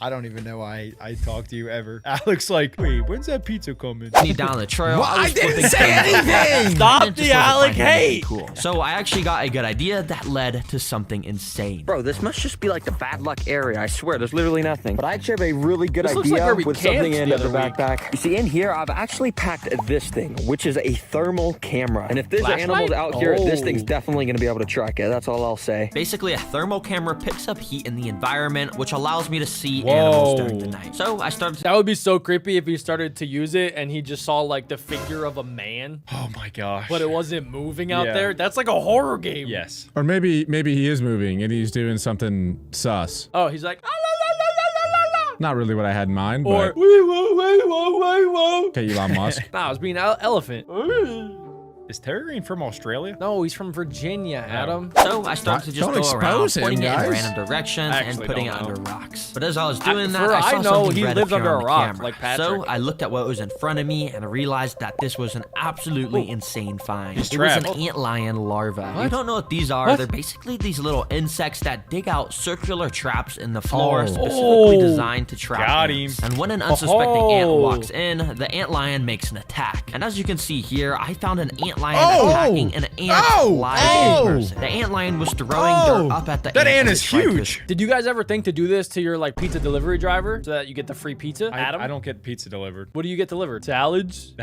I don't even know why I talk to you ever. Alex like, wait, when's that pizza coming? down the trail. Well, I was didn't flipping say things up. anything! Stop I just the wasn't Alec finding anything hate! Cool. So I actually got a good idea that led to something insane. Bro, this must just be like the bad luck area. I swear, there's literally nothing. But I actually have a really good This looks idea like where we with something camped in the the other week. backpack. You see, in here, I've actually packed this thing, which is a thermal camera. And if there's Flashlight? animals out here, this Oh. thing's definitely going to be able to track it. That's all I'll say. Basically, a thermal camera picks up heat in the environment, which allows me to see animals during the night. So I started. That would be so creepy if he started to use it and he just saw like the figure of a man, Oh my gosh. but it wasn't moving out Yeah. there. That's like a horror game. Yes. Or maybe he is moving and he's doing something sus. Oh, he's like, Not really what I had in mind, or but wee whoa, wee whoa, wee whoa. okay, Elon Musk. Nah, I was being elephant. Is Terry Green from Australia? No, he's from Virginia, Adam. So I started to just Don't go around, expose him, pointing it in guys. random directions and Actually putting it don't know. under rocks. But as I was doing that, for I saw I know something he red lives appear under on a the rock, camera. like Patrick. So I looked at what was in front of me and I realized that this was an absolutely insane find. He's It was an trapped. antlion larva. If you don't know what these are, they're basically these little insects that dig out circular traps in the floor, specifically designed to trap Got ants. him. And when an unsuspecting ant Oh. walks in, the antlion makes an attack. And as you can see here, I found an antlion Oh. attacking an ant live Oh. in person. The antlion was throwing dirt up at the That ant as is it tried to huge. Did you guys ever think to do this to your like pizza delivery driver so that you get the free pizza? Adam, I don't get pizza delivered. what do you get delivered? Salads.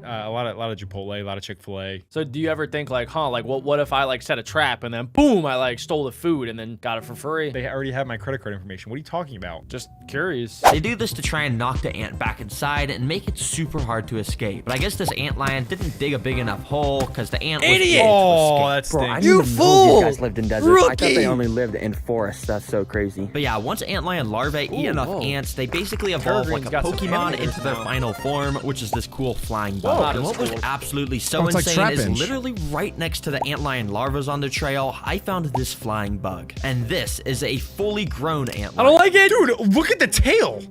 A lot of Chipotle, a lot of Chick-fil-A. So do you ever think like, like what if I like set a trap and then boom, I like stole the food and then got it for free? They already have my credit card information. What are you talking about? Just curious. They do this to try and knock the ant back inside and make it super hard to escape. But I guess this antlion didn't dig a big enough hole because the ant was able Oh, to escape. that's Bro, I stinks. didn't even know these guys lived in deserts. I thought they only lived in forests. That's so crazy. But yeah, once antlion larvae eat enough ants, they basically evolve like a got some Pokemon animators into their now. final form, which is this cool flying bug. And what was absolutely so it's like insane is Trapinch. literally right next to the antlion larvas on the trail, I found this flying bug. And this is a fully grown antlion. I don't like it. Dude, look at the tail.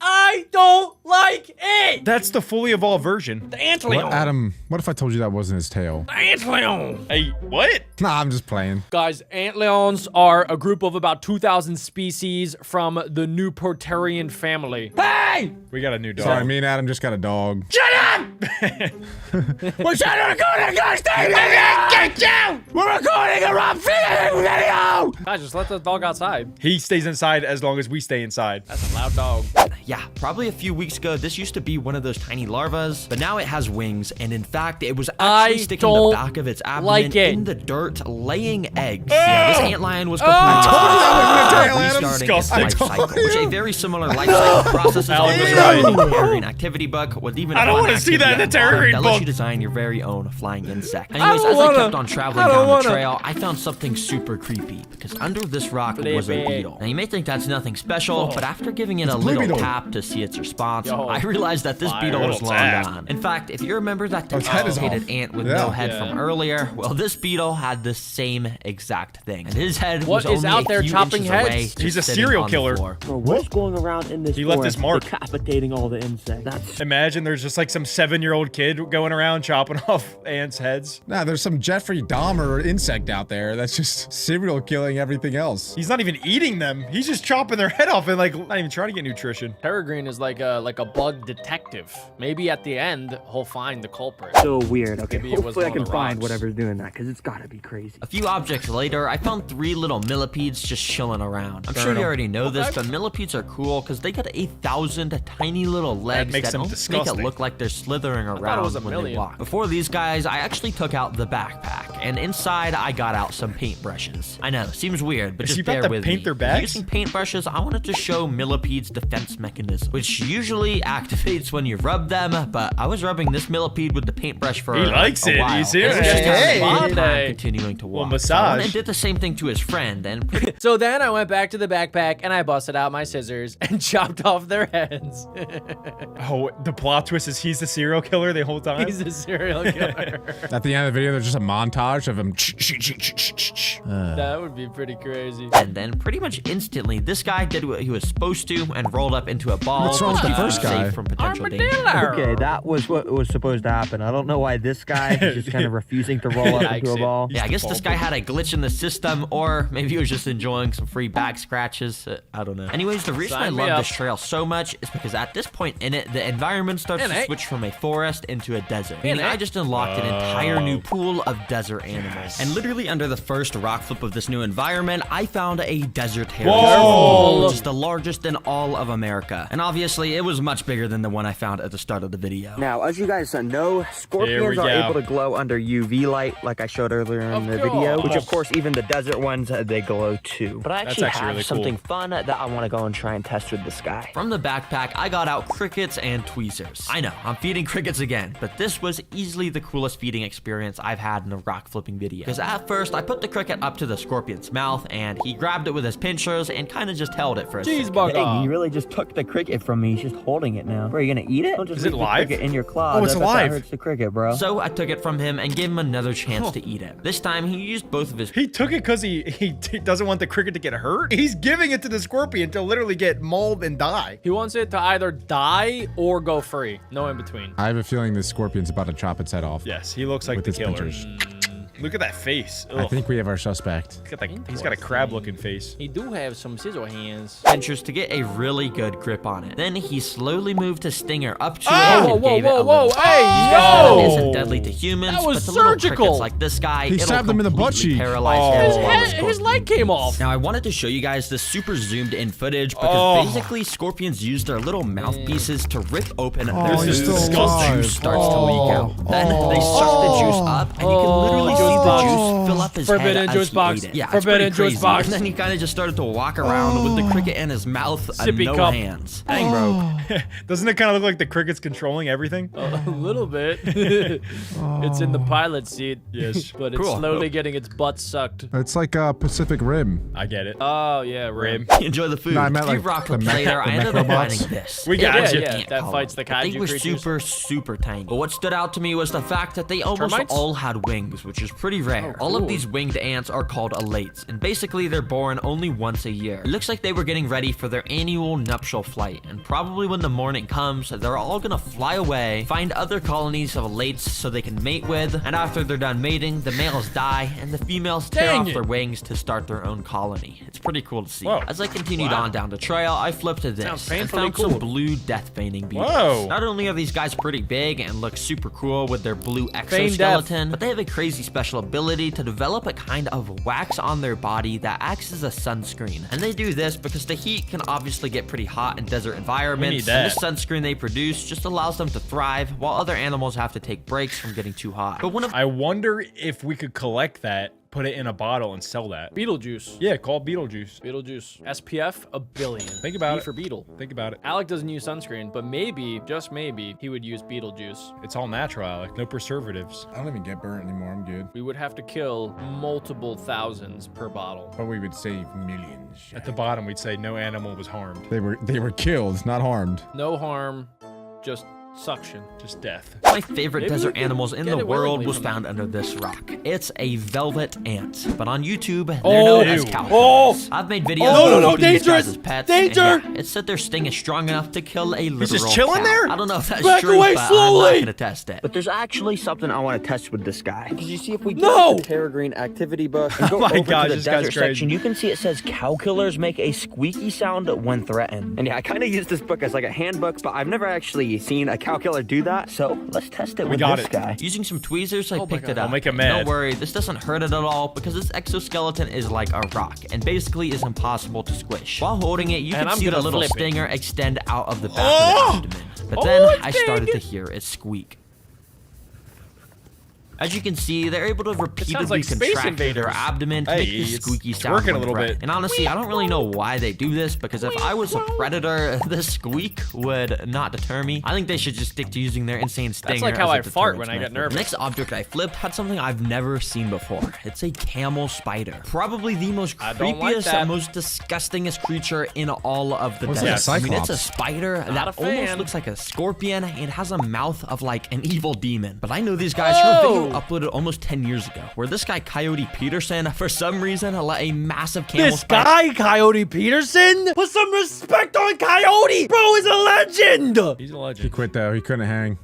I don't like it. That's the fully evolved version. The antlion. What, Adam, what if I told you that wasn't his tail? The antlion. Hey, what? Nah, I'm just playing. Guys, antlions are a group of about 2,000 species from the Newporterian family. Hey! We got a new dog. Sorry, me and Adam just got a dog. Shut up! We're trying to record a ghost Get you! We're recording a Rob Fitting video! Guys, just let the dog outside. He stays inside as long as we stay inside. That's a loud dog. Yeah, probably a few weeks ago, this used to be one of those tiny larvas, but now it has wings, and in fact, it was actually sticking don't the back of its abdomen like it. in the dirt, laying eggs. Yeah, this antlion was restarting its life cycle, which a very similar life cycle process is Alan was right. right. The Terry Green activity book with even I don't fun wanna see that in the activity Terry at Green that lets book. you design your very own flying insect. I Anyways, don't as wanna- I kept on traveling I don't down the wanna. trail, I found something super creepy, because under this rock was a beetle. Now, you may think that's nothing special, but after giving it a little beetle. tap to see its response, Yo. I realized that this Fire. beetle was Little long tap. gone. In fact, if you remember that its head is decapitated off. ant with Yeah. no head Yeah. from earlier, well, this beetle had the same exact thing. And his head What was is only out there a few chopping inches heads? away, just He's a sitting serial on the killer. floor. Bro, what's going around in this He left forest his mark. decapitating all the insects? That's Imagine there's just like some 7-year-old kid going around chopping off ants' heads. Nah, there's some Jeffrey Dahmer insect out there that's just serial killing everything else. He's not even eating them. He's just chopping their head off and like not even trying to get nutrition. Peregrine is like a bug detective. Maybe at the end he'll find the culprit. so weird. Okay, Maybe it was hopefully I one can of the find rocks. whatever's doing that, because it's gotta be crazy. A few objects later, I found 3 little millipedes just chilling around. I'm sure you already know this, but millipedes are cool because they got 1,000 tiny little legs makes that them almost make it disgusting. look like they're slithering thought it around was a when they million. walk. Before these guys, I actually took out the backpack, and inside I got out some paintbrushes. I know, seems weird, but Is just he about bear to with paint me. their bags? Using paintbrushes, I wanted to show millipedes' defense mechanism, which usually activates when you rub them, but I was rubbing this millipede with the paintbrush for He likes a it. while. You see And it? it was just kind of Hey. a fun Hey. time continuing to walk. Little So I went massage. and did the same thing to his friend, and So then I went back to the backpack and I busted out my scissors and chopped off their heads. Oh, the plot twist is he's the serial killer the whole time. He's a serial killer. At the end of the video, there's just a montage of him. That would be pretty crazy. And then pretty much instantly, this guy did what he was supposed to and rolled up into a ball. What's wrong with the keeping first him safe guy? From potential danger. Okay, that was what was supposed to happen. I don't know why this guy is just kind of refusing to roll up into a ball. Yeah, I guess this guy had a glitch in the system, or maybe he was just enjoying some free back scratches. I don't know. Anyways, the reason I Sign me love up. this trail so much is because at this point in it, the environment starts to switch from a forest into a desert. Meaning I just unlocked an entire new pool of desert animals. And literally under the first rock flip of this new environment, I found a desert harrier, Whoa! which is the largest in all of America. And obviously, it was much bigger than the one I found at the start of the video. Now, as you guys know, Here we scorpions are go. able to glow under UV light, like I showed earlier in the video, which of course even the desert ones, they glow too. But I That's actually actually have really something cool. fun that I want to go and try and test with this guy. From the backpack, I got out crickets and tweezers. I know, I'm feeding crickets again, but this was easily the coolest feeding experience I've had in a rock flipping video. Because at first, I put the cricket up to the scorpion's mouth, and he grabbed it with his pinchers and kind of just held it for a second. Dang, you really just took the cricket from me. He's just holding it now. Bro, are you gonna eat it? Don't just Is it leave the live? cricket in your claw. Oh, it's alive. That hurts the cricket, bro. So I took it from him and gave him another chance to eat it. This time, he used both of his... He took it because he doesn't want the cricket to get hurt. He's giving it to the scorpion to literally get mauled and die. He wants it to either die or go free. No in between. I have a feeling this scorpion's about to chop its head off. Yes, he looks like with the its killer. pinchers. Look at that face. I think we have our suspect. He's got a crab-looking face. He do have some scissor hands. Pinchers to get a really good grip on it. Then he slowly moved his stinger up to it Whoa, and gave it a whoa, little hey, That yo! isn't deadly to humans, That was but to little surgical. crickets like this guy, He it'll stabbed him in the butt completely cheek. paralyze him. His leg came off. Now, I wanted to show you guys this super zoomed in footage because basically scorpions use their little mouthpieces to rip open their he's food still until alive. juice starts to leak out. Then they suck the juice up, and you can literally see the juice fill up his Forbidden head juice as he box. ate it. Yeah, it's Forbidden pretty juice crazy. box. And then he kind of just started to walk around with the cricket in his mouth and Sippy no cup. hands. Dang, bro. Doesn't it kind of look like the cricket's controlling everything? A little bit. It's in the pilot seat. Yes. But it's Cool. slowly getting its butt sucked. It's like Pacific Rim. I get it. Oh, yeah, Rim. Enjoy the food. No, I meant Few like rock the clips later, I ended up Mechrobots. finding this. We got Yeah, you. yeah. Ant That colony. fights the But they kaiju were creatures. super tiny. But what stood out to me was the fact that they almost Termites? all had wings, which is pretty rare. All of these winged ants are called alates, and basically they're born only once a year. It looks like they were getting ready for their annual nuptial flight, and probably when the morning comes, they're all gonna fly away, find other colonies of alates so they can mate with, and after they're done mating, the males die, and the females tear Dang off it. their wings to start their own colony. It's pretty cool to see. Whoa. As I continued Wow. on down the trail, I flipped to this Sounds and painfully found cool. some blue death feigning beetles. Whoa. Not only are these guys pretty big and look super cool with their blue Feign death. exoskeleton, but they have a crazy special ability to develop a kind of wax on their body that acts as a sunscreen. And they do this because the heat can obviously get pretty hot in desert environments, that. and this sunscreen they produce just allows them to thrive while other animals have to take breaks from getting too hot. But one of I wonder if we could collect that, put it in a bottle, and sell that. Beetlejuice. Yeah, call Beetlejuice. Beetlejuice. SPF, 1 billion. Think about B it. for beetle. Think about it. Alec doesn't use sunscreen, but maybe, just maybe, he would use Beetlejuice. It's all natural, Alec. No preservatives. I don't even get burnt anymore. I'm good. We would have to kill multiple thousands per bottle. But we would save millions. At the bottom, we'd say no animal was harmed. They were killed, not harmed. No harm, just suction. Just death. my favorite Maybe we desert can animals in get the it world willingly was from found under this rock. It's a velvet ant, but on YouTube, they're Oh, known as ew. caterpillars. I've made videos Oh, of no, keeping these dangerous! guys as pets, Danger! and yeah, it said their sting is strong enough to kill a literal just chilling cow. there? I don't know if that's Back true, away but I'm slowly! not gonna test it. But there's actually something I want to test with this guy. Because you see, if we go No! to the Peregrine activity book and go Oh my over gosh, to the this guy's desert crazy. section, you can see it says cow killers make a squeaky sound when threatened. And yeah, I kind of use this book as like a handbook, but I've never actually seen a cow killer do that. So let's test it with got this it. guy. Using some tweezers, I picked it I'll up. make him Don't mad. worry, this doesn't hurt it at all because this exoskeleton is like a rock and basically is impossible to squish. While holding it, you And can I'm see the gonna little flip it. stinger extend out of the back Oh! of the abdomen. But Oh, then it's I started big. to hear it squeak. As you can see, they're able to repeatedly like Space contract their Invaders. abdomen to Hey, make this it's squeaky sound working a when little threatened. bit. And honestly, I don't really know why they do this because if I was a predator, this squeak would not deter me. I think they should just stick to using their insane stinger. like how as a I fart deterrence when I get method. nervous. The next object I flipped had something I've never seen before. It's a camel spider. Probably the most I don't like creepiest, that. most disgustingest creature in all of the What's desert. that, I mean, it's a Cyclops? spider Not that a fan. almost looks like a scorpion and has a mouth of like an evil demon. But I know these guys from a video uploaded almost 10 years ago, where this guy Coyote Peterson, for some reason, let a massive camel This spider. guy, Coyote Peterson? Put some respect on Coyote! Bro is a legend! He's a He legend. quit though. He couldn't hang.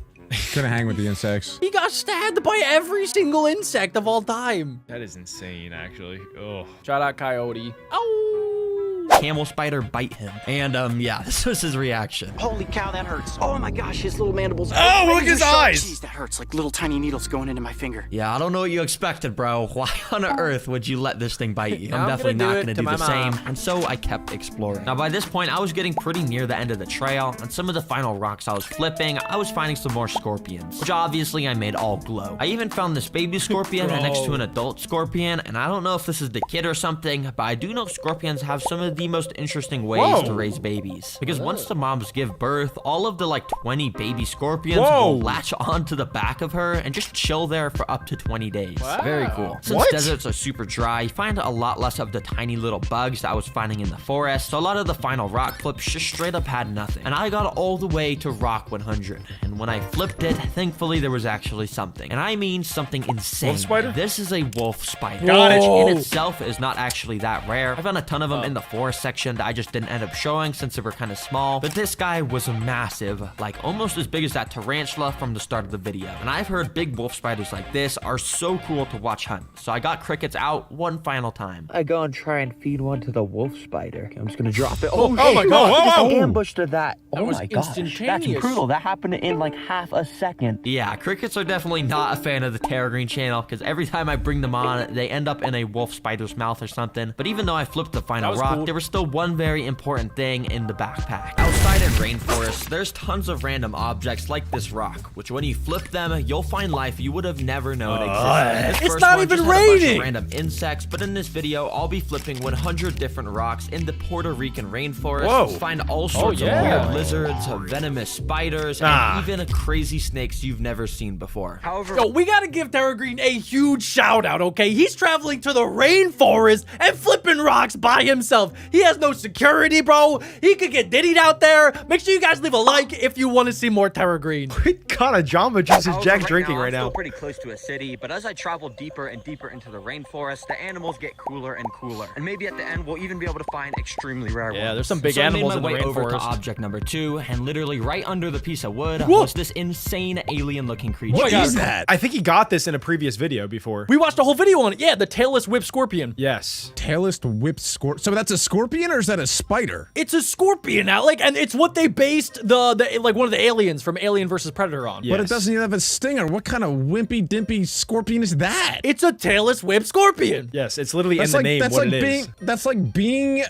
Couldn't hang with the insects. He got stabbed by every single insect of all time. That is insane, actually. Oh. Shout out Coyote. Oh! Camel spider bite him. And yeah, this was his reaction. Holy cow, that hurts. Oh my gosh, his little mandibles. Oh, look at his eyes! Jeez, that hurts. Like little tiny needles going into my finger. Yeah, I don't know what you expected, bro. Why on earth would you let this thing bite you? I'm I'm definitely gonna not do it gonna to do my the same. mom. And so I kept exploring. Now, by this point, I was getting pretty near the end of the trail, and some of the final rocks I was flipping, I was finding some more scorpions, which obviously I made all glow. I even found this baby scorpion next to an adult scorpion, and I don't know if this is the kid or something, but I do know scorpions have some of the the most interesting ways to raise babies. Because once the moms give birth, all of the like 20 baby scorpions will latch onto the back of her and just chill there for up to 20 days. Very cool. Since deserts are super dry, you find a lot less of the tiny little bugs that I was finding in the forest, so a lot of the final rock flips just straight up had nothing. And I got all the way to rock 100, and when I flipped it, thankfully there was actually something. And I mean something insane. Wolf spider? This is a wolf spider. Got it. Which in itself is not actually that rare. I found a ton of them in the forest section that I just didn't end up showing since they were kind of small, but this guy was massive, like almost as big as that tarantula from the start of the video. And I've heard big wolf spiders like this are so cool to watch hunt, so I got crickets out one final time. I go and try and feed one to the wolf spider. I'm just gonna drop it. Oh my god! I ambushed to that. That was my gosh, that's instantaneous. brutal. That happened in like half a second. Yeah, crickets are definitely not a fan of the Terra Green channel, because every time I bring them on, they end up in a wolf spider's mouth or something. But even though I flipped the final rock, there was still one very important thing in the backpack. Outside in rainforests, there's tons of random objects like this rock, which when you flip them, you'll find life you would have never known existed. It's not even raining! Random insects, but in this video, I'll be flipping 100 different rocks in the Puerto Rican rainforest. Find all sorts of weird lizards, venomous spiders, and even crazy snakes you've never seen before. However, Yo, we gotta give Terra Green a huge shout out, okay? He's traveling to the rainforest and flipping rocks by himself. He has no security, bro. He could get diddied out there. Make sure you guys leave a like if you want to see more Terra Green. What kind of Jamba Juice is Jack drinking right I'm now? still pretty close to a city, but as I travel deeper and deeper into the rainforest, the animals get cooler and cooler. And maybe at the end, we'll even be able to find extremely rare ones. Yeah, there's some big So animals I in made the my way over to rainforest. object number 2, and literally right under the piece of wood was this insane alien-looking creature. What is that? I think he got this in a previous video before. We watched a whole video on it. Yeah, the tailless whip scorpion. Yes. Tailless whip scorpion. So that's a scorpion or is that a spider? It's a scorpion, Alec, and it's what they based the like one of the aliens from Alien vs Predator on. But it doesn't even have a stinger. What kind of wimpy dimpy scorpion is that? It's a tailless whip scorpion. Yes, it's literally That's in the like, name that's what like it being, is. That's like being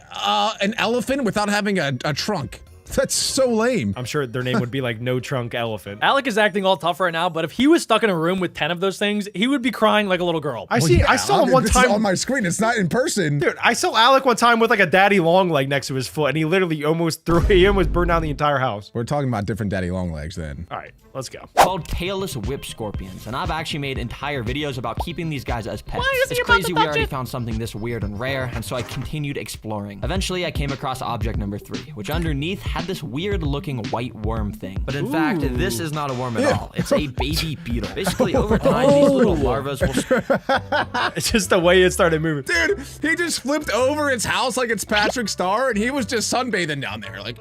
an elephant without having a trunk. That's so lame. I'm sure their name would be like No Trunk Elephant. Alec is acting all tough right now, but if he was stuck in a room with 10 of those things, he would be crying like a little girl. I saw him one this time is on my screen. It's not in person. Dude, I saw Alec one time with like a daddy long leg next to his foot, and he literally almost burned down the entire house. We're talking about different daddy long legs then. All right, let's go. Called tailless whip scorpions, and I've actually made entire videos about keeping these guys as pets. It's crazy we already found something this weird and rare, and so I continued exploring. Eventually, I came across object number 3, which underneath had this weird looking white worm thing. But in fact, this is not a worm at all. It's a baby beetle. Basically, over time, these little larvas will... It's just the way it started moving. Dude, he just flipped over its house like it's Patrick Star, and he was just sunbathing down there. Like,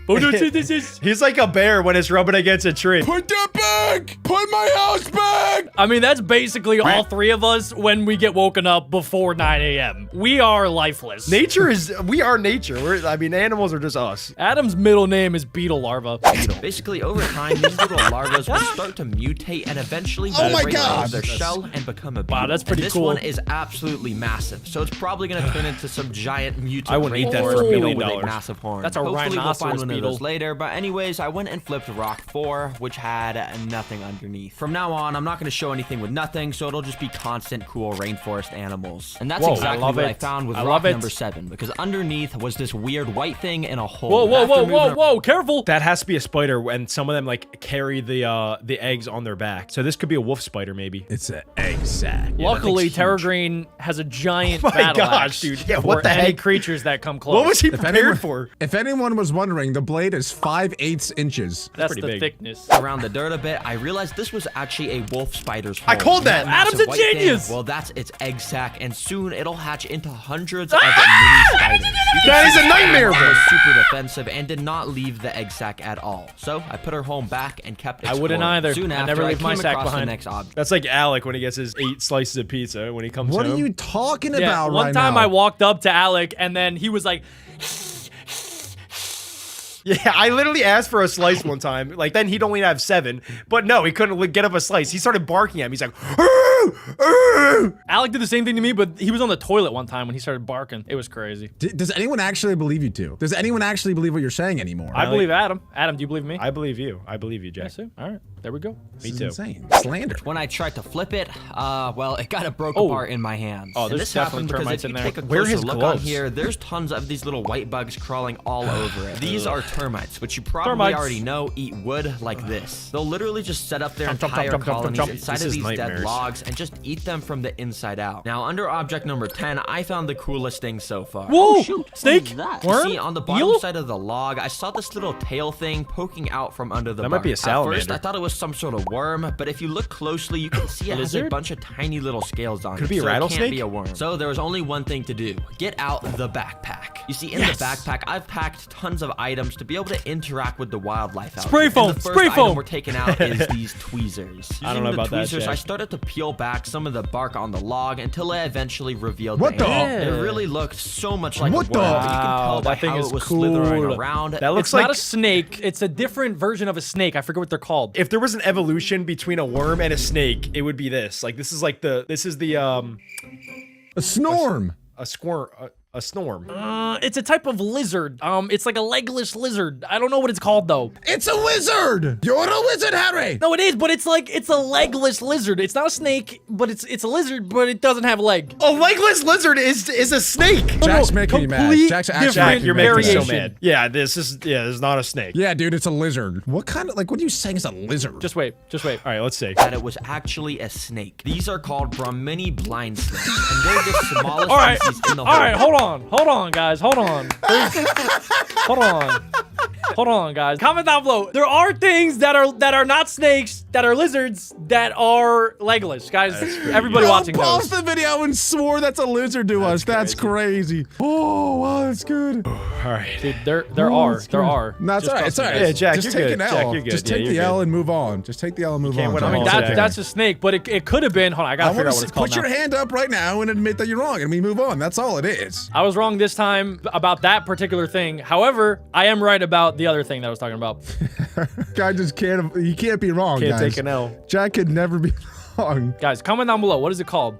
He's like a bear when it's rubbing against a tree. put that back! Put my house back! I mean, that's basically all 3 of us when we get woken up before 9 a.m. We are lifeless. We are nature. I mean, animals are just us. Adam's middle name is beetle larva. Basically, over time, these little larvas will start to mutate and eventually Oh my break out God. of their shell and become a beetle. Wow, that's pretty and this cool. one is absolutely massive, so it's probably going to turn into some giant mutant I wouldn't eat that for rainforest $1 beetle million. with a massive horn. That's a Hopefully we'll find rhinoceros one beetle. of those later, but anyways, I went and flipped rock 4, which had nothing underneath. From now on, I'm not going to show anything with nothing, so it'll just be constant cool rainforest animals. And that's Whoa, exactly I love what I it. found with I rock love it. number 7, because underneath was this weird white thing in a hole. Whoa, whoa, After whoa, moving whoa, whoa, careful. That has to be a spider, and some of them like carry the eggs on their back. So this could be a wolf spider, maybe. It's an egg sack. Luckily, thing's Terra huge. Green has a giant Oh my battle gosh, axe dude. Yeah, for what the any heck? creatures that come close. What was he If prepared anyone, for? if anyone was wondering, the blade is 5/8 inches. That's pretty the big. thickness. around the dirt a bit, I realized this was actually a wolf spider's hole. I called that. massive Adam's a white thing, genius. well, that's its egg sac, and soon it'll hatch into hundreds of mini spiders. You can That is see a nightmare, Adam's bro. was super defensive and did not leave the egg sac at all. So I put her home back and kept exploring. I wouldn't either. Soon I after, never leave my came sack across behind. the next object. That's like Alec when he gets his 8 slices of pizza when he comes What home. are you talking Yeah, about one right time now? I walked up to Alec, and then he was like, Yeah, I literally asked for a slice one time. Like, then he'd only have 7. But no, he couldn't get up a slice. He started barking at me. He's like, "Arr! Arr!" Alec did the same thing to me, but he was on the toilet one time when he started barking. It was crazy. Does anyone actually believe you two? Does anyone actually believe what you're saying anymore? I believe Adam. Adam, do you believe me? I believe you. I believe you, Jack. Yes, sir. All right. There we go. Me too. Insane. Slander. When I tried to flip it, well, it kind of broke Oh. apart in my hands. Oh, And there's this happened definitely because termites if in you there. take a Where are closer his look on gloves? here, there's tons of these little white bugs crawling all over it. These are termites, which you probably Termites. already know eat wood like this. They'll literally just set up their Jump, jump, entire jump, jump, colonies jump, jump. inside This of is these dead nightmares. logs and just eat them from the inside out. Now, under object number 10, I found the coolest thing so far. Whoa! shoot. Snake? What is that? Worm? See, on the bottom Eel? side of the log, I saw this little tail thing poking out from under the That might bark. be a At first, salamander. I thought it was some sort of worm, but if you look closely, you can see it has a Lizard? bunch of tiny little scales on Could it. it be a so rattlesnake? It can't be a worm. So there was only one thing to do. Get out the backpack. You see, in Yes. the backpack, I've packed tons of items to be able to interact with the wildlife out Spray here. foam, And the first spray item foam. we're taking out is these tweezers. I don't know Using the about that, tweezers, Jack. I started to peel back some of the bark on the log until I eventually revealed What the? animal. It really looked so much like What a worm. the? You can tell Wow, by that thing how is it was cool. slithering around. That looks It's like not a snake. It's a different version of a snake. I forget what they're called. if there was an evolution between a worm and a snake, it would be this. Like this is like the A snorm. a squirm a snorm. It's a type of lizard. It's like a legless lizard. I don't know what it's called though. It's a wizard. You're a wizard, Harry. No, it is, but it's a legless lizard. It's not a snake, but it's a lizard, but it doesn't have a leg. A legless lizard is a snake. Jack's making you mad. complete Jack's actually different making You're you making me so variation. mad. Yeah, this is not a snake. Yeah, dude, it's a lizard. What kind of what are you saying is a lizard? Just wait. All right, let's see. That it was actually a snake. These are called Brahmini blind snakes, and they're the smallest All right. species in the All whole right, hold on, guys. Hold on. Hold on, guys. Comment down below. There are things that are not snakes, that are lizards, that are legless. Guys, everybody watching paused knows. the video and swore that's a lizard to us. That's crazy. Oh, wow, that's good. All right. Dude, there Oh, are. that's There good. are. No, it's Just all right. trust It's all me, right. guys. Yeah, Jack, just you're take good. an Jack, L. you're good. Just Yeah, take you're the L good. and move on. Just take the L and move can't on. win I mean, all day. that's a snake, but it could have been. Hold on, I gotta I figure out want what to it's called put your now. hand up right now and admit that you're wrong, and we move on. That's all it is. I was wrong this time about that particular thing. However, I am right about the other thing that I was talking about. Guy just can't. You can't be wrong. Can't guys. take an L. Jack could never be wrong. Guys, comment down below. What is it called?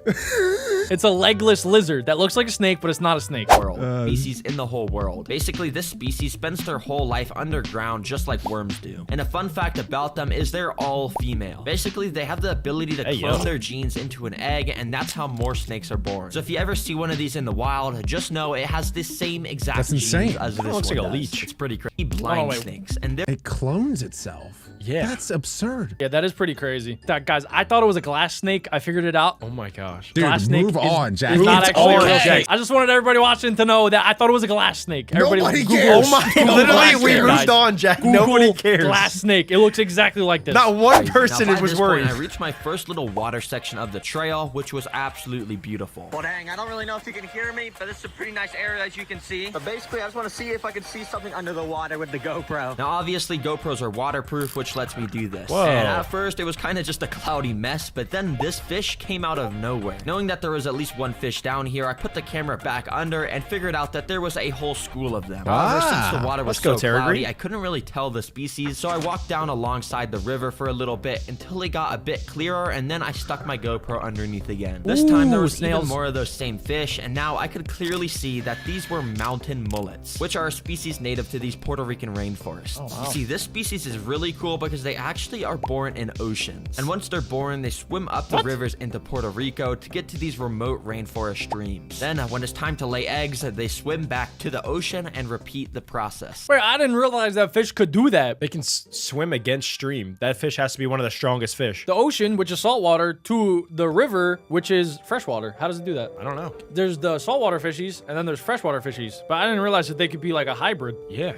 It's a legless lizard that looks like a snake, but it's not a snake. Species in the whole world. Basically, this species spends their whole life underground just like worms do. And a fun fact about them is they're all female. Basically, they have the ability to clone their genes into an egg, and that's how more snakes are born. So if you ever see one of these in the wild, just know it has the same exact That's genes insane. as this looks one like a does. leech. It's pretty crazy. Blind wait. snakes. And they're It clones itself. Yeah. That's absurd. Yeah, that is pretty crazy. Guys, I thought it was a glass snake. I figured it out. Oh my gosh. Dude, Glass snake move is- on, Jack. is not Move actually a on, real Jack. snake. I just wanted everybody watching to know that I thought it was a glass snake. Everybody Nobody Google, cares. Oh my! Google Literally, glass we snake, moved on, Jack. Google Nobody cares. glass snake. It looks exactly like this. Not one crazy. person Now, by was this point, worried. I reached my first little water section of the trail, which was absolutely beautiful. Well, dang, I don't really know if you can hear me, but this is a pretty nice area as you can see. But basically, I just want to see if I can see something under the water with the GoPro. Now, obviously, GoPros are waterproof, which lets me do this. Whoa. And at first, it was kind of just a cloudy mess, but then this fish came out of nowhere. Knowing that there was at least one fish down here, I put the camera back under and figured out that there was a whole school of them. However, since the water was Let's go, so Terry cloudy, Green. I couldn't really tell the species, so I walked down alongside the river for a little bit until it got a bit clearer, and then I stuck my GoPro underneath again. This time, there Ooh, was even snails. more of those same fish, and now I could clearly see that these were mountain mullets, which are a species native to these Puerto Rican rainforests. You see, this species is really cool because they actually are born in oceans. And once they're born, they swim up the rivers into Puerto Rico to get to these remote rainforest streams. Then, when it's time to lay eggs, they swim back to the ocean and repeat the process. Wait, I didn't realize that fish could do that. They can swim against stream. That fish has to be one of the strongest fish. The ocean, which is saltwater, to the river, which is freshwater. How does it do that? I don't know. There's the saltwater fishies, and then there's freshwater fishies. But I didn't realize that they could be like a hybrid. Yeah,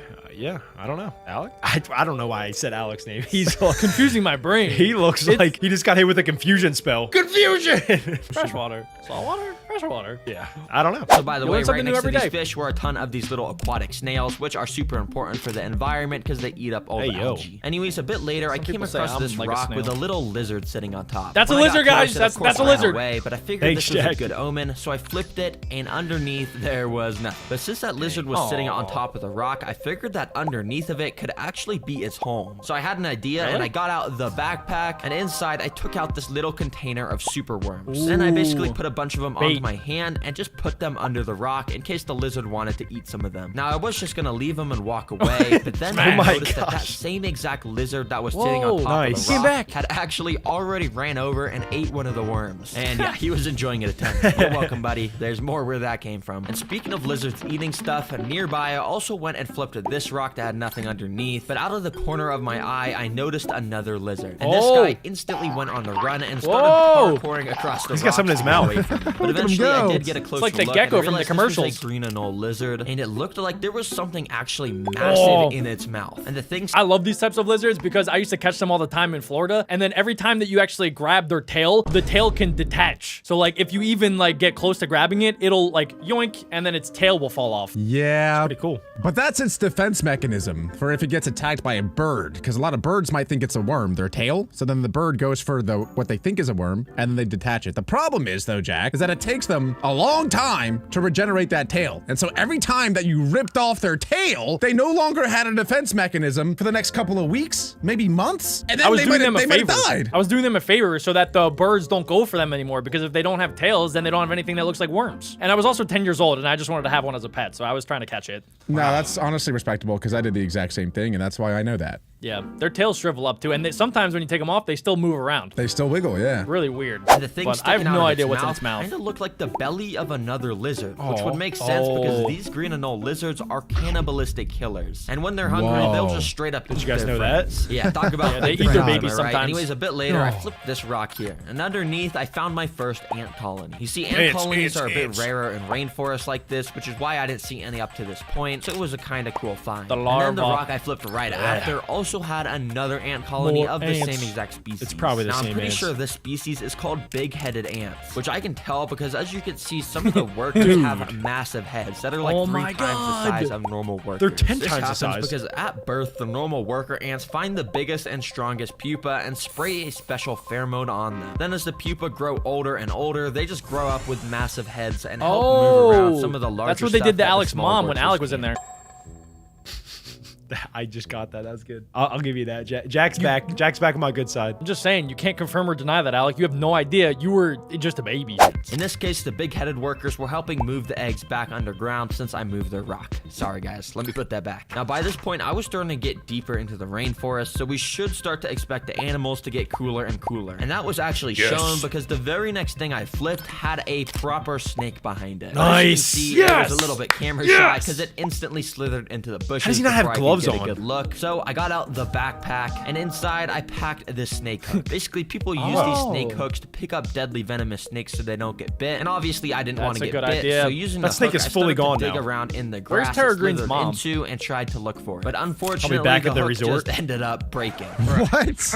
I don't know. Alex? I don't know why I said Alex's name. He's all Confusing my brain. He looks like he just got hit with a confusion spell. Confusion! Freshwater. Saltwater? Freshwater. Yeah, I don't know. So by the You way, learn something right new next to every these day. fish were a ton of these little aquatic snails, which are super important for the environment because they eat up all the algae. Anyways, a bit later, I came people say across I'm this like a rock with a snail. little lizard sitting on top. That's a When I got lizard, guys. closer, of That's course, a I ran lizard. away, but I figured Thanks, this was Jack. a good omen, so I flipped it, and underneath there was nothing. But since that lizard was sitting on top of the rock, I figured that underneath of it could actually be its home. So I had an idea, and I got out the backpack, and inside I took out this little container of super worms. Then I basically put a bunch of them onto Bait. my hand and just put them under the rock in case the lizard wanted to eat some of them. Now, I was just gonna leave them and walk away, but then I noticed that same exact lizard that was sitting on top of the rock had actually already ran over and ate one of the worms. And yeah, he was enjoying it a ton. You're welcome, buddy. There's more where that came from. And speaking of lizards eating stuff, nearby I also went and flipped this rock that had nothing underneath, but out of the corner of my eye, I noticed another lizard. And this guy instantly went on the run and started parkouring across the rock. He's got something in his mouth. But eventually I did get a closer look. It's like the gecko from the commercials. This was a green anole lizard, and it looked like there was something actually massive in its mouth. And the things I love these types of lizards because I used to catch them all the time in Florida, and then every time that you actually grab their tail, the tail can detach. So like if you even like get close to grabbing it, it'll like yoink, and then its tail will fall off. Yeah, it's pretty cool. But that's its defense mechanism for if it gets attacked by a bird, because a lot of birds might think it's a worm, their tail. So then the bird goes for what they think is a worm, and then they detach it. The problem is though, Jack, is that it takes them a long time to regenerate that tail. And so every time that you ripped off their tail, they no longer had a defense mechanism for the next couple of weeks, maybe months, and then they might have died. I was doing them a favor so that the birds don't go for them anymore, because if they don't have tails, then they don't have anything that looks like worms. And I was also 10 years old, and I just wanted to have one as a pet, so I was trying to catch it. No, that's honestly respectable, because I did the exact same thing, and that's why I know that. Yeah, their tails shrivel up too, and sometimes when you take them off, they still move around. They still wiggle, yeah. Really weird. And the thing but I have no idea what's in its mouth. Kind of looked like the belly of another lizard, which would make sense because these green anole lizards are cannibalistic killers. And when they're hungry, they'll just straight up eat you guys know friends. that? Yeah, talk about they eat their babies sometimes. Right? Anyways, a bit later, I flipped this rock here, and underneath, I found my first ant colony. You see, ant colonies are a bit rarer in rainforests like this, which is why I didn't see any up to this point. So it was a kind of cool find. The larva. And then the rock I flipped right after also had another ant colony of the same exact species. It's probably the same I'm pretty sure this species is called big-headed ants, which I can tell because as you can see, some of the workers have massive heads that are like 3 times the size of normal workers. They're 10 this times the size. Because at birth, the normal worker ants find the biggest and strongest pupa and spray a special pheromone on them. Then as the pupa grow older and older, they just grow up with massive heads and help move around some of the larger That's what they did to stuff Alec's mom when Alec was in there. I just got that. That was good. I'll give you that. Jack's back. Jack's back on my good side. I'm just saying, you can't confirm or deny that, Alec. You have no idea. You were just a baby. In this case, the big-headed workers were helping move the eggs back underground since I moved their rock. Sorry, guys. Let me put that back. Now, by this point, I was starting to get deeper into the rainforest, so we should start to expect the animals to get cooler and cooler. And that was actually shown because the very next thing I flipped had a proper snake behind it. Nice. As you can see, it was a little bit camera shy because it instantly slithered into the bushes. How does he not have gloves get on? A good look. So I got out the backpack, and inside I packed this snake hook. Basically, people use these snake hooks to pick up deadly venomous snakes so they don't get bit. And obviously, I didn't want to get bit. So using that snake hook, is fully gone dig now. around in the grass. Where's Tara Green's mom? Into and tried to look for it, but unfortunately, back the at the hook resort. just ended up breaking. What?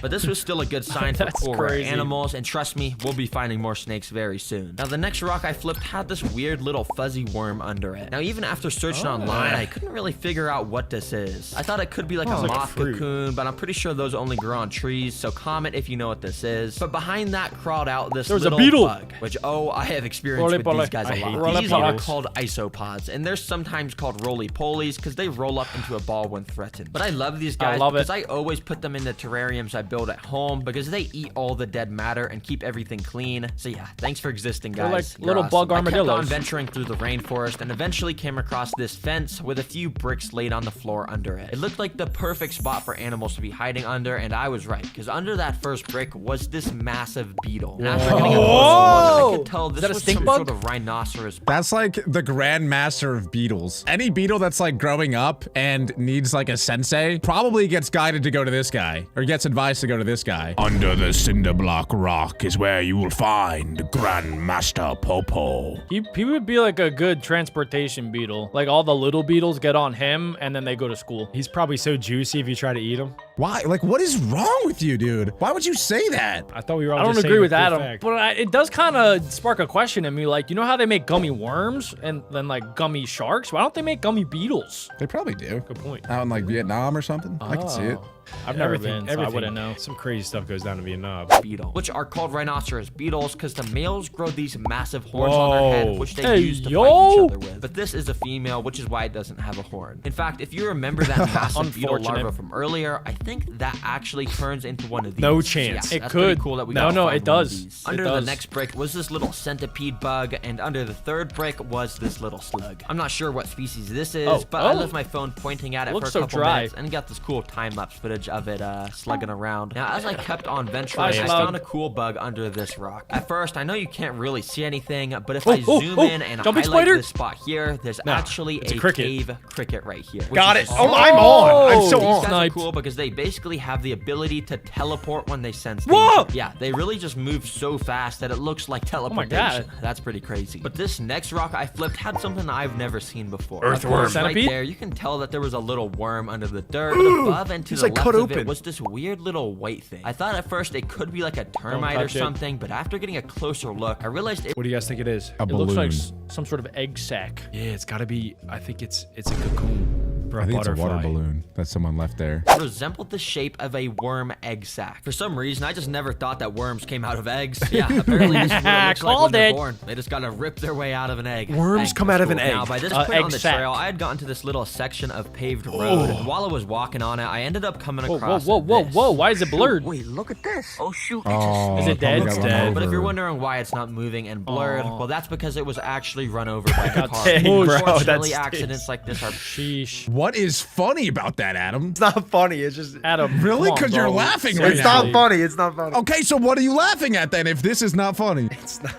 But this was still a good sign for cool animals, and trust me, we'll be finding more snakes very soon. Now, the next rock I flipped had this weird little fuzzy worm under it. Now, even after searching online, I couldn't really figure out what this is. I thought it could be like a moth cocoon, but I'm pretty sure those only grow on trees, so comment if you know what this is. But behind that crawled out this little bug, which, I have experience with these guys a lot. These are called isopods, and they're sometimes called roly-polies because they roll up into a ball when threatened. But I love these guys because I always put them in the terrariums I build at home because they eat all the dead matter and keep everything clean. So yeah, thanks for existing, guys. They're like little bug armadillos. I kept on venturing through the rainforest and eventually came across this fence with a few bricks laid on the floor under it. It looked like the perfect spot for animals to be hiding under, and I was right, because under that first brick was this massive beetle. And after getting a closer look, I could tell this was some sort of rhinoceros. That's like the grandmaster of beetles. Any beetle that's like growing up and needs like a sensei probably gets guided to go to this guy, or gets advised to go to this guy. Under the cinder block rock is where you will find Grandmaster Popo. He would be like a good transportation beetle. Like all the little beetles get on him, and then they go to school. He's probably so juicy if you try to eat him. Why? Like, what is wrong with you, dude? Why would you say that? I thought we were all I don't just agree saying with a cool Adam, fact. but it does kind of spark a question in me. Like, you know how they make gummy worms and then like gummy sharks? Why don't they make gummy beetles? They probably do. Good point. Out in like Vietnam or something. I can see it. I've never been, so I wouldn't know. Some crazy stuff goes down to Vietnam. Beetle, which are called rhinoceros beetles because the males grow these massive horns on their head, which they use to fight each other with. But this is a female, which is why it doesn't have a horn. In fact, if you remember that massive beetle larva from earlier, I think that actually turns into one of these. No chance. Yeah, It that's could. pretty cool that we No, got no, to find it one of does. these. It Under does. the next brick was this little centipede bug, and under the third brick was this little slug. I'm not sure what species this is, but I left my phone pointing at it for a Looks so couple dry. minutes and got this cool time-lapse footage of it slugging around. Now, as I kept on venturing, Bye, I slug. found a cool bug under this rock. At first, I know you can't really see anything, but if I zoom in and Jumping highlight spider? this spot here, there's actually it's a a cricket. cave cricket right here. which Got is it. Oh, I'm on. I'm so These on. guys are Sniped. cool because they basically have the ability to teleport when they sense Whoa! danger. Yeah, they really just move so fast that it looks like teleportation. God. That's pretty crazy. But this next rock I flipped had something I've never seen before. Earthworm. Right Centipede? there, you can tell that there was a little worm under the dirt, but above and to It's the like left cut of open. it was this weird little white thing. I thought at first it could be like a termite or touch it. something, but after getting a closer look, I realized it What do you guys think it is? A It balloon. looks like some sort of egg sac. Yeah, it's got to be. I think it's a cocoon for I think it's a water butterfly. balloon that someone left there. resembled the shape of a worm egg sac. For some reason, I just never thought that worms came out of eggs. Yeah, apparently this is what it looks like when Called they're it. born. They just gotta rip their way out of an egg. Worms Dang, come that's out of an cool. egg. Now, by this Egg point on the sac. trail, I had gotten to this little section of paved road, and while I was walking on it, I ended up coming Whoa, across whoa, whoa, this. whoa! Why is it blurred? Wait, look at this. Oh, shoot. Oh, Is it dead? probably It's got run dead. But if over. you're wondering why it's not moving and blurred, well, that's because it was actually run over by a car. dang, bro, Unfortunately, that accidents like this are Sheesh. What is funny about that, Adam? It's not funny. It's just. Adam, Really? come on, Because you're bro. laughing right It's now. not funny. It's not funny. Okay, so what are you laughing at then if this is not funny? It's not.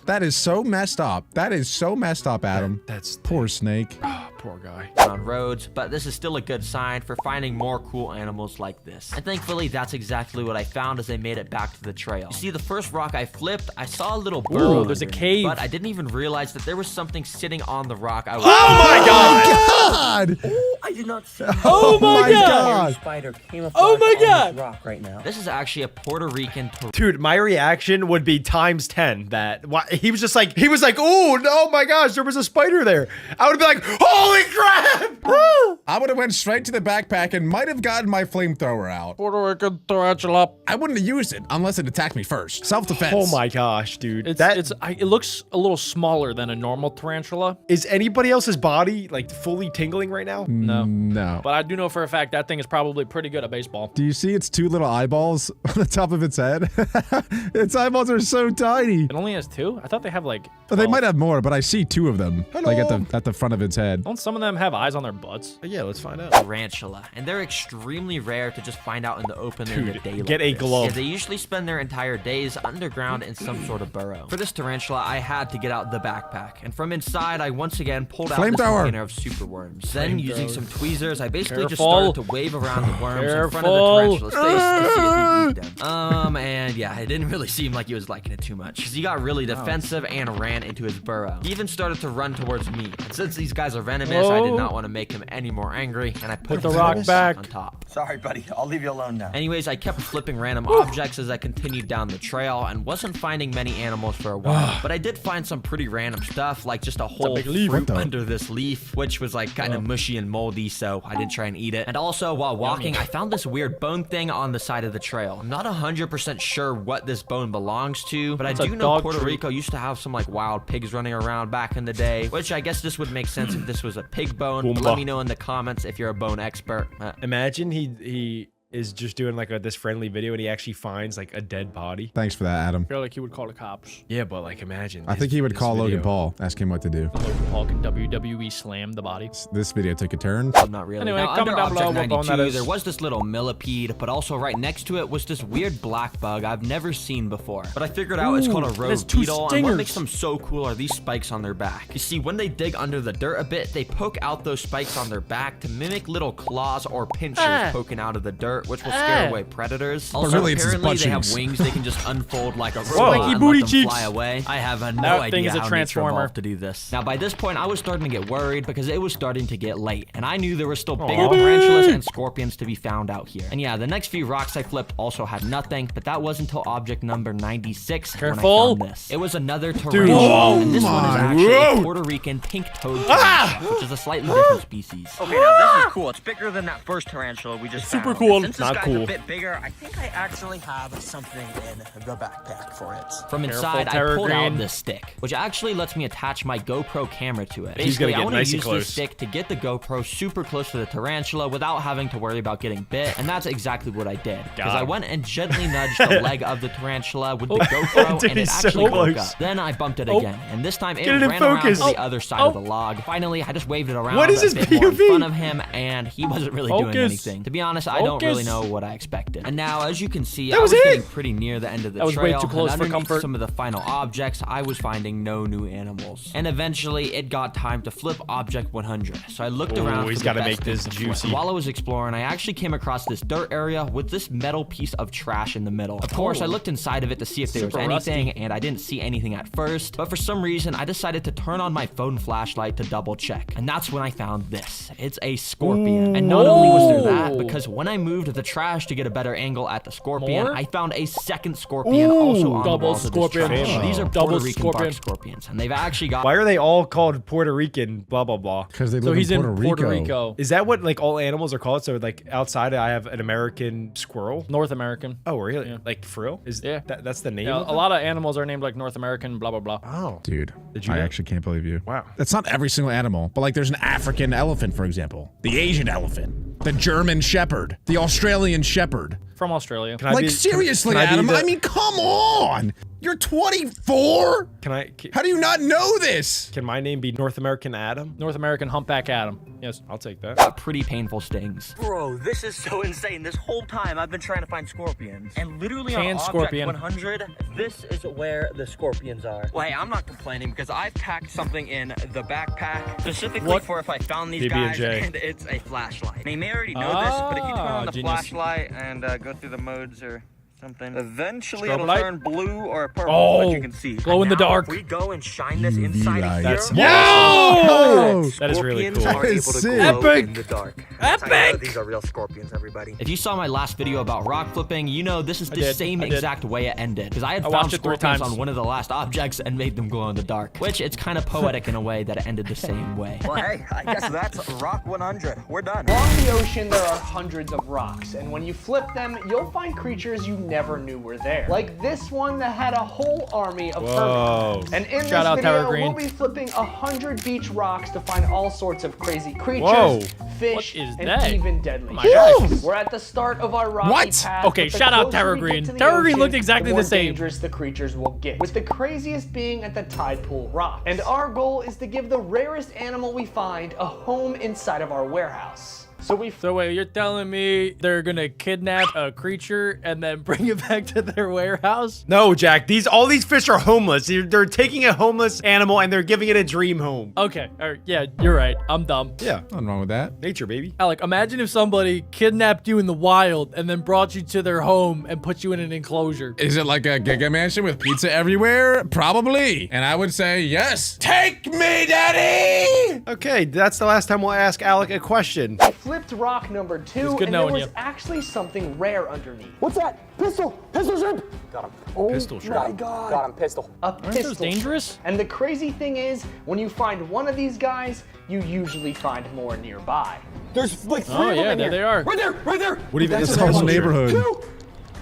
That is so messed up. That is so messed up, Adam. That's Poor snake. poor guy. on roads, but this is still a good sign for finding more cool animals like this. And thankfully, that's exactly what I found as I made it back to the trail. You see, the first rock I flipped, I saw a little burrow. there's a under it, cave. But I didn't even realize that there was something sitting on the rock. I was God! I did not see. Oh my God! Spider camouflaged Oh my on God! this rock right now. This is actually a Puerto Rican Dude, my reaction would be times 10. That he was just like, oh my gosh, there was a spider there. I would be like, holy crap! I would have went straight to the backpack and might have gotten my flamethrower out. Puerto Rican tarantula. I wouldn't have used it unless it attacked me first. Self-defense. Oh my gosh, dude. It looks a little smaller than a normal tarantula. Is anybody else's body like fully tingling right now? No. No. But I do know for a fact that thing is probably pretty good at baseball. Do you see its two little eyeballs on the top of its head? Its eyeballs are so tiny. It only has two? I thought they have like... But they might have more, but I see two of them. Like at the front of its head. Don't some of them have eyes on their butts? Yeah, let's find out. tarantula, and they're extremely rare to just find out in the open in the day. get like a this. glove. Yeah, they usually spend their entire days underground in some sort of burrow. For this tarantula, I had to get out the backpack, and from inside, I once again pulled out this Flamethrower. container of super worms. Then, using some tweezers, I basically just Careful. started to wave around the worms in front Careful. of the tarantula's face to see if he'd eat them. And yeah, it didn't really seem like he was liking it too much, because he got really defensive and ran into his burrow. He even started to run towards me, and since these guys are venomous, I did not want to make him any more angry, and I put the rock back on top. Sorry, buddy. I'll leave you alone now. Anyways, I kept flipping random objects as I continued down the trail and wasn't finding many animals for a while. But I did find some pretty random stuff, like just a whole big leaf. fruit under this leaf, which was like kind of mushy and moldy, so I didn't try and eat it. And also, while walking, I found this weird bone thing on the side of the trail. I'm not 100% sure what this bone belongs to, but I a do know dog Puerto treat. Rico used to have some like wild pigs running around back in the day, which I guess this would make sense if this was a pig bone. But let me know in the comments if you're a bone expert. Imagine he is just doing like this friendly video and he actually finds like a dead body. Thanks for that, Adam. I feel like he would call the cops. Yeah, but like imagine. I think he would this call Logan video. Paul, ask him what to do. Logan Paul can WWE slam the body. This video took a turn. Not really. Anyway, Now, comment under down below Object what bone that 92, is. there was this little millipede, but also right next to it was this weird black bug I've never seen before. But I figured out it's called a it has rogue two beetle, and what stingers. makes them so cool are these spikes on their back. You see, when they dig under the dirt a bit, they poke out those spikes on their back to mimic little claws or pinchers poking out of the dirt, which will scare away predators. Also, really, it's his apparently, butt they have cheeks. wings they can just unfold like a Spiky robot and booty let them cheeks. fly away. I have no That thing idea is a how nature transformer. evolved to do this. Now, by this point, I was starting to get worried because it was starting to get late, and I knew there were still big tarantulas and scorpions to be found out here. And yeah, the next few rocks I flipped also had nothing, but that was until object number 96 Careful. when I found this. It was another tarantula, and this one is actually a Puerto Rican pink-toed tarantula, which is a slightly different species. Okay, now this is cool. It's bigger than that first tarantula we just found. super cool. It's It's Since not this guy's cool. a bit bigger, I think I actually have something in the backpack for it. From inside, I pulled out this stick, which actually lets me attach my GoPro camera to it. He's gonna Basically, I get want to nice and use close. this stick to get the GoPro super close to the tarantula without having to worry about getting bit, and that's exactly what I did. Because I went and gently nudged the leg of the tarantula with the GoPro, Dude, and it he's so actually woke close. up. Then I bumped it again, and this time it Get it in ran around focus. to the other side of the log. Finally, I just waved it around What is a his bit more in POV? front of him, and he wasn't really doing Focus. anything. To be honest, I don't really Focus. know what I expected. And now, as you can see, That I was was it. getting pretty near the end of the That was way trail, too close and for underneath comfort. some of the final objects, I was finding no new animals. And eventually, it got time to flip object 100. So I looked around he's for gotta the make best this thing to flip. juicy. While I was exploring, I actually came across this dirt area with this metal piece of trash in the middle. Of course, I looked inside of it to see if there was Super anything, rusty. and I didn't see anything at first. But for some reason, I decided to turn on my phone flashlight to double check. And that's when I found this. It's a scorpion. And not only was there that, because when I moved the trash to get a better angle at the scorpion, More? I found a second scorpion also on the double walls of this scorpion. trash. These are Double Puerto Rican scorpion. bark scorpions, and they've actually got. Why are they all called Puerto Rican? Blah blah blah. Because they So live he's in in Puerto Rico. Is that what like all animals are called? So like outside, I have an American squirrel. North American. Oh really? Like for real? Is that's the name? Yeah, of a lot of animals are named like North American, blah, blah, blah. Oh. Dude, Did you I know? actually can't believe you. Wow. That's not every single animal, but like there's an African elephant, for example, the Asian elephant, the German shepherd, the Australian shepherd. From Australia. Can I Like be- seriously, can I be Adam, the- I mean, come on. You're 24? Can I? How do you not know this? Can my name be North American Adam? North American Humpback Adam. Yes. I'll take that. got pretty painful stings. Bro, this is so insane. This whole time I've been trying to find scorpions. And literally on Canned object scorpion. 100, this is where the scorpions are. Well, hey, I'm not complaining because I've packed something in the backpack specifically What? for if I found these PB&J. guys, and it's a flashlight. Now, you may already know this, but if you turn on the genius. flashlight and go through the modes or something, eventually Strobe it'll light? turn blue or purple, Oh, but you can see. glow in the Now, dark. If we go and shine this inside of here, That's Whoa! That is really scorpions cool. are That able is to sick. glow Epic. in the dark. That's how you know Epic. these are real scorpions, everybody. If you saw my last video about rock flipping, you know this is the did, same I did. exact way it ended. Because I had I found watched it 3 scorpions times. on one of the last objects and made them glow in the dark. Which it's kind of poetic in a way that it ended the same way. Well, hey, I guess that's Rock 100. We're done. Along the ocean, there are hundreds of rocks, and when you flip them, you'll find creatures you never knew were there. Like this one that had a whole army of Whoa. hermits. And in Shout out this Tower video, Green. we'll be flipping 100 beach rocks to find all sorts of crazy creatures, Whoa. fish, What is and that? even deadly my fish. gosh. We're at the start of our rocky What? path. Okay, but the shout out closer Tower we get Green. to the Tower Green ocean, looked exactly the more same. dangerous the creatures will get, with the craziest being at the tide pool rock. And our goal is to give the rarest animal we find a home inside of our warehouse. So wait, you're telling me they're gonna kidnap a creature and then bring it back to their warehouse? No, Jack. All these fish are homeless. They're taking a homeless animal and they're giving it a dream home. Okay, all right, yeah, you're right. I'm dumb. Yeah, Nothing wrong with that. nature, baby. Alec, imagine if somebody kidnapped you in the wild and then brought you to their home and put you in an enclosure. Is it like a Giga Mansion with pizza everywhere? Probably. And I would say yes. Take me, daddy! Okay, that's the last time we'll ask Alec a question. I flipped rock number 2, good and there knowing was you. actually something rare underneath. What's that? Pistol! Pistol shrimp! Got him. Oh Pistol shrimp. my god. Got him, pistol. A Aren't pistol those shrimp. dangerous? And the crazy thing is, when you find one of these guys, you usually find more nearby. There's like 3 Oh, of them yeah, in there here. they are. Right there, right there! What even This is whole that? neighborhood.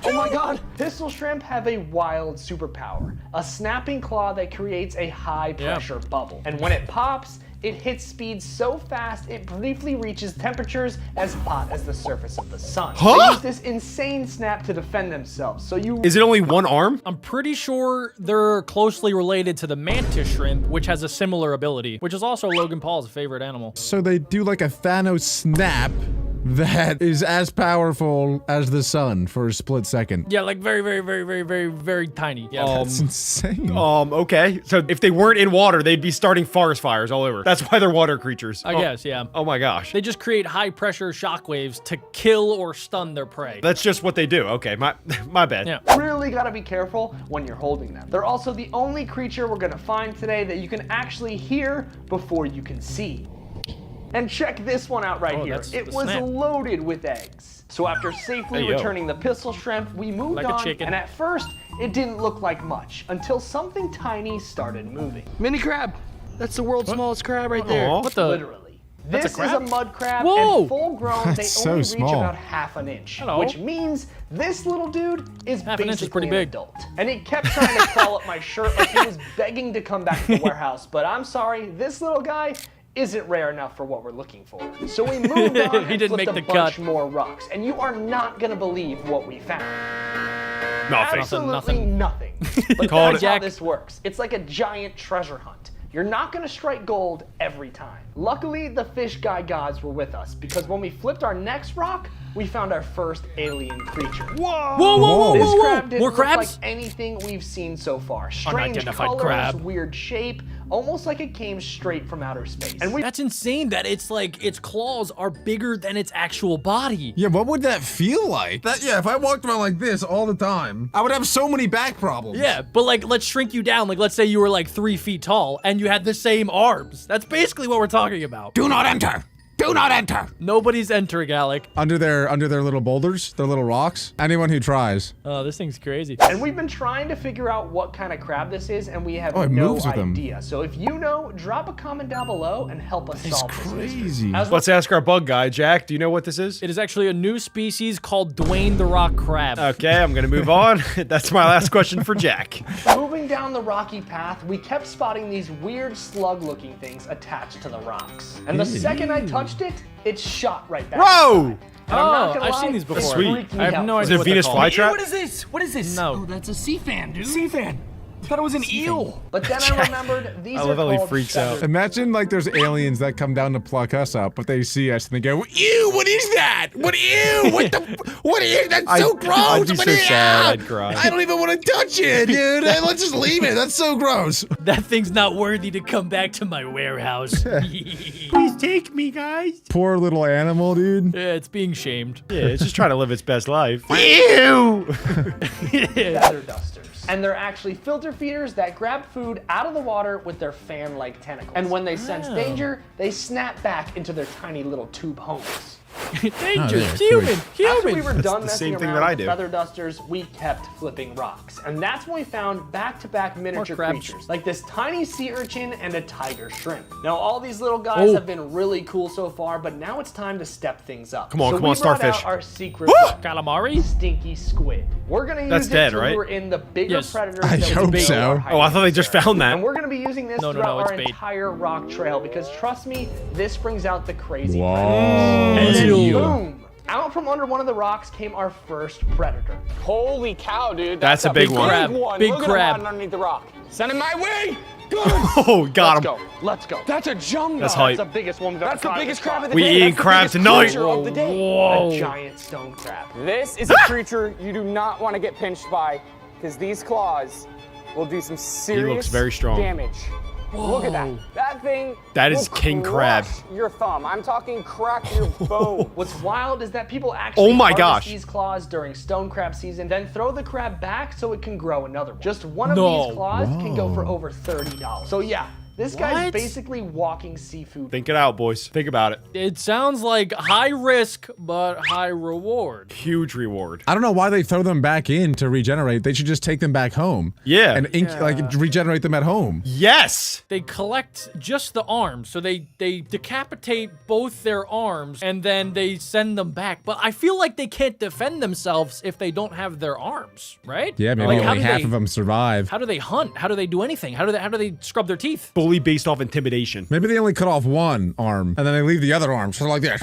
Oh my god! Pistol shrimp have a wild superpower, a snapping claw that creates a high pressure bubble. And when it pops, it hits speeds so fast it briefly reaches temperatures as hot as the surface of the sun. Huh? They use this insane snap to defend themselves, so you... Is it only one arm? I'm pretty sure they're closely related to the mantis shrimp, which has a similar ability, which is also Logan Paul's favorite animal. So they do like a Thanos snap that is as powerful as the sun for a split second. Yeah, like very, very, very, very, very, very tiny. Yeah. That's insane. Okay. So if they weren't in water, they'd be starting forest fires all over. That's why they're water creatures. I guess, yeah. Oh my gosh. They just create high pressure shockwaves to kill or stun their prey. That's just what they do. Okay, my bad. Yeah. Really gotta be careful when you're holding them. They're also the only creature we're gonna find today that you can actually hear before you can see. And check this one out right Oh, here. that's It the was snap. loaded with eggs. So after safely Hey, yo. returning the pistol shrimp, we moved Like a on, chicken. and at first, it didn't look like much, until something tiny started moving. Mini crab. That's the world's smallest crab right there. Aw. What the? Literally. This is a mud crab, Whoa. and full grown, they so only small. reach about half an inch, Hello. which means this little dude is Half an inch is basically pretty an big. adult. And he kept trying to crawl up my shirt like he was begging to come back to the warehouse, but I'm sorry, this little guy isn't rare enough for what we're looking for. So we moved on He and didn't flipped make a the bunch cut. more rocks, and you are not gonna believe what we found. Nothing. Absolutely nothing. But Called that's it. how this works. It's like a giant treasure hunt. You're not gonna strike gold every time. Luckily, the fish guy gods were with us because when we flipped our next rock, we found our first alien creature. Whoa, whoa, whoa, This whoa, whoa. crab didn't More look crabs? like anything we've seen so far. Strange Unidentified colors, crab. weird shape, almost like it came straight from outer space. And we That's insane that it's like its claws are bigger than its actual body. Yeah, what would that feel like? Yeah, if I walked around like this all the time, I would have so many back problems. Yeah, but like, let's shrink you down. Like, let's say you were like 3 feet tall and you had the same arms. That's basically what we're talking about. Do not enter. Do not enter. Nobody's entering, Alec. Under their little boulders, their little rocks. Anyone who tries. Oh, this thing's crazy. And we've been trying to figure out what kind of crab this is, and we have Oh, it no moves with them. idea. So if you know, drop a comment down below and help us solve this mystery. Crazy. As Let's ask our bug guy. Jack, do you know what this is? It is actually a new species called Dwayne the Rock Crab. Okay, I'm gonna move on. That's my last question for Jack. Moving down the rocky path, we kept spotting these weird slug-looking things attached to the rocks. And the second I touched it, it shot right back. Whoa! And I'm not gonna I've lie, seen these it before. Sweet. freaked me I have out. no Is idea it what they're Venus called. flytrap? What is this? What is this? No. Oh, that's a sea fan, dude. Sea fan. I thought it was an eel. But then I remembered these I are love how he called freaks out. Imagine like there's aliens that come down to pluck us up, but they see us and they go, ew, what is that? What, ew, what the, what is, that's so gross. I'd be What so is sad. that? I'd cry. I don't even want to touch it, dude. Let's just leave it. That's so gross. That thing's not worthy to come back to my warehouse. Please take me, guys. Poor little animal, dude. Yeah, it's being shamed. Yeah, it's just trying to live its best life. Ew! Feather dusters. And they're actually filter feeders that grab food out of the water with their fan-like tentacles. And when they sense danger, they snap back into their tiny little tube homes. Danger, yeah, human, After we were That's done the messing same thing around that I with do. feather dusters, we kept flipping rocks. And that's when we found back-to-back miniature crabs. creatures, like this tiny sea urchin and a tiger shrimp. Now, all these little guys have been really cool so far, but now it's time to step things up. Come on, so come on, we brought starfish. out our secret weapon, Calamari? stinky squid. We're gonna use That's it dead, to right? lure in the bigger Yes. predators I that would hope bait so. our Oh, I hiding thought they just there. found that. And we're gonna be using this No, throughout it's our bait. entire rock trail because trust me, this brings out the crazy Whoa. predators. And then Ew. boom! Out from under one of the rocks came our first predator. Holy cow, dude. That's a big one. crab. Big Look at him crab. hiding underneath the rock. Send him my way. Oh, got him. Let's go. That's a jumbo. That's hype. That's the biggest one we've ever That's the caught biggest in this crab of the We day. eating That's the crab biggest tonight. creature of the day. Whoa. A giant stone crab. This is a creature you do not want to get pinched by because these claws will do some serious very strong. damage. Look at that. That thing That is will king crab. crush your thumb. I'm talking crack your bone. What's wild is that people actually Oh my harvest gosh. these claws during stone crab season, then throw the crab back so it can grow another one. Just one of No. these claws can go for over $30. So yeah, this guy's What? basically walking seafood. Think it out, boys. Think about it. It sounds like high risk, but high reward. Huge reward. I don't know why they throw them back in to regenerate. They should just take them back home. Yeah. And like regenerate them at home. Yes. They collect just the arms, so they decapitate both their arms and then they send them back. But I feel like they can't defend themselves if they don't have their arms, right? Yeah, maybe Like, how only do half they- of them survive. How do they hunt? How do they do anything? How do they scrub their teeth? Fully based off intimidation. Maybe they only cut off one arm and then they leave the other arm. So like this.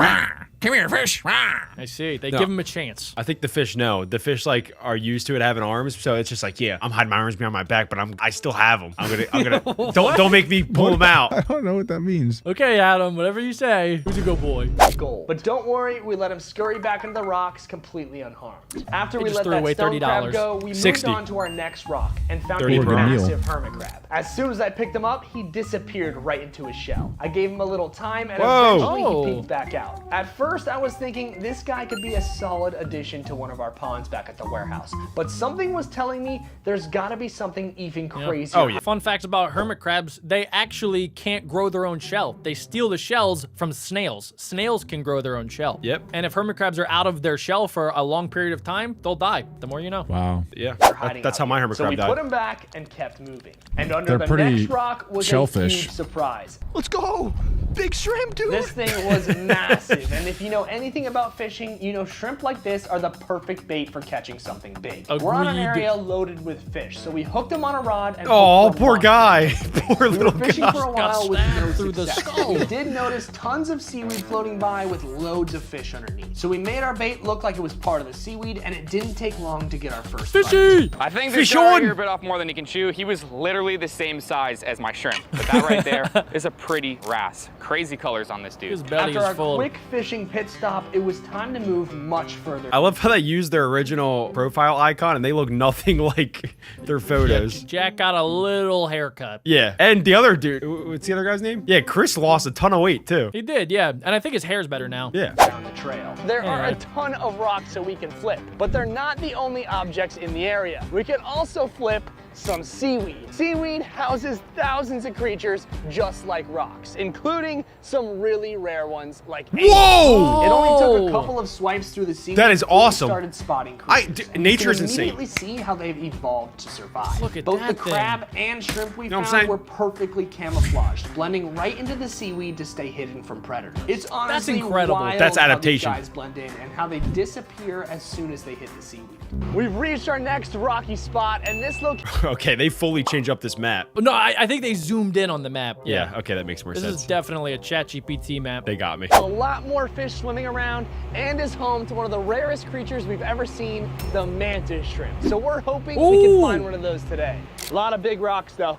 Come here, fish. I see. They No. give them a chance. I think the fish know. The fish like are used to it having arms, so it's just like, yeah, I'm hiding my arms behind my back, but I still have them. I'm gonna don't make me pull them out. I don't know what that means. Okay, Adam, whatever you say. Who's a good boy? Gold. But don't worry, we let him scurry back into the rocks completely unharmed. After They we just let threw that away stone crab $30. go, we moved 60. on to our next rock and found 30 a per meal. massive hermit crab. As soon as I picked him up, he disappeared right into his shell. I gave him a little time and Whoa. eventually Oh. he peeked back out. At first, I was thinking this guy could be a solid addition to one of our ponds back at the warehouse. But something was telling me there's gotta be something even crazier. Oh, yeah. Fun facts about hermit crabs, they actually can't grow their own shell. They steal the shells from snails. Snails can grow their own shell. Yep. And if hermit crabs are out of their shell for a long period of time, they'll die. The more you know. Wow. Yeah, hiding that's out how my here. hermit So crab we died. put him back and kept moving. And under They're the pretty next rock was shellfish. huge surprise. Let's go. Big shrimp, dude. This thing was massive, and if you know anything about fishing, you know shrimp like this are the perfect bait for catching something big. We're on an Agreed. area loaded with fish, so we hooked him on a rod and Oh, hooked him poor on. guy. Poor We little were fishing guy. for a while with no through the success. skull. We did notice tons of seaweed floating by with loads of fish underneath. So we made our bait look like it was part of the seaweed, and it didn't take long to get our first Fishy! I think this guy right here bit off more than he can chew. He was literally the same size as my shrimp. But that right there is a pretty wrasse. Crazy colors on this dude. His belly After is our full. quick fishing pit stop, it was time to move much further. I love how they use their original profile icon and they look nothing like their photos. Jack got a little haircut. Yeah, and the other dude, what's the other guy's name? Yeah, Chris lost a ton of weight too. He did, yeah. And I think his hair's better now. Yeah. Down the trail. There are a Alright. ton of rocks that we can flip, but they're not the only objects in the area. We can also flip some seaweed. Seaweed houses thousands of creatures just like rocks, including some really rare ones like Whoa! It only took a couple of swipes through the seaweed. That is before we awesome. started spotting creatures. nature is You can insane. immediately see how they've evolved to survive. Look at Both that the thing. crab and shrimp we know what I'm found saying? were perfectly camouflaged, blending right into the seaweed to stay hidden from predators. It's honestly incredible. wild That's how these adaptation. guys blend in and how they disappear as soon as they hit the seaweed. We've reached our next rocky spot, and this location Okay, they fully changed up this map. But no, I think they zoomed in on the map. Yeah, okay, that makes more This sense. is definitely a ChatGPT map. They got me. a lot more fish swimming around and is home to one of the rarest creatures we've ever seen, the mantis shrimp. So we're hoping we can find one of those today. A lot of big rocks though.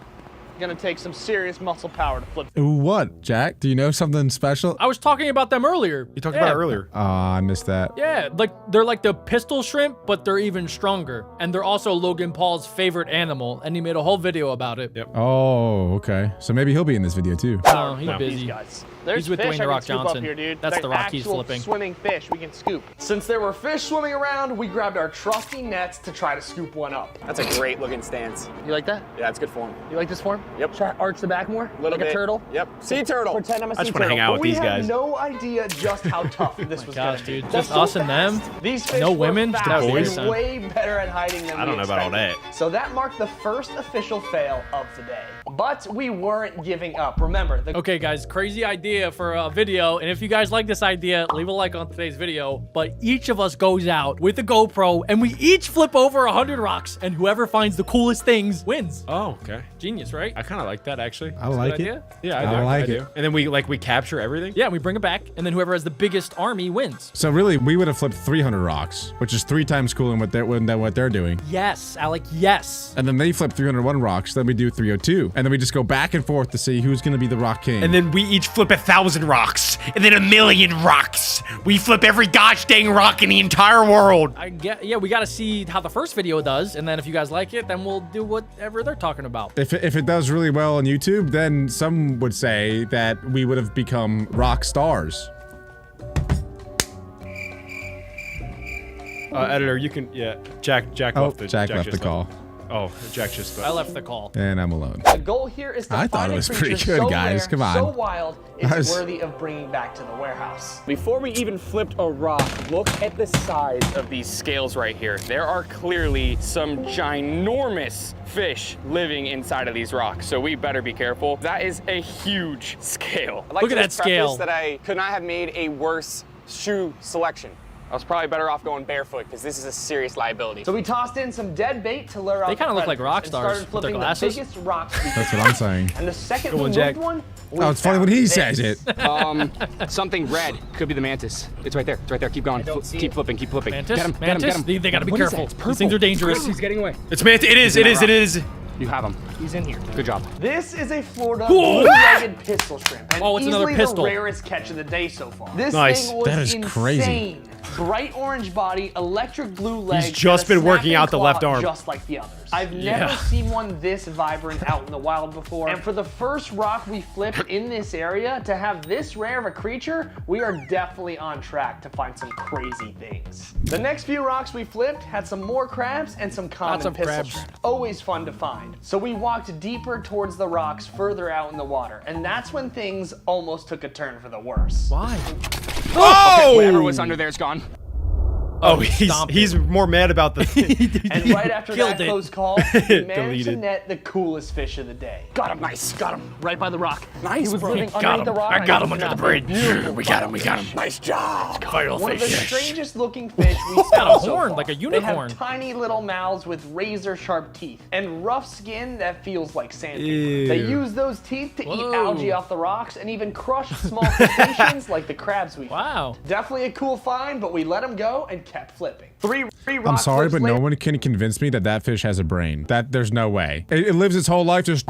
Gonna take some serious muscle power to flip. Ooh, what, Jack? Do you know something special? I was talking about them earlier. You talked about it earlier. I missed that. Yeah, like they're like the pistol shrimp, but they're even stronger. And they're also Logan Paul's favorite animal, and he made a whole video about it. Yep. Oh, okay. So maybe he'll be in this video too. Oh, he's No. busy. These guys. There's He's with fish Dwayne The I Rock can scoop Johnson. Up here, dude. That's Like the rock he's actual flipping. Swimming fish we can scoop. Since there were fish swimming around, we grabbed our trusty nets to try to scoop one up. That's a great looking stance. You like that? Yeah, it's good form. You like this form? Yep. Should I arch the back more? Little like bit. a turtle? Yep. Sea turtle. Pretend I'm a sea I just want to turtle. hang out But with we these had guys. no idea just how tough this was Gosh, gonna be. dude, They're just so us and them? fast. These fish No were women? fast Just the and boys? way better at hiding than I don't we know about all expected. that. So that marked the first official fail of the day. But we weren't giving up. Remember, the Okay, guys, crazy idea for a video. And if you guys like this idea, leave a like on today's video. But each of us goes out with a GoPro and we each flip over 100 rocks. And whoever finds the coolest things wins. Oh, okay. Genius, right? I kind of like that actually. I like Good it. idea? Yeah, I I do. like I do. it. And then we capture everything. Yeah, we bring it back. And then whoever has the biggest army wins. So really, we would have flipped 300 rocks, which is 3 times cooler than what they're doing. Yes, Alec, yes. And then they flip 301 rocks, then we do 302. And then we just go back and forth to see who's gonna be the rock king. And then we each flip 1,000 rocks, and then 1,000,000 rocks. We flip every gosh dang rock in the entire world. Yeah, we got to see how the first video does. And then if you guys like it, then we'll do whatever they're talking about. If it does really well on YouTube, then some would say that we would have become rock stars. Editor, you can, yeah. Jack Oh, left the Jack left the just call. Oh, Jack just I left the call. And I'm alone. The goal here is to I find thought it a was creature pretty good, so guys. rare, Come on. so wild, it's Guys. worthy of bringing back to the warehouse. Before we even flipped a rock, look at the size of these scales right here. There are clearly some ginormous fish living inside of these rocks, so we better be careful. That is a huge scale. I'd like Look to at just that scale. preface that I could not have made a worse shoe selection. I was probably better off going barefoot because this is a serious liability. So we tossed in some dead bait to lure out They the kinda look like predators rock and stars started with their flipping glasses. the biggest rocks we That's could what I'm find. saying. And the second Go we on, moved Jack. one, we Oh, it's funny when found he this. says it. Something red could be the mantis. It's right there. It's right there. Keep going. Keep flipping. Keep flipping. Mantis? Get him. Mantis? Get him. Get him. They gotta be What is careful. that? It's These things are dangerous. He's getting away. It's man. It is. You have him. He's in here. Good job. This is a Florida Whoa! blue-legged pistol shrimp. And Oh, it's another easily pistol. the rarest catch of the day so far. This Nice. thing was That is insane. crazy. Bright orange body, electric blue legs. just and a been working snapping out the left claw arm. Just like the others. I've Yeah. never seen one this vibrant out in the wild before. And for the first rock we flipped in this area, to have this rare of a creature, we are definitely on track to find some crazy things. The next few rocks we flipped had some more crabs and some common Lots of pistol crabs. shrimp. Always fun to find. So we walked deeper towards the rocks further out in the water, and that's when things almost took a turn for the worse. Why? Oh! Whatever was under there is gone. Oh, stomped he's more mad about the And right after that close call, we managed to Deleted. net the coolest fish of the day. Got him, nice. Got him right by the rock. Nice, He was bro. living Got underneath him. the rock. I got him under under the bridge. We got him. We got him. Nice job. Vital One of the fish. strangest looking fish we've got a found so horn, far. like a They unicorn. have tiny little mouths with razor sharp teeth and rough skin that feels like sandpaper. Ew. They use those teeth to eat Whoa. algae off the rocks and even crush small crustaceans like the crabs we Wow. Definitely a cool find, but we let him go and kept flipping. Three I'm rock sorry, flips but no later- one can convince me that that fish has a brain. There's no way. It lives its whole life just.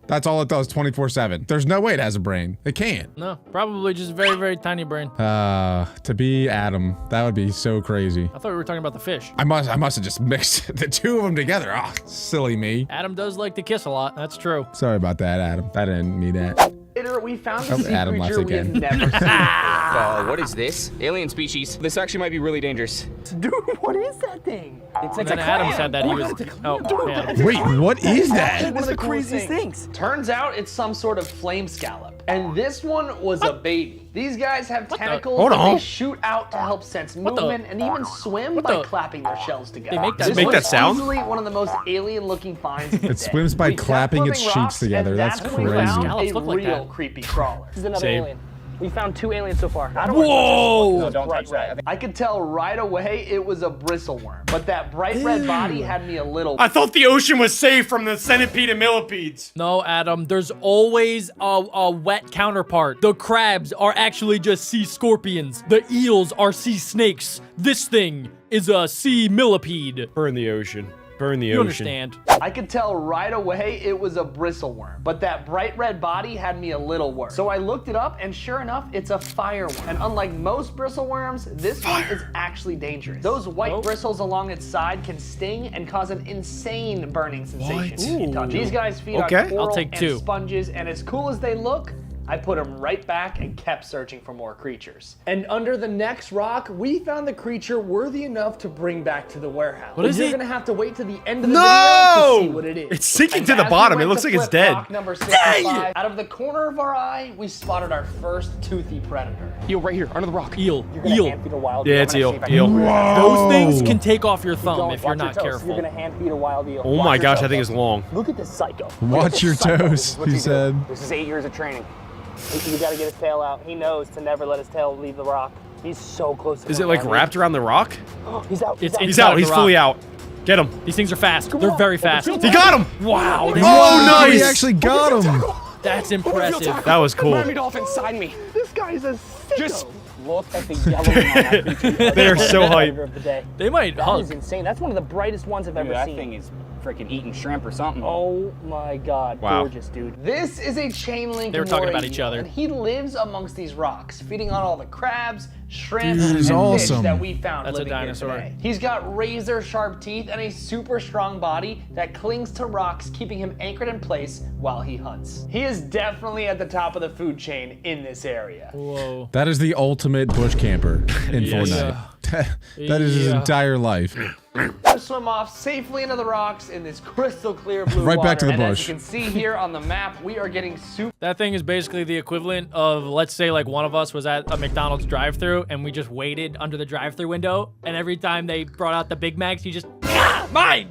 That's all it does 24/7. There's no way it has a brain. It can't. No, probably just very, very tiny brain. To be Adam, that would be so crazy. I thought we were talking about the fish. I must have just mixed the two of them together. Ah, silly me. Adam does like to kiss a lot. That's true. Sorry about that, Adam. I didn't mean that. Later, we found Oh, a sea Adam left creature we have again. never seen. What is this? Alien species. This actually might be really dangerous. Dude, what is that thing? It's And then Adam said that he was. Oh, man. Wait, what is that? One of the craziest things. Turns out it's some sort of flame scallop. And this one was a baby. These guys have tentacles Hold that on. they shoot out to help sense movement and even swim by clapping their shells together. They make that This Make was that sound? easily one of the most alien-looking finds of the It day. swims by We kept clapping its flipping cheeks rocks, together. and That's when we crazy. found Scallops a look like real that. creepy crawler. This is another Same. alien. We found 2 aliens so far. Whoa! Don't touch that. I could tell right away it was a bristleworm, but that bright red body had me a little. I thought the ocean was safe from the centipede and millipedes. No, Adam, there's always a wet counterpart. The crabs are actually just sea scorpions. The eels are sea snakes. This thing is a sea millipede. Burn the ocean. Burn the You ocean. understand? I could tell right away it was a bristleworm, but that bright red body had me a little worried. So I looked it up, and sure enough, it's a fireworm. And unlike most bristleworms, this one is actually dangerous. Those white bristles along its side can sting and cause an insane burning sensation if you touch it. These guys feed Okay. on coral I'll take and 2. sponges, and as cool as they look, I put them right back and kept searching for more creatures. And under the next rock, we found the creature worthy enough to bring back to the warehouse. What is You're it? gonna have to wait to the end of the No! video to see what it is. It's sinking And to the as we bottom. went It looks to like it's flip dead. rock number 65, out of the corner of our eye, we spotted our first toothy predator. Eel right here, under the rock. Eel. You're gonna Eel. hand feed a wild Yeah, eel. it's I'm gonna eel. see if I can- Eel. Those things can take off your Keep thumb going. if you're Watch your not toes. careful. You're gonna hand feed a wild eel. Oh my gosh, I think it's long. Look at this psycho. Watch your toes, What's he do? said. This is 8 years of training. You gotta get his tail out. He knows to never let his tail leave the rock. He's so close to Is it coming like down. wrapped around the rock? He's out. It's He's inside out. the He's rock. fully out. Get him. These things are fast. They're very fast. He got him. Wow. Oh, nice. He actually got him. That's impressive. That was cool. Miami dolphin inside me. This guy is a sicko. Just look at the yellow on that creature. They're so hype. Of the day. They might That hug. is insane. That's one of the brightest ones I've ever seen. is freaking eating shrimp or something. Oh my god, Wow. gorgeous, dude. This is a chain link. They were talking about moray each eel, other. And he lives amongst these rocks, feeding on all the crabs, shrimp, Dude, and he's fish awesome. that we found That's a living dinosaur. here today. He's got razor sharp teeth and a super strong body that clings to rocks, keeping him anchored in place while he hunts. He is definitely at the top of the food chain in this area. Whoa. That is the ultimate bush camper in Yes. Fortnite. That is his Yeah. entire life. To swim off safely into the rocks in this crystal clear blue Right water. back to the and bush. As you can see here on the map, we are getting super That thing is basically the equivalent of, let's say, like one of us was at a McDonald's drive-thru and we just waited under the drive-thru window, and every time they brought out the Big Macs, you just, mine.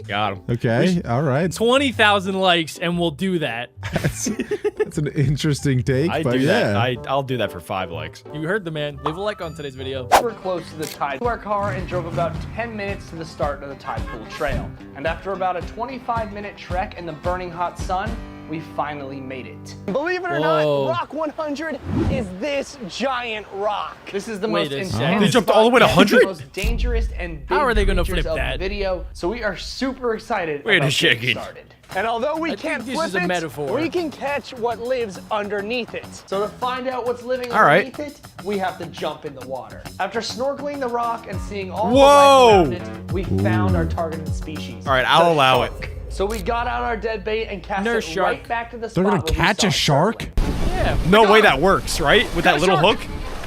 Got him. Okay, all right. 20,000 likes, and we'll do that. That's an interesting take, I but do yeah. that. I'll do that for 5 likes. You heard the man. Leave a like on today's video. We're close to the tide to our car and drove about 10 minutes to the start of the Tide Pool Trail. And after about a 25-minute trek in the burning hot sun, we finally made it. Believe it or Whoa. not, Rock 100 is this giant rock. This is the Wait most a intense. second. They jumped all the way to spot, 100? the most dangerous and big How are they gonna creatures flip of that? the video. So we are super excited Wait a about getting second. started. And although we I can't think this flip is a it, metaphor. we can catch what lives underneath it. So to find out what's living All right. underneath it, we have to jump in the water. After snorkeling the rock and seeing all Whoa. the life around it, we found our targeted species. All right, I'll the allow it. shark. So we got out our dead bait and cast Nurse it shark. right back to the They're spot gonna where we catch saw a it shark? circling. Yeah. No way that works, right? With that little hook?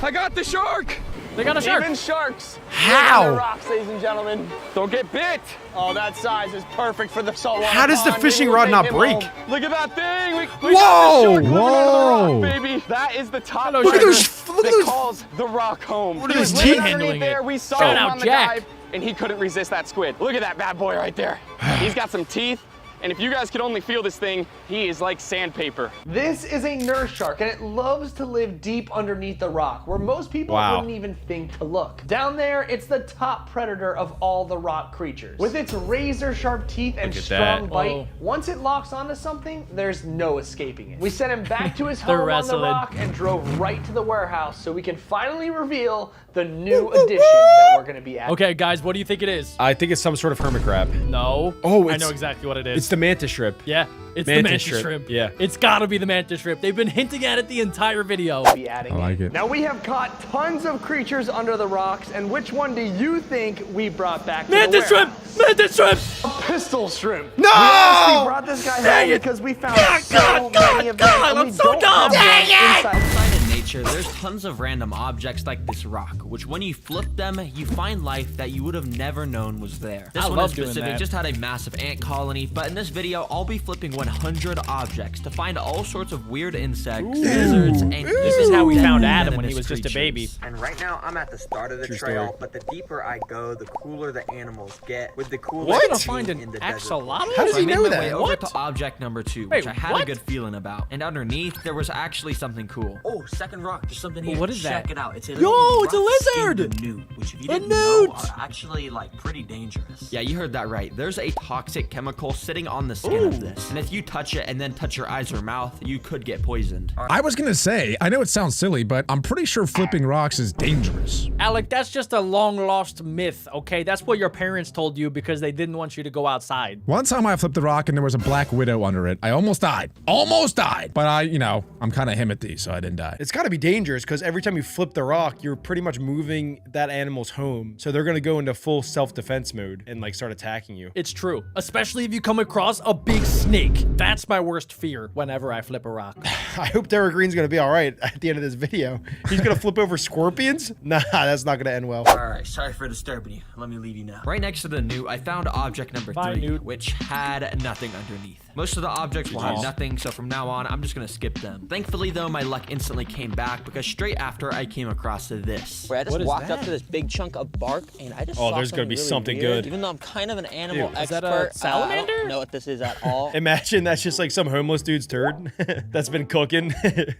I got the shark. They got a shark. Even sharks. How? live in the rocks, ladies and gentlemen. Don't get bit. Oh, that size is perfect for the saltwater. How does the pond. fishing Maybe we'll rod not take him break? home. Look at that thing. We Whoa! got the shark living under the Whoa! rock, baby. That is the top Hello, predator shark. Look at that those- calls the rock home. What are He was those living teeth? underneath Handling there. it. We saw Shout him out, on the Jack. dive, and he couldn't resist that squid. Look at that bad boy right there. He's got some teeth. And if you guys could only feel this thing, he is like sandpaper. This is a nurse shark, and it loves to live deep underneath the rock, where most people Wow. wouldn't even think to look. Down there, it's the top predator of all the rock creatures. With its razor-sharp teeth and Look at strong that. bite, Oh. once it locks onto something, there's no escaping it. We sent him back to his They're home on the wrestling. rock and drove right to the warehouse so we can finally reveal the new addition that we're gonna be adding. Okay, guys, what do you think it is? I think it's some sort of hermit crab. No. Oh, I it's- know exactly what it is. It's the mantis shrimp. Yeah, it's Mantis the mantis shrimp. shrimp. Yeah. It's gotta be the mantis shrimp. They've been hinting at it the entire video. Be adding I like it. Now we have caught tons of creatures under the rocks, and which one do you think we brought back to Mantis the shrimp! warehouse? Mantis shrimp! Pistol shrimp. No! We honestly brought this guy Dang home it! because we found God, so God, many of them, God, and I'm we so don't dumb. have one inside. Outside in nature, there's tons of random objects like this rock, which when you flip them, you find life that you would have never known was there. This I one love in doing specific that. just had a massive ant colony, but in this video, I'll be flipping 100 objects to find all sorts of weird insects, lizards, and This is how we even found Adam when venomous he was just a baby. creatures. And right now, I'm at the start of the True trail, story. but the deeper I go, the cooler the animals get. With the cooler What? Gonna find an in the axolotl? How does So I he made know my that? way over What? to object number 2, Wait, which I had what? a good feeling about. And underneath, there was actually something cool. Oh, second rock. There's something here. What is that? Check it out. It's a Yo, it's a rough-skinned lizard! newt, which if you A didn't know, newt! are actually like pretty dangerous. Yeah, you heard that right. There's a toxic chemical sitting on the skin of this. And if you touch it and then touch your eyes or mouth, you could get poisoned. I was gonna say, I know it sounds silly, but I'm pretty sure flipping rocks is dangerous. Alec, that's just a long lost myth, okay? That's what your parents told you because they didn't want you to go outside. One time I flipped a rock and there was a black widow under it. I almost died. Almost died. But I'm kind of Himothy, so I didn't die. It's got to be dangerous because every time you flip the rock, you're pretty much moving that animal's home. So they're going to go into full self-defense mode and like start attacking you. It's true, especially if you come across a big snake. That's my worst fear whenever I flip a rock. I hope Derek Green's going to be all right at the end of this video. He's going to flip over scorpions? Nah, that's not going to end well. Alright, sorry for disturbing you. Let me leave you now. Right next to the newt, I found object number Bye, 3, newt. which had nothing underneath. Most of the objects will have nothing, so from now on, I'm just gonna skip them. Thankfully though, my luck instantly came back because straight after I came across this. Where I just walked up to this big chunk of bark and I just Oh, saw there's gonna be really something weird. good. Even though I'm kind of an animal Ew. Is that expert, a salamander? I don't know what this is at all. Imagine that's just like some homeless dude's turd that's been cooking.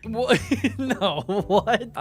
What? No, what?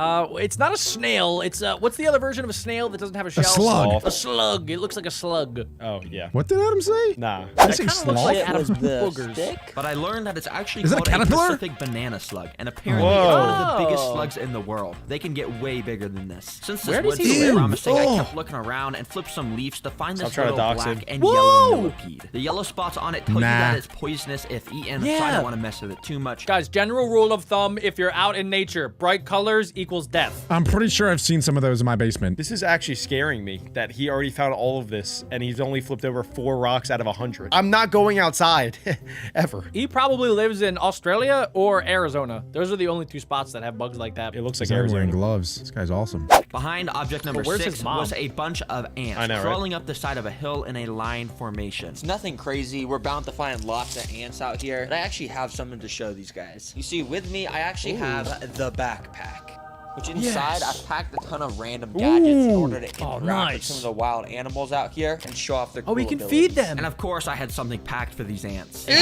It's not a snail. It's what's the other version of a snail that doesn't have a shell? slug. A slug. It looks like a slug. Oh, yeah. What did Adam say? Nah. Did he say kinda looks sloth? like It Adam's was the boogers. stick. But I learned that it's actually Is it a called a caterpillar? Pacific banana slug, and apparently Whoa. it's one of the biggest Oh. slugs in the world. They can get way bigger than this. Since this Where does woods he was live? promising, I Oh. kept looking around and flipped some leaves to find Stop this trying to little dox black him. and Whoa. yellow millipede. The yellow spots on it tell you Nah. that it's poisonous if eaten, so I Yeah. don't want to mess with it too much. Guys, general rule of thumb, if you're out in nature, bright colors equals death. I'm pretty sure I've seen some of those in my basement. This is actually scaring me that he already found all of this and he's only flipped over 4 rocks out of 100. I'm not going outside ever. He probably lives in Australia or Arizona. Those are the only 2 spots that have bugs like that. It looks like He's wearing Arizona. gloves. This guy's awesome. Behind object number where's 6 his mom? was a bunch of ants I know, right? crawling up the side of a hill in a line formation. It's nothing crazy. We're bound to find lots of ants out here. But I actually have something to show these guys. You see, with me, I actually have the backpack. Which inside, I've packed a ton of random gadgets in order to interact with some of the wild animals out here and show off their cool Oh, we can abilities. feed them. And of course, I had something packed for these ants. Ew!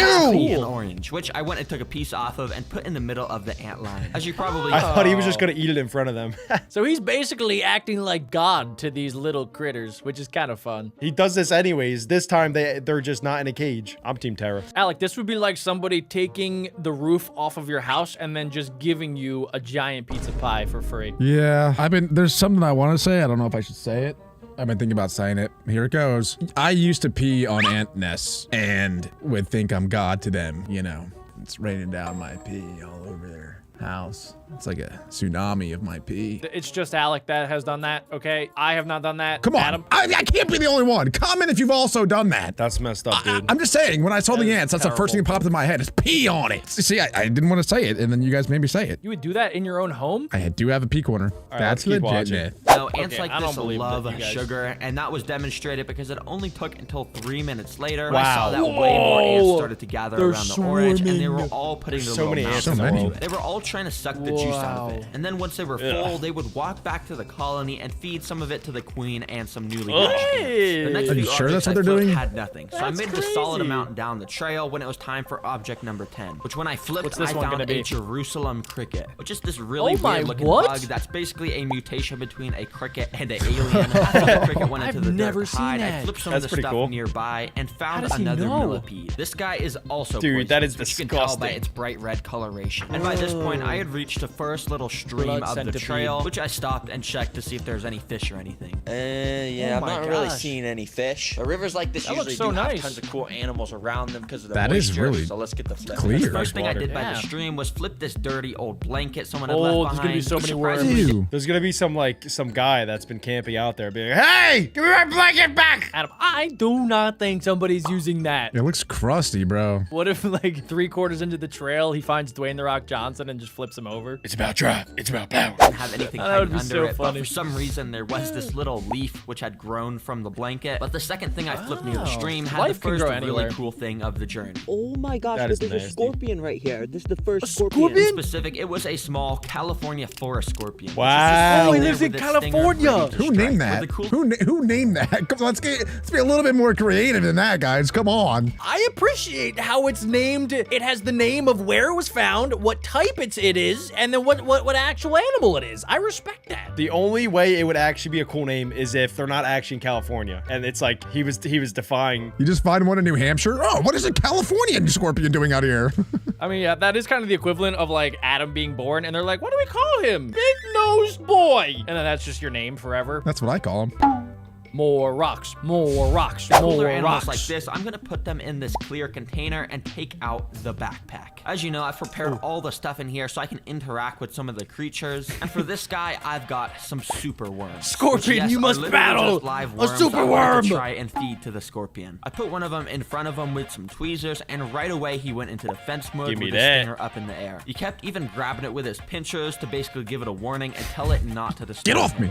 An orange, which I went and took a piece off of and put in the middle of the ant line. As you probably I thought he was just going to eat it in front of them. So he's basically acting like God to these little critters, which is kind of fun. He does this anyways. This time they're just not in a cage. I'm Team Terra. Alec, this would be like somebody taking the roof off of your house and then just giving you a giant pizza pie for free. Yeah, there's something I want to say. I don't know if I should say it. I've been thinking about saying it. Here it goes. I used to pee on ant nests and would think I'm God to them, you know. It's raining down my pee all over there. house. It's like a tsunami of my pee. It's just Alec that has done that, okay? I have not done that. Come on. Adam. I can't be the only one. Comment if you've also done that. That's messed up, dude. I'm just saying, when I saw the ants, that's the first thing that popped in my head. Is pee on it. See, I didn't want to say it, and then you guys made me say it. You would do that in your own home? I do have a pee corner. right, That's let's keep legit watching. myth. No, ants Okay, like I don't this believe love that, you guys. sugar, and that was demonstrated because it only took until 3 minutes later. Wow. I saw that way more ants Whoa. started to gather They're around the orange, and they were swarming. all putting There's their so little many mouths ants in the into world. it. They were all trying to suck the juice out of it. Wow. And then once they were full, they would walk back to the colony and feed some of it to the queen and some newly hatched ants. The next Are you few sure that's objects what I they're flipped doing? had nothing, so I That's made a solid crazy. amount down the trail when it was time for object number 10, which when I flipped, What's this I one found gonna a be? Jerusalem cricket, which is this really Oh my, weird looking what? bug that's basically a mutation between a cricket and an alien. After the cricket went into I've the never dirt seen hide, I that. flipped some That's of the pretty stuff cool. nearby and found does he another know? millipede. This guy is also Dude, that is poisonous, which you can tell by disgusting. its bright red coloration. And by this point, I had reached the first little stream Blood of the centipede. trail, which I stopped and checked to see if there's any fish or anything. Yeah, Oh I'm my not really gosh. seeing any fish. But rivers like this That looks usually so do have nice. tons of cool animals around them because of the That is moisture. really so let's get the flip. clear. The first thing I did by Yeah. the stream was flip this dirty old blanket someone had Oh, left there's behind. gonna be so many worms. Surprisingly, Ew. There's gonna be some guy that's been camping out there being like, hey, give me my blanket back. Adam, I do not think somebody's using that. It looks crusty, bro. What if, like, 3/4 into the trail, he finds Dwayne The Rock Johnson and just flips him over? It's about drive. It's about power. didn't have anything That would hiding be under so it, but funny. for some reason there was this little leaf which had grown from the blanket. But the second thing I flipped near the stream had Life the can first grow really anywhere. cool thing of the journey. Oh my gosh, That but is there's nasty. a scorpion right here. This is the first In specific, it was a small California forest scorpion. which is Wow. just Oh, he there lives in with its stinger California. ready to Who strike. named With that? the cool Who named that? Come on, let's be a little bit more creative than that, guys. Come on. I appreciate how it's named. It has the name of where it was found, what type it is, and then what actual animal it is. I respect that. The only way it would actually be a cool name is if they're not actually in California, and it's like he was defying. You just find one in New Hampshire? Oh, what is a Californian scorpion doing out here? I mean, yeah, that is kind of the equivalent of like Adam being born, and they're like, what do we call him? Big Nosed Boy. And then that's just your name forever. That's what I call him. More rocks, more rocks, cooler more animals rocks. like this, I'm gonna put them in this clear container and take out the backpack. As you know, I've prepared all the stuff in here so I can interact with some of the creatures. And for this guy, I've got some super worms. Scorpion, which, yes, you are must literally battle just live a worms super I wanted worm. to try and feed to the scorpion. I put one of them in front of him with some tweezers, and right away he went into defense mode Give me with his that. stinger up in the air. He kept even grabbing it with his pinchers to basically give it a warning and tell it not to disturb. Get off me.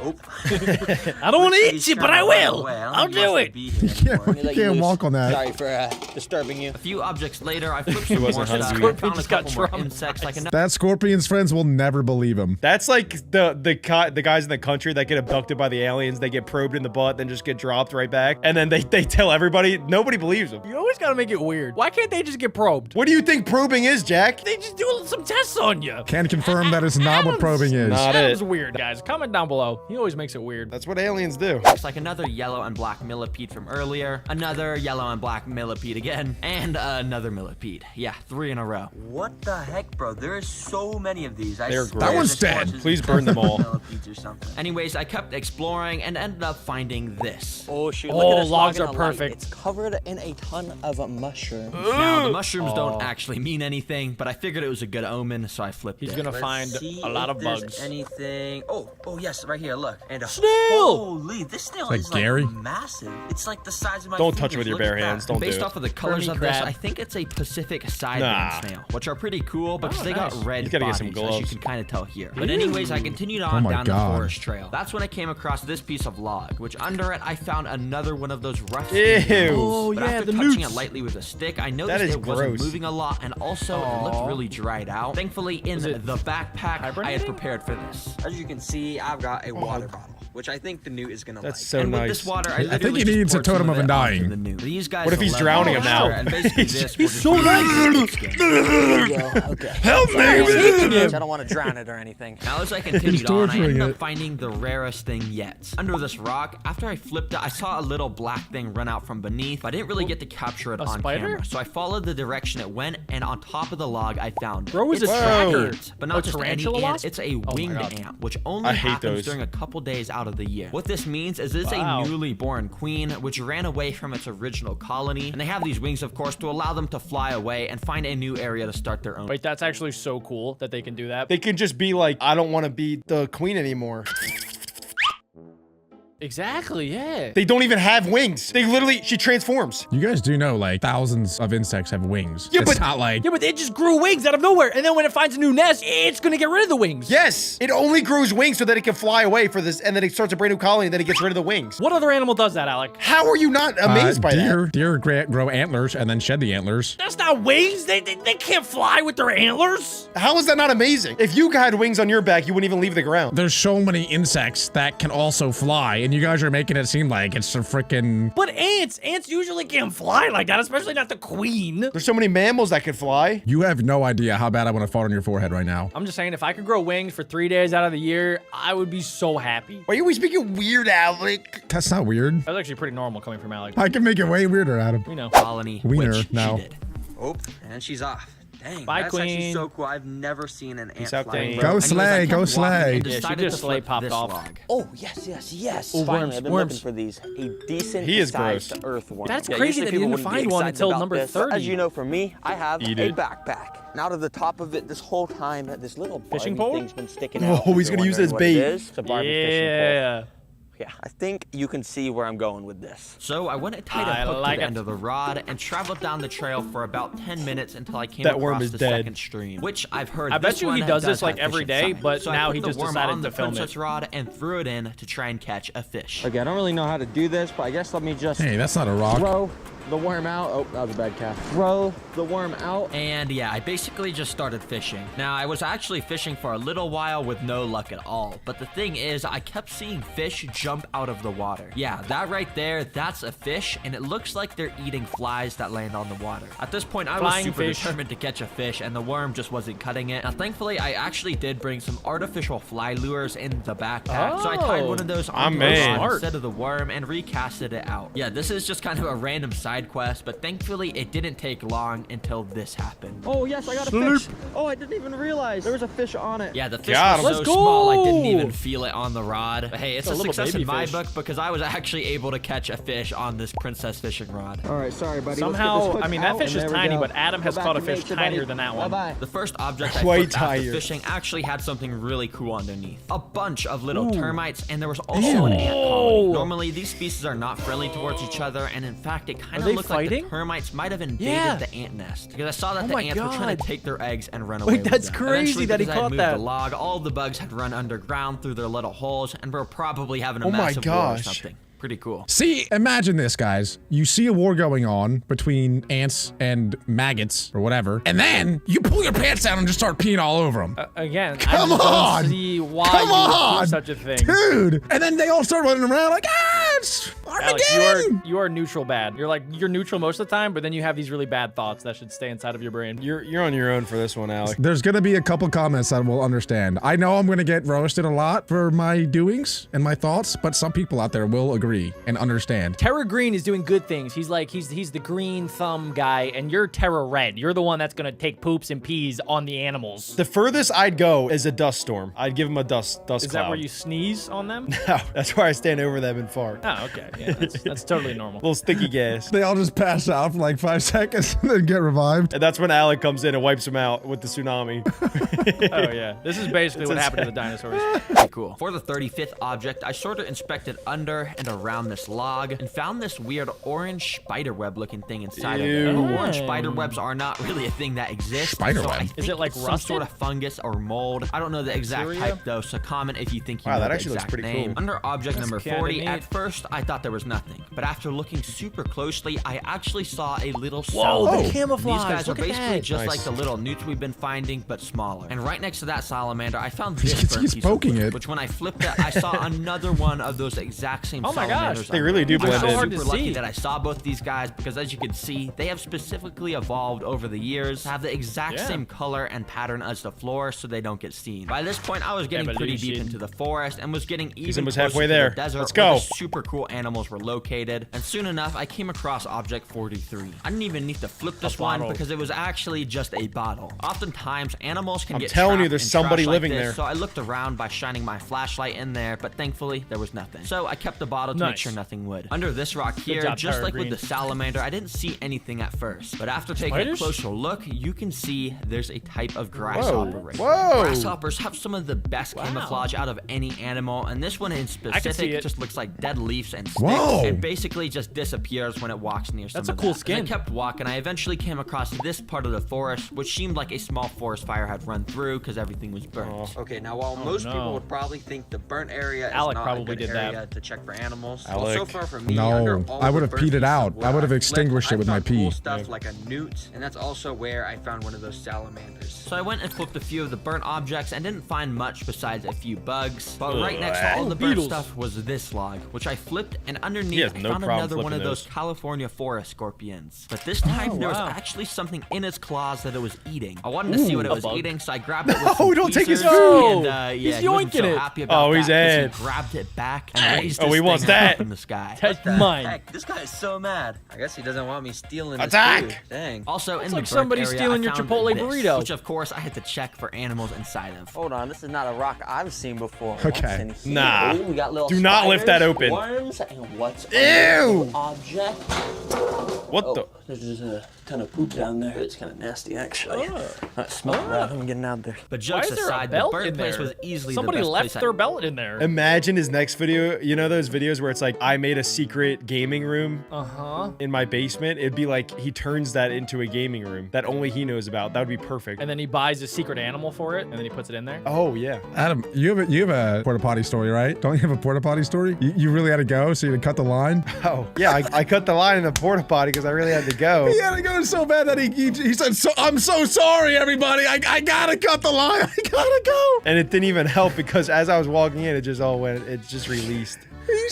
I don't want to eat you, but I will. I'll do it. You can't walk on that. Sorry for disturbing you. A few objects later, I flipped some more wasn't stuff hungry. and found a just got couple more traumatized. insects like another. That scorpion's friends will never believe him. That's like the guys in the country that get abducted by the aliens. They get probed in the butt, then just get dropped right back, and then they tell everybody. Nobody believes them. You always gotta make it weird. Why can't they just get probed? What do you think probing is, Jack? They just do some tests on you. Can confirm that is not what probing is. Not Adam's it. weird, guys. Comment down below. He always makes it weird. That's what aliens do. Looks like another yellow and black millipede from earlier, another yellow and black millipede again, and another millipede. Yeah, 3 in a row. What the heck, bro? There's so many of these. I They're swear gross. That one's this dead. watch is Please burn them all. millipedes or something. Anyways, I kept exploring and ended up finding this. Oh shoot! Oh, Look at this logs log are in the light. perfect. It's covered in a ton of mushrooms. Now, the mushrooms don't actually mean anything, but I figured it was a good omen, so I flipped He's it. gonna Let's find see a lot if of there's bugs. Anything? Oh yes, right here. Look. And Snail! Holy, this snail Like is Gary? massive. It's like the size of my. Don't touch it with fingers. your Look bare at that. hands. Don't do Based it. off of the colors Hermie of this, crab. I think it's a Pacific sideband Nah. snail, which are pretty cool because Oh, they nice. got red You gotta get bodies, some as you gloves. can kind of tell here. But anyways, I continued on my down God. the forest trail. That's when I came across this piece of log, which under it I found another one of those rough Ew. Oh, but yeah, after the touching newts. it lightly with a stick, I noticed That is it wasn't gross. moving a lot, and also it looked really dried out. Thankfully, in the backpack, I had hibernating? prepared for this. As you can see, I've got a water bottle, which I think the newt is gonna That's like. so And with nice. this water, I think literally he just needs a poured some totem of it onto undying. the newt. These guys What if he's love drowning it. him now? And basically this He's will so just- Okay. Help I don't want to drown it or anything. Now, as I continued on, I torturing ended up it. finding the rarest thing yet. Under this rock, after I flipped it, I saw a little black thing run out from beneath, but I didn't really get to capture it A on spider? camera. So I followed the direction it went, and on top of the log, I found Bro, it's is a an tracker. ant, but not A just any tarantula ant. wasp? It's a Oh my winged God. ant, which only I hate happens those. during a couple days out out of the year. What this means is it's a newly born queen which ran away from its original colony, and they have these wings, of course, to allow them to fly away and find a new area to start their own. Wait, that's actually so cool that they can do that. They can just be like, I don't want to be the queen anymore. Exactly, yeah. They don't even have wings. They literally, she transforms. You guys do know, like, thousands of insects have wings. Yeah, It's but not like... Yeah, but it just grew wings out of nowhere, and then when it finds a new nest, it's gonna get rid of the wings. Yes, it only grows wings so that it can fly away for this, and then it starts a brand new colony, and then it gets rid of the wings. What other animal does that, Alec? How are you not amazed by that? Deer grow antlers and then shed the antlers. That's not wings. They can't fly with their antlers. How is that not amazing? If you had wings on your back, you wouldn't even leave the ground. There's so many insects that can also fly, and you guys are making it seem like it's a freaking... But ants usually can't fly like that, especially not the queen. There's so many mammals that could fly. You have no idea how bad I want to fart on your forehead right now. I'm just saying, if I could grow wings for 3 days out of the year, I would be so happy. Why are you always speaking weird, Alec? That's not weird. That's actually pretty normal coming from Alec. I can make it way weirder, Adam. We know. Colony, Wiener which now. she did. Oh, and she's off. Dang, Bye, that's actually queen. so cool. I've never seen an ant out, flying. Dane. Go slay, go slay. Yeah, she just slay popped off. Log. Oh, yes. Oh, Finally, I've been worms. looking for these. A decent He is sized gross. earthworm. That's Yeah, crazy usually that you people didn't wouldn't be find one excited until about number this. 30. As you know, for me, I have Eat a it. backpack. And out of the top of it, this whole time, this little Fishing Barbie pole? thing's been sticking out. Oh, he's If you're gonna use it as wondering what bait. it is, it's a Barbie fishing pole. Yeah. Yeah, I think you can see where I'm going with this. So I went and tied I a hook like to the it. end of the rod and traveled down the trail for about 10 minutes until I came That worm across is the dead. second stream, which I've heard. I bet this you he one does this, like, have every fish day, inside. but so now I put he the just worm decided on to the film it. princess rod and threw it in to try and catch a fish. Okay, I don't really know how to do this, but I guess let me just Hey, that's not a rock. throw the worm out. Oh, that was a bad cast. Throw the worm out. And yeah, I basically just started fishing. Now, I was actually fishing for a little while with no luck at all, but the thing is, I kept seeing fish jump out of the water. Yeah, that right there, that's a fish, and it looks like they're eating flies that land on the water. At this point, I was Flying super fish. determined to catch a fish, and the worm just wasn't cutting it. Now, thankfully, I actually did bring some artificial fly lures in the backpack, so I tied one of those on the man. rod instead of the worm and recasted it out. Yeah, this is just kind of a random side quest, but thankfully, it didn't take long until this happened. Oh, yes, I got a fish. Oh, I didn't even realize there was a fish on it. Yeah, the fish Got was him. so Let's small I didn't go. even feel it on the rod. But hey, it's It's a a little success baby in my fish. book because I was actually able to catch a fish on this princess fishing rod. All right, sorry, buddy. Somehow, I mean, that fish is tiny, but Adam has caught a fish tinier than that one. Bye-bye. The first object I Way flipped after tired. fishing actually had something really cool underneath. A bunch of little termites, and there was also an ant colony. Normally, these species are not friendly towards each other, and in fact, it kind Are of they looked like the fighting? termites might have invaded Yeah. the ant nest. Because I saw that Oh the my ants were trying to God. take their eggs and run away Wait, with that's them. crazy Eventually, that he because I had caught moved that. the log, all the bugs had run underground through their little holes, and were probably having a Oh my massive war or gosh. something. Pretty cool. See, imagine this, guys. You see a war going on between ants and maggots or whatever, and then you pull your pants down and just start peeing all over them. Again, Come I just on! don't see why Come you would on! do such a thing. Dude! And then they all start running around like, it's Alex, Armageddon! you are neutral bad. You're neutral most of the time, but then you have these really bad thoughts that should stay inside of your brain. You're on your own for this one, Alec. There's gonna be a couple comments that will understand. I know I'm gonna get roasted a lot for my doings and my thoughts, but some people out there will agree and understand. Terra Green is doing good things. He's the green thumb guy, and you're Terra Red. You're the one that's gonna take poops and pees on the animals. The furthest I'd go is a dust storm. I'd give him a dust cloud. Is that where you sneeze on them? No, that's where I stand over them and fart. Oh, okay. Yeah, that's totally normal. Little sticky gas. They all just pass out for like 5 seconds and then get revived. And that's when Alec comes in and wipes them out with the tsunami. Oh yeah, this is basically what happened to the dinosaurs. Pretty cool. For the 35th object, I sort of inspected under and around this log and found this weird orange spiderweb looking thing inside of it. But orange spiderwebs are not really a thing that exists. Spiderweb? So I Is think it like it's some rusted? sort of fungus or mold? I don't know the exact Bacteria? type though, so comment if you think you Wow, know that the actually looks exact pretty name. cool. Under object That's number kinda 40, neat. at first I thought there was nothing, but after looking super closely, I actually saw a little Whoa, salamander. the camouflage. These guys Look are at basically that. just Nice. like the little newts we've been finding, but smaller. And right next to that salamander, I found this He's burnt piece poking of wood, it. which when I flipped it, I saw another one of those exact same Oh my gosh, salamanders. they really do I'm blend so in. hard to super lucky see. that I saw both these guys because as you can see, they have specifically evolved over the years to have the exact Yeah. same color and pattern as the floor so they don't get seen. By this point, I was getting pretty deep Evolution. into the forest and was getting even almost closer halfway to there. the desert Let's where go. this super cool animal animals were located, and soon enough, I came across object 43. I didn't even need to flip this one because it was actually just a bottle. Oftentimes, animals can get telling you, trapped there's in somebody trash like living this, there. So I looked around by shining my flashlight in there, but thankfully, there was nothing. So I kept the bottle to make sure nothing would. Under this rock here, job, just like Peregrine. with the salamander, I didn't see anything at first. But after taking a closer look, you can see there's a type of grasshopper right here. Grasshoppers have some of the best camouflage out of any animal, and this one in specific just looks like dead leaves and sticks, and basically just disappears when it walks near some That's a of cool that. skin. As I kept walking, I eventually came across this part of the forest, which seemed like a small forest fire had run through because everything was burnt. Okay, now while most people would probably think the burnt area is not probably a good did that. area to check for animals, well, Alec. so far from me, under No, all I the would have burnt peed it pieces out. of wood I would have I extinguished it with my found cool pee. stuff like a newt, and that's also where I found one of those salamanders. So I went and flipped a few of the burnt objects and didn't find much besides a few bugs. But right next to all the burnt stuff was this log, which I flipped, and underneath I found another one of those California forest scorpions. But this time there was actually something in its claws that it was eating. I wanted to see what it was eating, so I grabbed it with some don't take his tweezers, food. And He's he wasn't yoinking so it. happy about he's that 'cause Ed. he grabbed it back and raised this he wants thing that. up in the sky. That's mine. Heck, this guy is so mad. I guess he doesn't want me stealing his Attack! food. Dang. Also, in It's the like burnt somebody area, stealing I your found Chipotle this, burrito. which of course I had to check for animals inside of. Hold on, this is not a rock I've seen before. Okay. What's in here? Nah. Ooh, we got little Do not lift that spiders, open. Worms, and what's Ew! object? What the? There's just a ton of poop down there. It's kind of nasty, actually. I smell that. I'm getting out there. But Why jokes is there a aside, the belt burnt in place there? was easily Somebody the best left place their I- belt in there. Imagine his next video. You know those videos where it's like, I made a secret gaming room in my basement? It'd be like he turns that into a gaming room that only he knows about. That would be perfect. And then he buys a secret animal for it, and then he puts it in there. Oh, yeah. Adam, you have a porta potty story, right? Don't you have a porta potty story? You really had to go, so you had to cut the line? Oh, yeah. I cut the line in the porta potty because I really had to go. He had to go so bad that he said, I'm so sorry, everybody. I gotta cut the line. I gotta go. And it didn't even help because as I was walking in, it just all went, it just released. He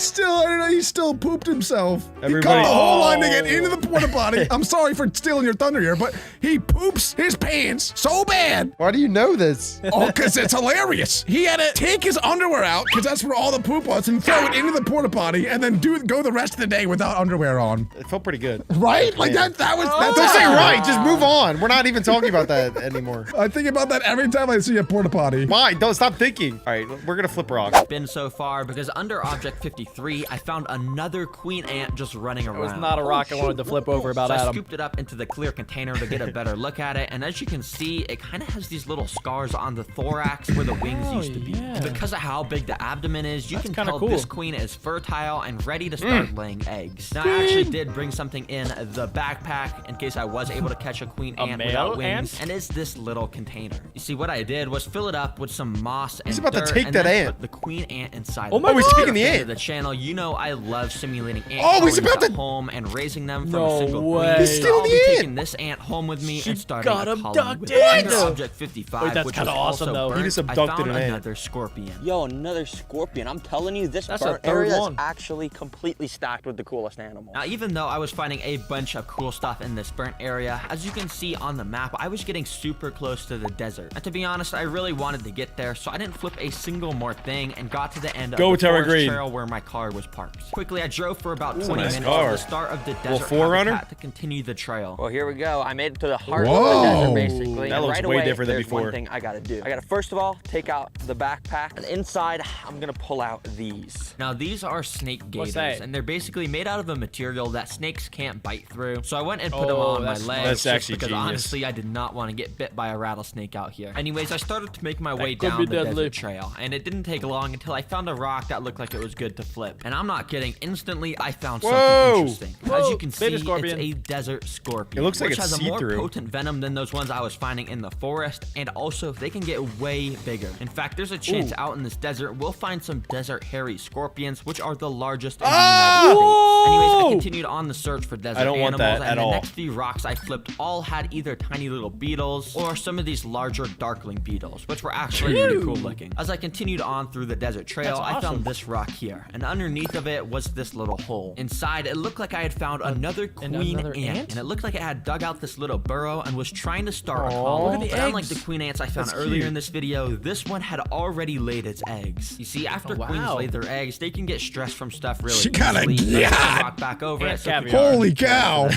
still pooped himself. He Everybody- cut the whole line to get into the porta potty. I'm sorry for stealing your thunder here, but he poops his pants so bad. Why do you know this? Oh, because it's hilarious. He had to take his underwear out, because that's where all the poop was, and throw it into the porta potty, and then go the rest of the day without underwear on. It felt pretty good. Right? Like Yeah. that was. Don't say right. Just move on. We're not even talking about that anymore. I think about that every time I see a porta potty. Why? Don't stop thinking. All right, we're gonna flip rock. Been so far because under object 53, I found another queen ant just running around. It was not a rock I wanted to flip over about So I Adam. scooped it up into the clear container to get a better look at it, and as you can see, it kind of has these little scars on the thorax where the wings used to be. And because of how big the abdomen is, you can kinda tell cool. this queen is fertile and ready to start laying eggs. Now, I actually did bring something in the backpack in case I was able to catch a queen A ant male without wings, ant? and it's this little container. You see, what I did was fill it up with some moss and He's about to dirt, take and that then ant. put the queen ant inside. Oh of my it. God! If you're taking the a fan ant. of the channel, you know I love simulating ant Oh, he's colonies about at to- home and raising them from No a single way. queen. He's So stealing I'll be the ant. taking this ant home with me and starting got a colony with abducted. it. Under What? object 55, Wait, that's which kinda was awesome, also though. burnt, He just I abducted found an ant. another scorpion. Yo, another scorpion. I'm telling you, this That's a burnt third area one. is actually completely stacked with the coolest animals. Now, even though I was finding a bunch of cool stuff in this burnt area, as you can see on the map, I was getting super close to the desert. And to be honest, I really wanted to get there, so I didn't flip a single more thing and got to the end Go, of the forest Peregrine. trail where my car was parked. Quickly, I drove for about 20 nice minutes car. to the start of the Little desert 4Runner? habitat to continue the trail. Well, here we go. I made it to the heart Whoa. of the desert, basically. That and looks right way away, different than there's before. one thing I gotta do. I gotta first of all take out the backpack, and inside I'm gonna pull out these. Now, these are snake What's gators, that? and they're basically made out of a material that snakes can't bite through. So I went and put them Oh, on my that's legs That's just actually because genius. honestly, I did not want to get bit by a rattlesnake out here. Anyways, I started to make my way could down be the deadly. desert trail, and it didn't take long until I found a rock that looked like it was good to flip. And I'm not kidding, instantly I found Whoa. something interesting. As Whoa, you can see, beta it's scorpion. a desert scorpion. It looks like which it's has a more see-through. potent venom than those ones I was finding in the forest, and also they can get way bigger. In fact, there's a chance out in this desert we'll find some desert hairy scorpions, which are the largest in the United States. Anyways, I continued on the search for desert I don't want animals, that and at the all. next few rocks I flipped all had either tiny little beetles or some of these larger darkling beetles, which were actually pretty cool looking. As I continued on through the desert trail, That's I awesome. found this rock here, and and underneath of it was this little hole. Inside, it looked like I had found another queen ant, and it looked like it had dug out this little burrow and was trying to start a colony. But unlike the queen ants I found earlier in this video, this one had already laid its eggs. You see, after queens lay their eggs, they can get stressed from stuff really easily. Rock back over it. Holy cow!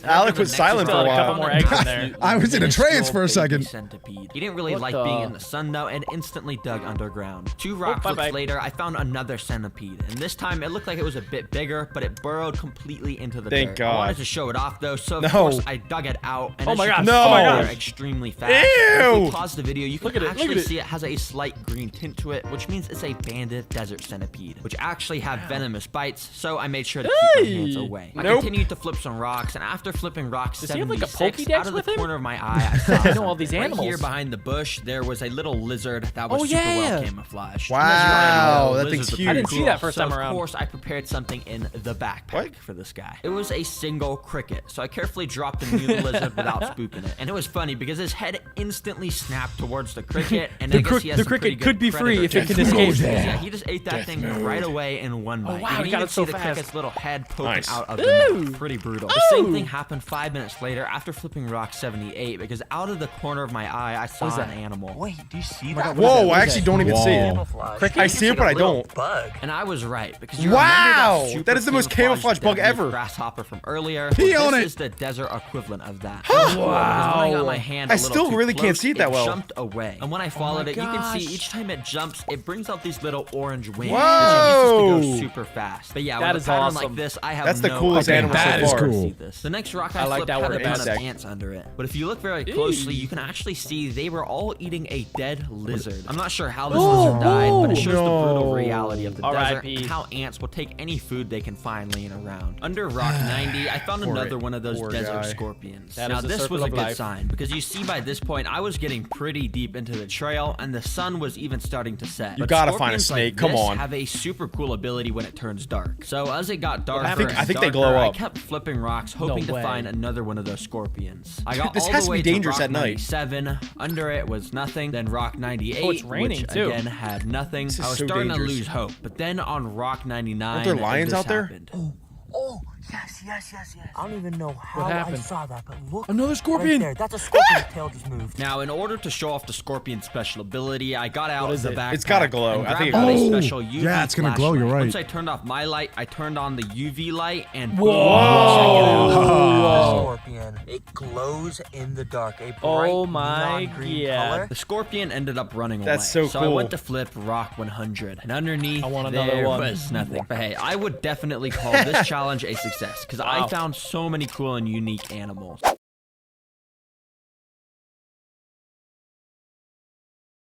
Alec was silent for a while. More eggs in there. I was in a trance for a second. Centipede. He didn't really like being in the sun though, and instantly dug underground. 2 rock flips later, I found another centipede, and this time it looked like it was a bit bigger, but it burrowed completely into the dirt. God. I wanted to show it off though, so of course I dug it out. And extremely fast. If we pause the video, you can actually see it has a slight green tint to it, which means it's a banded desert centipede, which actually have venomous bites. So I made sure to keep my hands away. I continued to flip some rocks, and after flipping rocks 76, out of the corner of my eye, I saw I know all these animals. Right here behind the bush, there was a little lizard that was super well camouflaged. Wow, that thing's huge. I didn't see that first time around. Of course, I prepared something in the backpack for this guy. It was a single cricket, so I carefully dropped the new lizard without spooking it. And it was funny because his head instantly snapped towards the cricket, and I guess he has the cricket could be free if it can escape. Yeah, he just ate that thing right away in one bite. Wow, you got it so the fast. cricket's little head poking out of the mouth. Pretty brutal. The same thing happened 5 minutes later after flipping rock 78, because out of the corner of my eye, I saw an animal. Wait, do you see that? Whoa, I actually don't even see it. I see it, but I don't. Bug. And I was right, because you Wow, remember that is the most camouflage bug ever. Grasshopper from earlier. Pee on This it. is the desert equivalent of that. Wow. When I got my hand I still really can't see it that well. It jumped away. And when I followed it, you can see each time it jumps, it brings out these little orange wings. Whoa. It uses to go super fast. But yeah, That with is a pattern awesome. like this, I have That's the no coolest idea animal how so That is far. cool. The next rock I like flipped that had a word ton of insect. ants under it. But if you look very closely, you can actually see they were all eating a dead lizard. I'm not sure how this lizard died, but it shows the brutal reality of the desert and how ants will take any food they can find laying around. Under rock 90, I found another one of those desert scorpions. Now this was a good sign, because you see by this point, I was getting pretty deep into the trail, and the sun was even starting to set. You gotta find a snake. Come on. Have a super cool ability when it turns dark. So as it got darker, I think they glow I up. kept flipping rocks, hoping to find another one of those scorpions. I got This all has the to way be dangerous rock at night. 97. Under it was nothing. Then rock 98, Oh, it's raining, which too. again had nothing. This is I was so starting dangerous. to lose hope. But then on rock 99, Aren't there lions this out there? happened. Oh, yes. I don't even know how I happened? saw that, but look. Another scorpion. Right there. That's a scorpion's tail just moved. Now, in order to show off the scorpion special ability, I got out the backpack. It's gotta glow. and I think it grabbed glows. a special UV yeah, it's gonna glow, flashlight. you're right. Once I turned off my light, I turned on the UV light, and Whoa! Whoa. Scorpion. It glows in the dark. A bright Oh my neon green god. color. The scorpion ended up running That's away. so I cool. went to flip rock 100, and underneath I want another there one. was nothing. But hey, I would definitely call this challenge a success, because I found so many cool and unique animals.